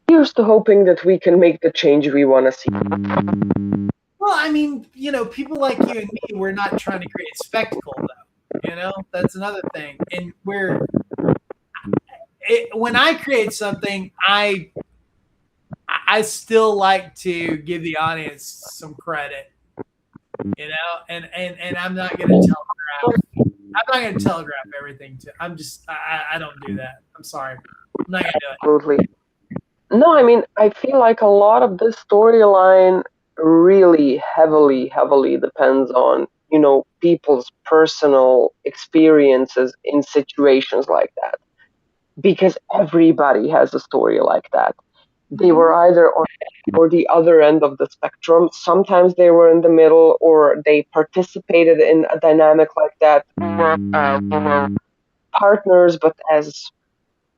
Here's to hoping that we can make the change we want to see. Well, I mean, you know, people like you and me, we're not trying to create spectacle, though. You know, that's another thing. And when I create something, I I still like to give the audience some credit, you know, and I'm not going to telegraph. I'm not going to telegraph everything to. I don't do that. I'm sorry. I'm not going to do it. Absolutely. No, I mean, I feel like a lot of this storyline really heavily depends on, people's personal experiences in situations like that. Because everybody has a story like that. They were either on or the other end of the spectrum. Sometimes they were in the middle, or they participated in a dynamic like that. Partners, but as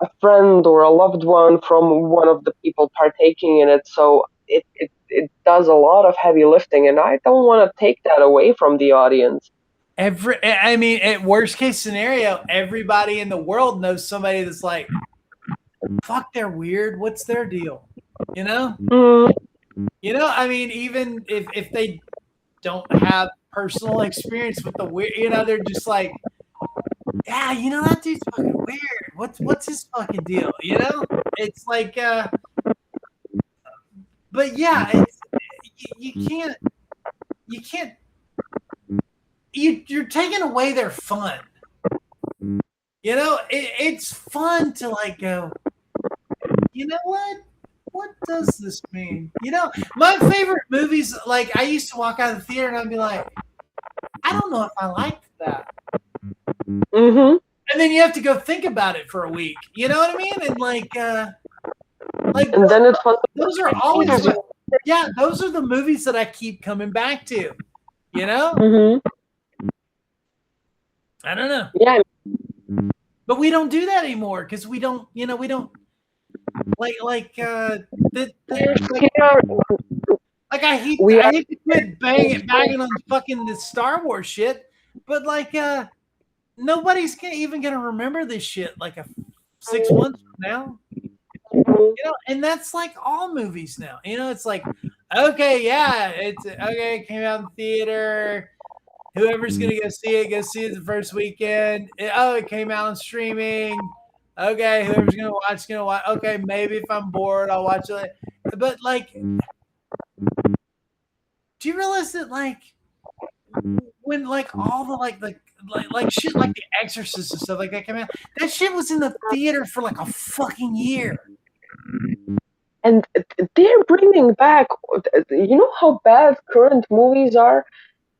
a friend or a loved one from one of the people partaking in it. So it does a lot of heavy lifting, and I don't want to take that away from the audience. I mean, at worst case scenario, everybody in the world knows somebody that's like, fuck, they're weird. What's their deal? You know? I mean, even if they don't have personal experience with the weird, they're just like, yeah, that dude's fucking weird. What's his fucking deal? It's like, but yeah, it's you can't, you're taking away their fun. It's fun to like go, you know what does this mean? My favorite movies, like I used to walk out of the theater and I'd be like, I don't know if I liked that. Mm-hmm. And then you have to go think about it for a week. You know what I mean? And like and then it's fun. Those are always those are the movies that I keep coming back to. Mm-hmm. I don't know. Yeah. But we don't do that anymore because we don't like I hate to quit banging on fucking this Star Wars shit, but like nobody's even gonna remember this shit like 6 months from now. And that's like all movies now. It's like, okay, yeah, it came out in theater. Whoever's gonna go see it the first weekend. It came out on streaming. Okay, whoever's gonna watch. Okay, maybe if I'm bored, I'll watch it. But like, do you realize that like when like all the like shit like The Exorcist and stuff like that came out, that shit was in the theater for like a fucking year. And they're bringing back, how bad current movies are?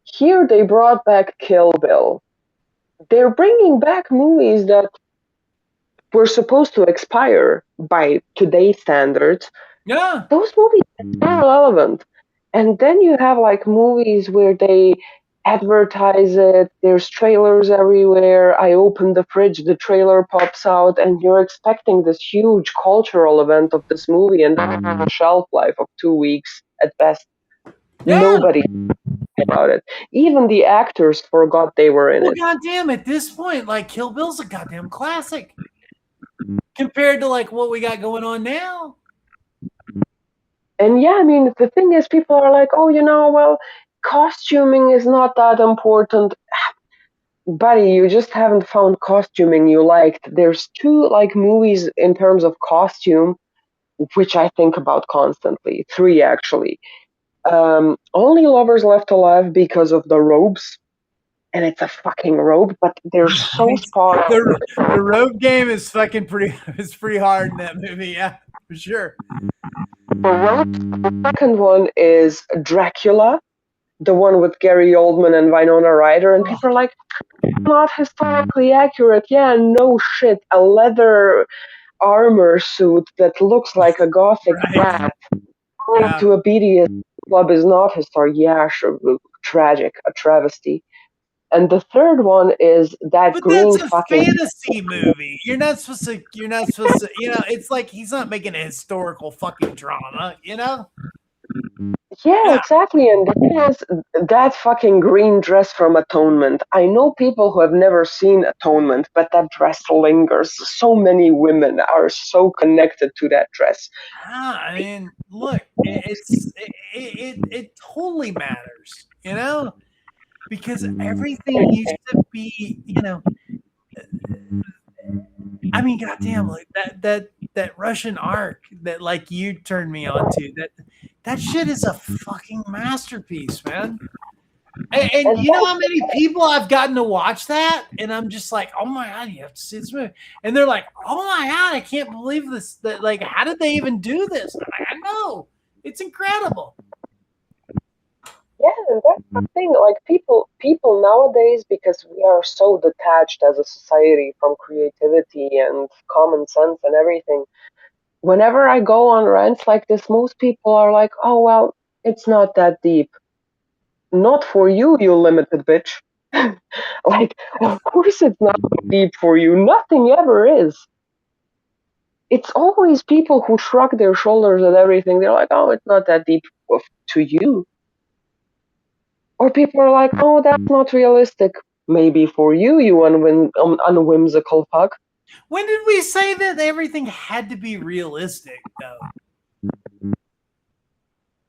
Here they brought back Kill Bill. They're bringing back movies that were supposed to expire by today's standards. Yeah. Those movies are relevant. And then you have like movies where they advertise it, there's trailers everywhere. I open the fridge, the trailer pops out, and you're expecting this huge cultural event of this movie, and then it has a shelf life of 2 weeks at best. Yeah. Nobody about it. Even the actors forgot they were in it. Goddamn, at this point, like Kill Bill's a goddamn classic compared to like what we got going on now. And yeah, I mean, the thing is, people are like, oh, well, costuming is not that important. Buddy, you just haven't found costuming you liked. There's 2 like movies in terms of costume, which I think about constantly. 3 actually. Only Lovers Left Alive because of the robes. And it's a fucking robe, but they're so spot on. The robe game is fucking pretty hard in that movie, yeah, for sure. The second one is Dracula, the one with Gary Oldman and Winona Ryder, and people are like, not historically accurate. Yeah, no shit. A leather armor suit that looks like a gothic rat to a BDS club is not historic. Yeah, sure, tragic, a travesty. And the third one is that but green that's a fucking fantasy movie. You're not supposed to. It's like he's not making a historical fucking drama. Yeah, exactly. And then has that fucking green dress from Atonement. I know people who have never seen Atonement, but that dress lingers. So many women are so connected to that dress. I mean, look, it totally matters, because everything used to be, I mean, goddamn, like that Russian arc that like you turned me on to. That shit is a fucking masterpiece, man. And you know how many people I've gotten to watch that, and I'm just like, oh my god, you have to see this movie, and they're like, oh my god, I can't believe this. That like, how did they even do this? I'm like, I know, it's incredible. Yeah, and that's the thing. Like people nowadays, because we are so detached as a society from creativity and common sense and everything. Whenever I go on rants like this, most people are like, "Oh well, it's not that deep." Not for you, you limited bitch. Like, of course it's not deep for you. Nothing ever is. It's always people who shrug their shoulders at everything. They're like, "Oh, it's not that deep to you." Or people are like, "Oh, that's not realistic." Maybe for you, you unwhimsical fuck. When did we say that everything had to be realistic, though?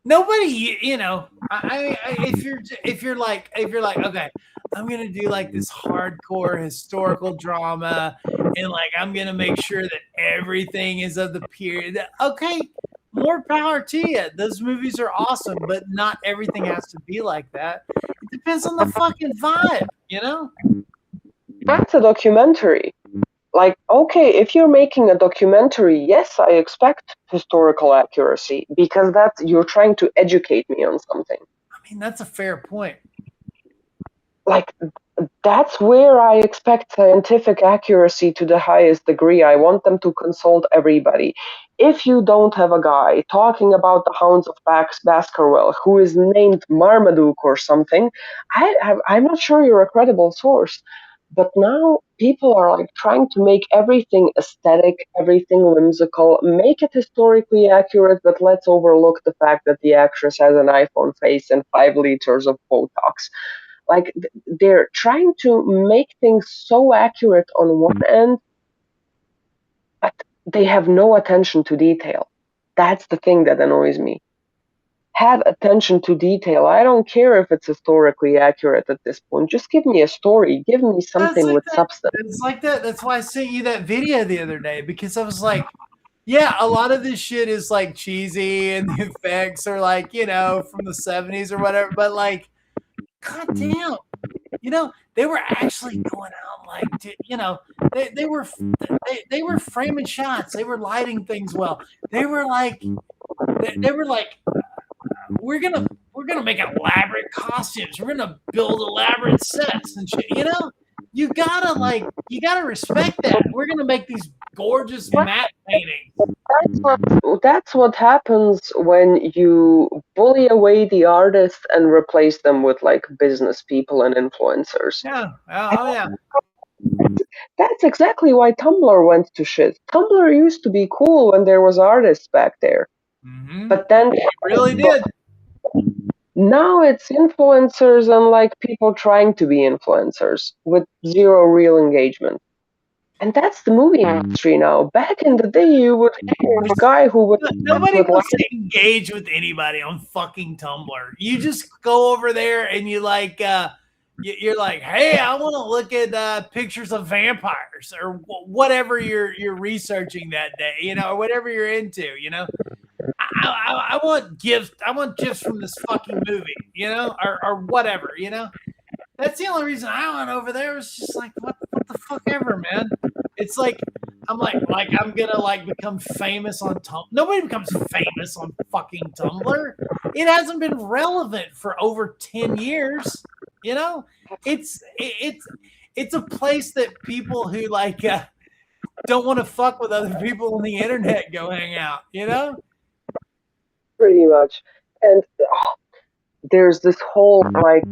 Nobody, you know. If you're like, okay, I'm gonna do like this hardcore historical drama, and like I'm gonna make sure that everything is of the period. Okay, more power to you. Those movies are awesome, but not everything has to be like that. It depends on the fucking vibe, you know. That's a documentary. Like, okay, if you're making a documentary, yes, I expect historical accuracy because that's you're trying to educate me on something. I mean, that's a fair point. Like, that's where I expect scientific accuracy to the highest degree. I want them to consult everybody. If you don't have a guy talking about the hounds of Baskerville who is named Marmaduke or something, I'm not sure you're a credible source. But now people are like trying to make everything aesthetic, everything whimsical, make it historically accurate, but let's overlook the fact that the actress has an iPhone face and 5 liters of Botox. Like they're trying to make things so accurate on one end, but they have no attention to detail. That's the thing that annoys me. Have attention to detail. I don't care if it's historically accurate at this point. Just give me a story. Give me something like with that. substance. It's like that. That's why I sent you that video the other day, because I was like, yeah, a lot of this shit is like cheesy and the effects are like, you know, from the 70s or whatever. But like, goddamn, you know, they were actually going out like, you know, they were framing shots. They were lighting things well. They were like, we're gonna make elaborate costumes. We're gonna build elaborate sets and shit. You know, you gotta respect that. We're gonna make these gorgeous matte paintings. That's what happens when you bully away the artists and replace them with like business people and influencers. Yeah. Oh yeah. That's exactly why Tumblr went to shit. Tumblr used to be cool when there was artists back there. Mm-hmm. But then it really did. Now it's influencers and like people trying to be influencers with zero real engagement. And that's the movie industry now. Back in the day, you would hear a guy who would Nobody wants to engage with anybody on fucking Tumblr. You just go over there and you like, you're like, hey, I want to look at pictures of vampires or whatever you're researching that day, you know, or whatever you're into, you know. I want gifts. I want gifts from this fucking movie, you know, or whatever, you know. That's the only reason I went over there. Was just like, what the fuck ever, man. It's like I'm gonna like become famous on Tumblr. Nobody becomes famous on fucking Tumblr. It hasn't been relevant for over 10 years. You know, it's a place that people who like don't want to fuck with other people on the internet go hang out. You know. Pretty much. And there's this whole like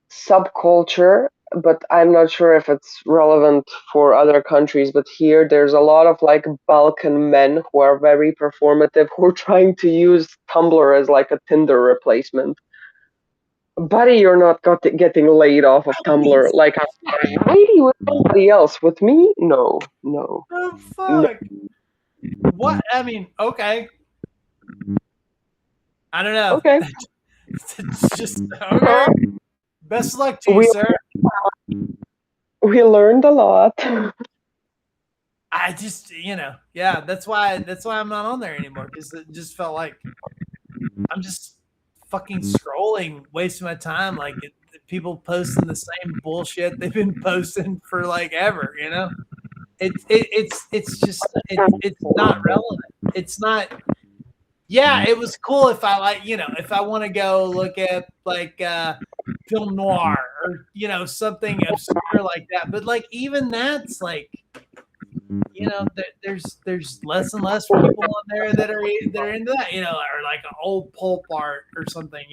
subculture, but I'm not sure if it's relevant for other countries. But here, there's a lot of like Balkan men who are very performative, who are trying to use Tumblr as like a Tinder replacement. Buddy, you're not getting laid off of Tumblr. Like, maybe with somebody else. With me, no. Oh fuck. No. What? I mean, okay. I don't know. Okay. It's just okay. Best of luck to you, sir. We learned a lot. I just, yeah, that's why I'm not on there anymore, because it just felt like I'm just fucking scrolling, wasting my time. Like people posting the same bullshit they've been posting for like ever. It's just it's not relevant. It's not. Yeah, it was cool if I if I want to go look at like film noir or something obscure like that. But like even that's like there's less and less people on there that are into that, or like an old pulp art or something.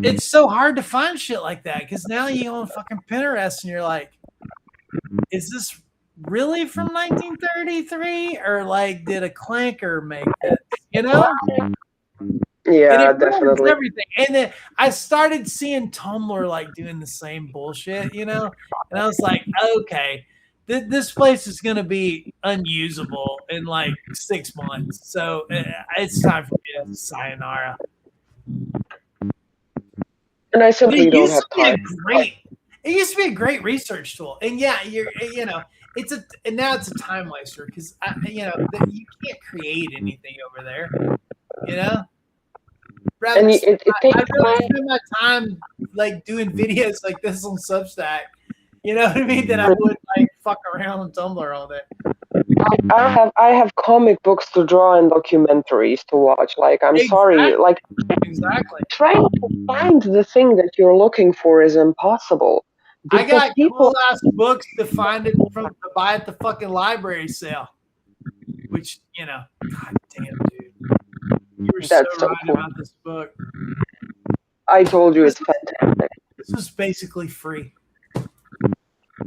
It's so hard to find shit like that because now you go on fucking Pinterest and you're like, is this really from 1933 or like did a clanker make this? And Yeah, it ruins definitely. everything. And then I started seeing Tumblr like doing the same bullshit, and I was like, okay, this place is gonna be unusable in like 6 months, so it's time for me to sayonara. And I But simply don't have time. it used to be a great research tool, and yeah, and now it's a time waster because you can't create anything over there, you know. And it takes I'd rather time. spend my time like doing videos like this on Substack, you know what I mean, than I would like fuck around on Tumblr all day. I have comic books to draw and documentaries to watch. Like, I'm sorry, like Exactly. trying to find the thing that you're looking for is impossible. I Because got people, cool ass books to buy at the fucking library sale. Which, god damn, dude. You were so that's so right cool. about this book. I told you it's fantastic. This was basically free.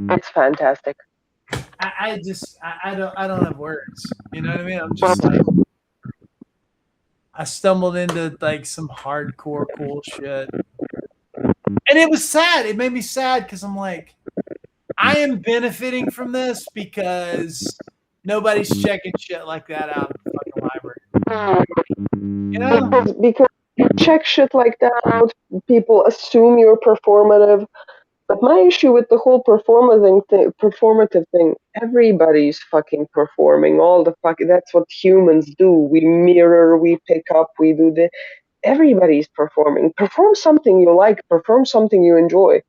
It's fantastic. I don't have words. You know what I mean? I'm just like, I stumbled into like some hardcore cool shit. And it was sad. It made me sad because I'm like, I am benefiting from this because nobody's checking shit like that out in the fucking library. Because you check shit like that out, people assume you're performative. But my issue with the whole performative thing, everybody's fucking performing. All the that's what humans do. We mirror, we pick up, we do the. Everybody's performing. Perform something you like. Perform something you enjoy.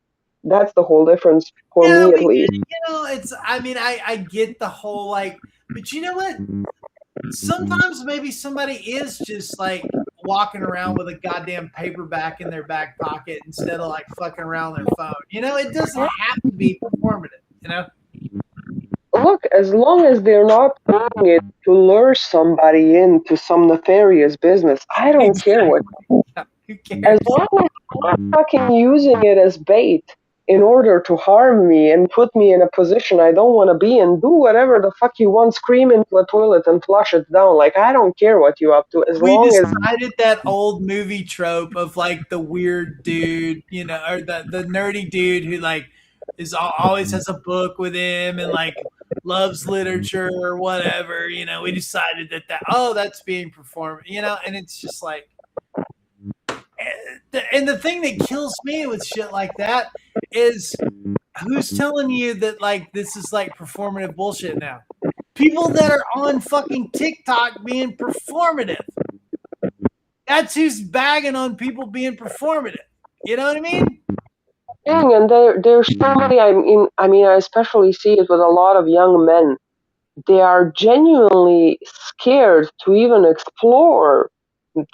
That's the whole difference for me, at least. It's. I mean, I get the whole like, but you know what? Sometimes maybe somebody is just like walking around with a goddamn paperback in their back pocket instead of like fucking around their phone. It doesn't have to be performative. Look, as long as they're not doing it to lure somebody into some nefarious business, I don't care what. Yeah, who cares? As long as they're not fucking using it as bait in order to harm me and put me in a position I don't want to be in, do whatever the fuck you want, scream into a toilet and flush it down. Like, I don't care what you're up to. As We long as decided that old movie trope of like the weird dude, or the nerdy dude who like always has a book with him and like loves literature or whatever. We decided that that's being performed. And it's just like, and the thing that kills me with shit like that is who's telling you that like this is like performative bullshit now? People that are on fucking TikTok being performative. That's who's bagging on people being performative. You know what I mean? and there's so many. I mean, I especially see it with a lot of young men. They are genuinely scared to even explore.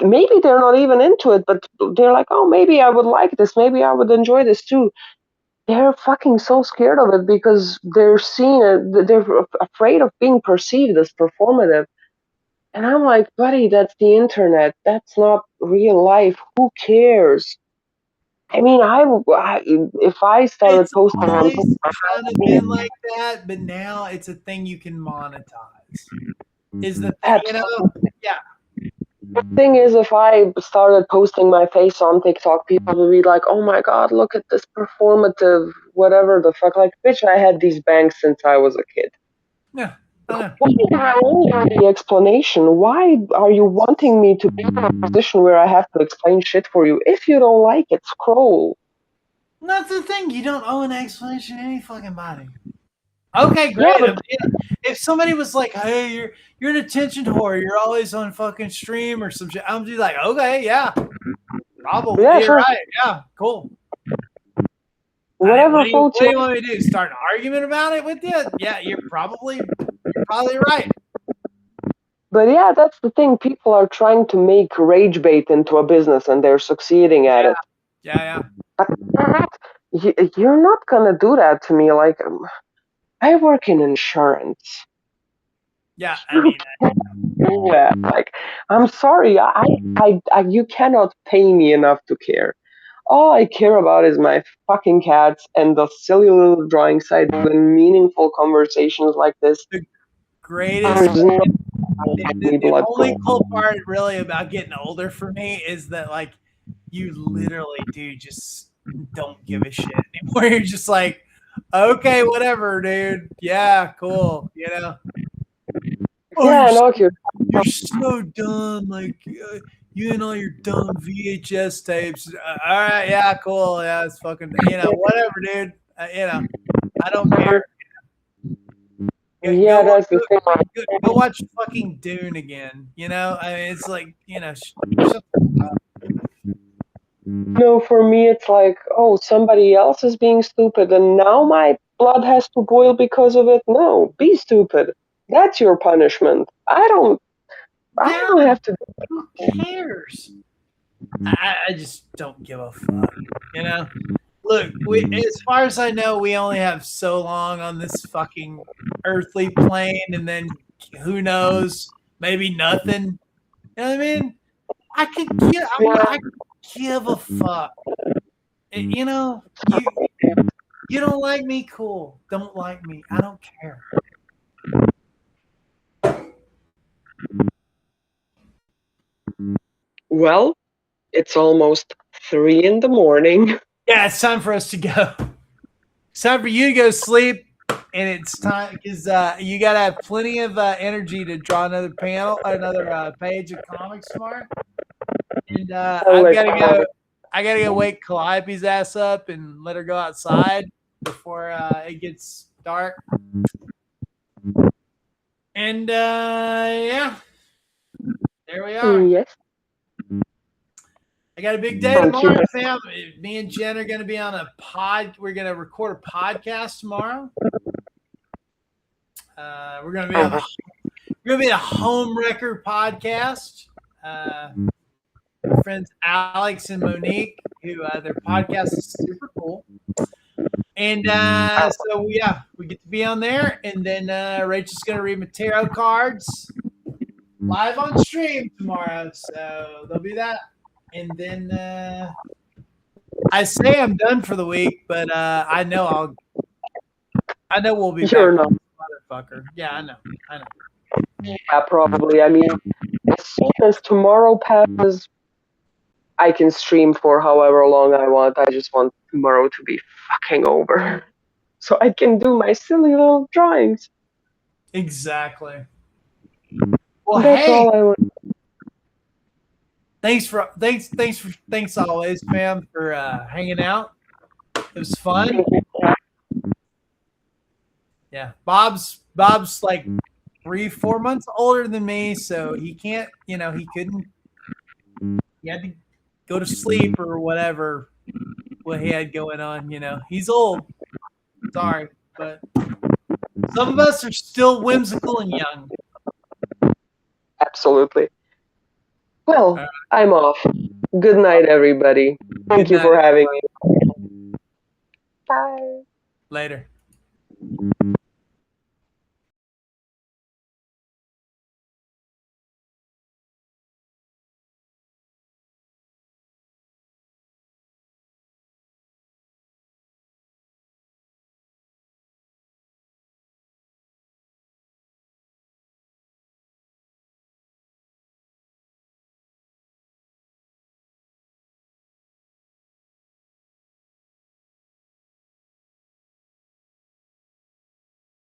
Maybe they're not even into it, but they're like, oh, maybe I would like this. Maybe I would enjoy this too. They're fucking so scared of it because they're afraid of being perceived as performative. And I'm like, buddy, that's the internet. That's not real life. Who cares? I mean, if I started It's posting on always kind of been like that, but now it's a thing you can monetize. Is the thing, yeah. The thing is, if I started posting my face on TikTok, people would be like, "Oh my God, look at this performative, whatever the fuck." Like, bitch, I had these bangs since I was a kid. Yeah. I The explanation. Why are you wanting me to be in a position where I have to explain shit for you? If you don't like it, scroll. That's the thing. You don't owe an explanation to any fucking body. Okay, great. Yeah, but If somebody was like, "Hey, you're an attention whore. You're always on fucking stream or some shit," I'm just like, "Okay, yeah, probably. yeah, You're sure. right. Yeah, cool." Whatever floats What do your you want me to do? Start an argument about it with you? Yeah, you're probably right. But yeah, that's the thing. People are trying to make rage bait into a business, and they're succeeding at it. Yeah. But you're not gonna do that to me. Like, I work in insurance. Yeah, I mean, Yeah, like, I'm sorry. You cannot pay me enough to care. All I care about is my fucking cats and the silly little drawings I do and meaningful conversations like this. the greatest. There's no The blood only cold. cool part really about getting older for me is that like you literally do just don't give a shit anymore. You're just like, okay, whatever, dude. Yeah, cool. You know. Oh, Yeah, no, you're so dumb. Like you and all your dumb VHS tapes. All right, yeah, cool. Yeah, it's fucking. Whatever, dude. I don't care. yeah, that's the thing. Go watch fucking Dune again. I mean, it's like No, for me, it's like, oh, somebody else is being stupid, and now my blood has to boil because of it. No, be stupid. That's your punishment. I don't have to. who cares? I just don't give a fuck. Look, as far as I know, we only have so long on this fucking earthly plane, and then who knows? Maybe nothing. You know what I mean? I give a fuck. You don't like me, cool. Don't like me, I don't care. Well, it's almost 3 in the morning. Yeah, it's time for us to go. It's time for you to go to sleep, and it's time because you got to have plenty of energy to draw another page of comics tomorrow. And I've got to go. I got to go wake Calliope's ass up and let her go outside before it gets dark. And yeah, there we are. Yes. I got a big day tomorrow, fam. Me and Jen are going to be on a pod. We're going to record a podcast tomorrow. We're going to be a home record podcast. My friends Alex and Monique, who their podcast is super cool. And so yeah, we get to be on there. And then Rachel's going to read my tarot cards live on stream tomorrow. So there'll be that. And then I say I'm done for the week, but I know we'll be You're back. not. Motherfucker. Yeah, I know. Yeah, probably. I mean, as soon as tomorrow passes, I can stream for however long I want. I just want tomorrow to be fucking over, so I can do my silly little drawings. Exactly. Well, That's all I want. Thanks always, fam, for hanging out. It was fun. Yeah, Bob's like 3-4 months older than me, so he can't. He couldn't. He had to go to sleep or whatever. What he had going on. He's old. Sorry, but some of us are still whimsical and young. Absolutely. Well, I'm off. Good night, everybody. Thank you for having me. Bye. Later.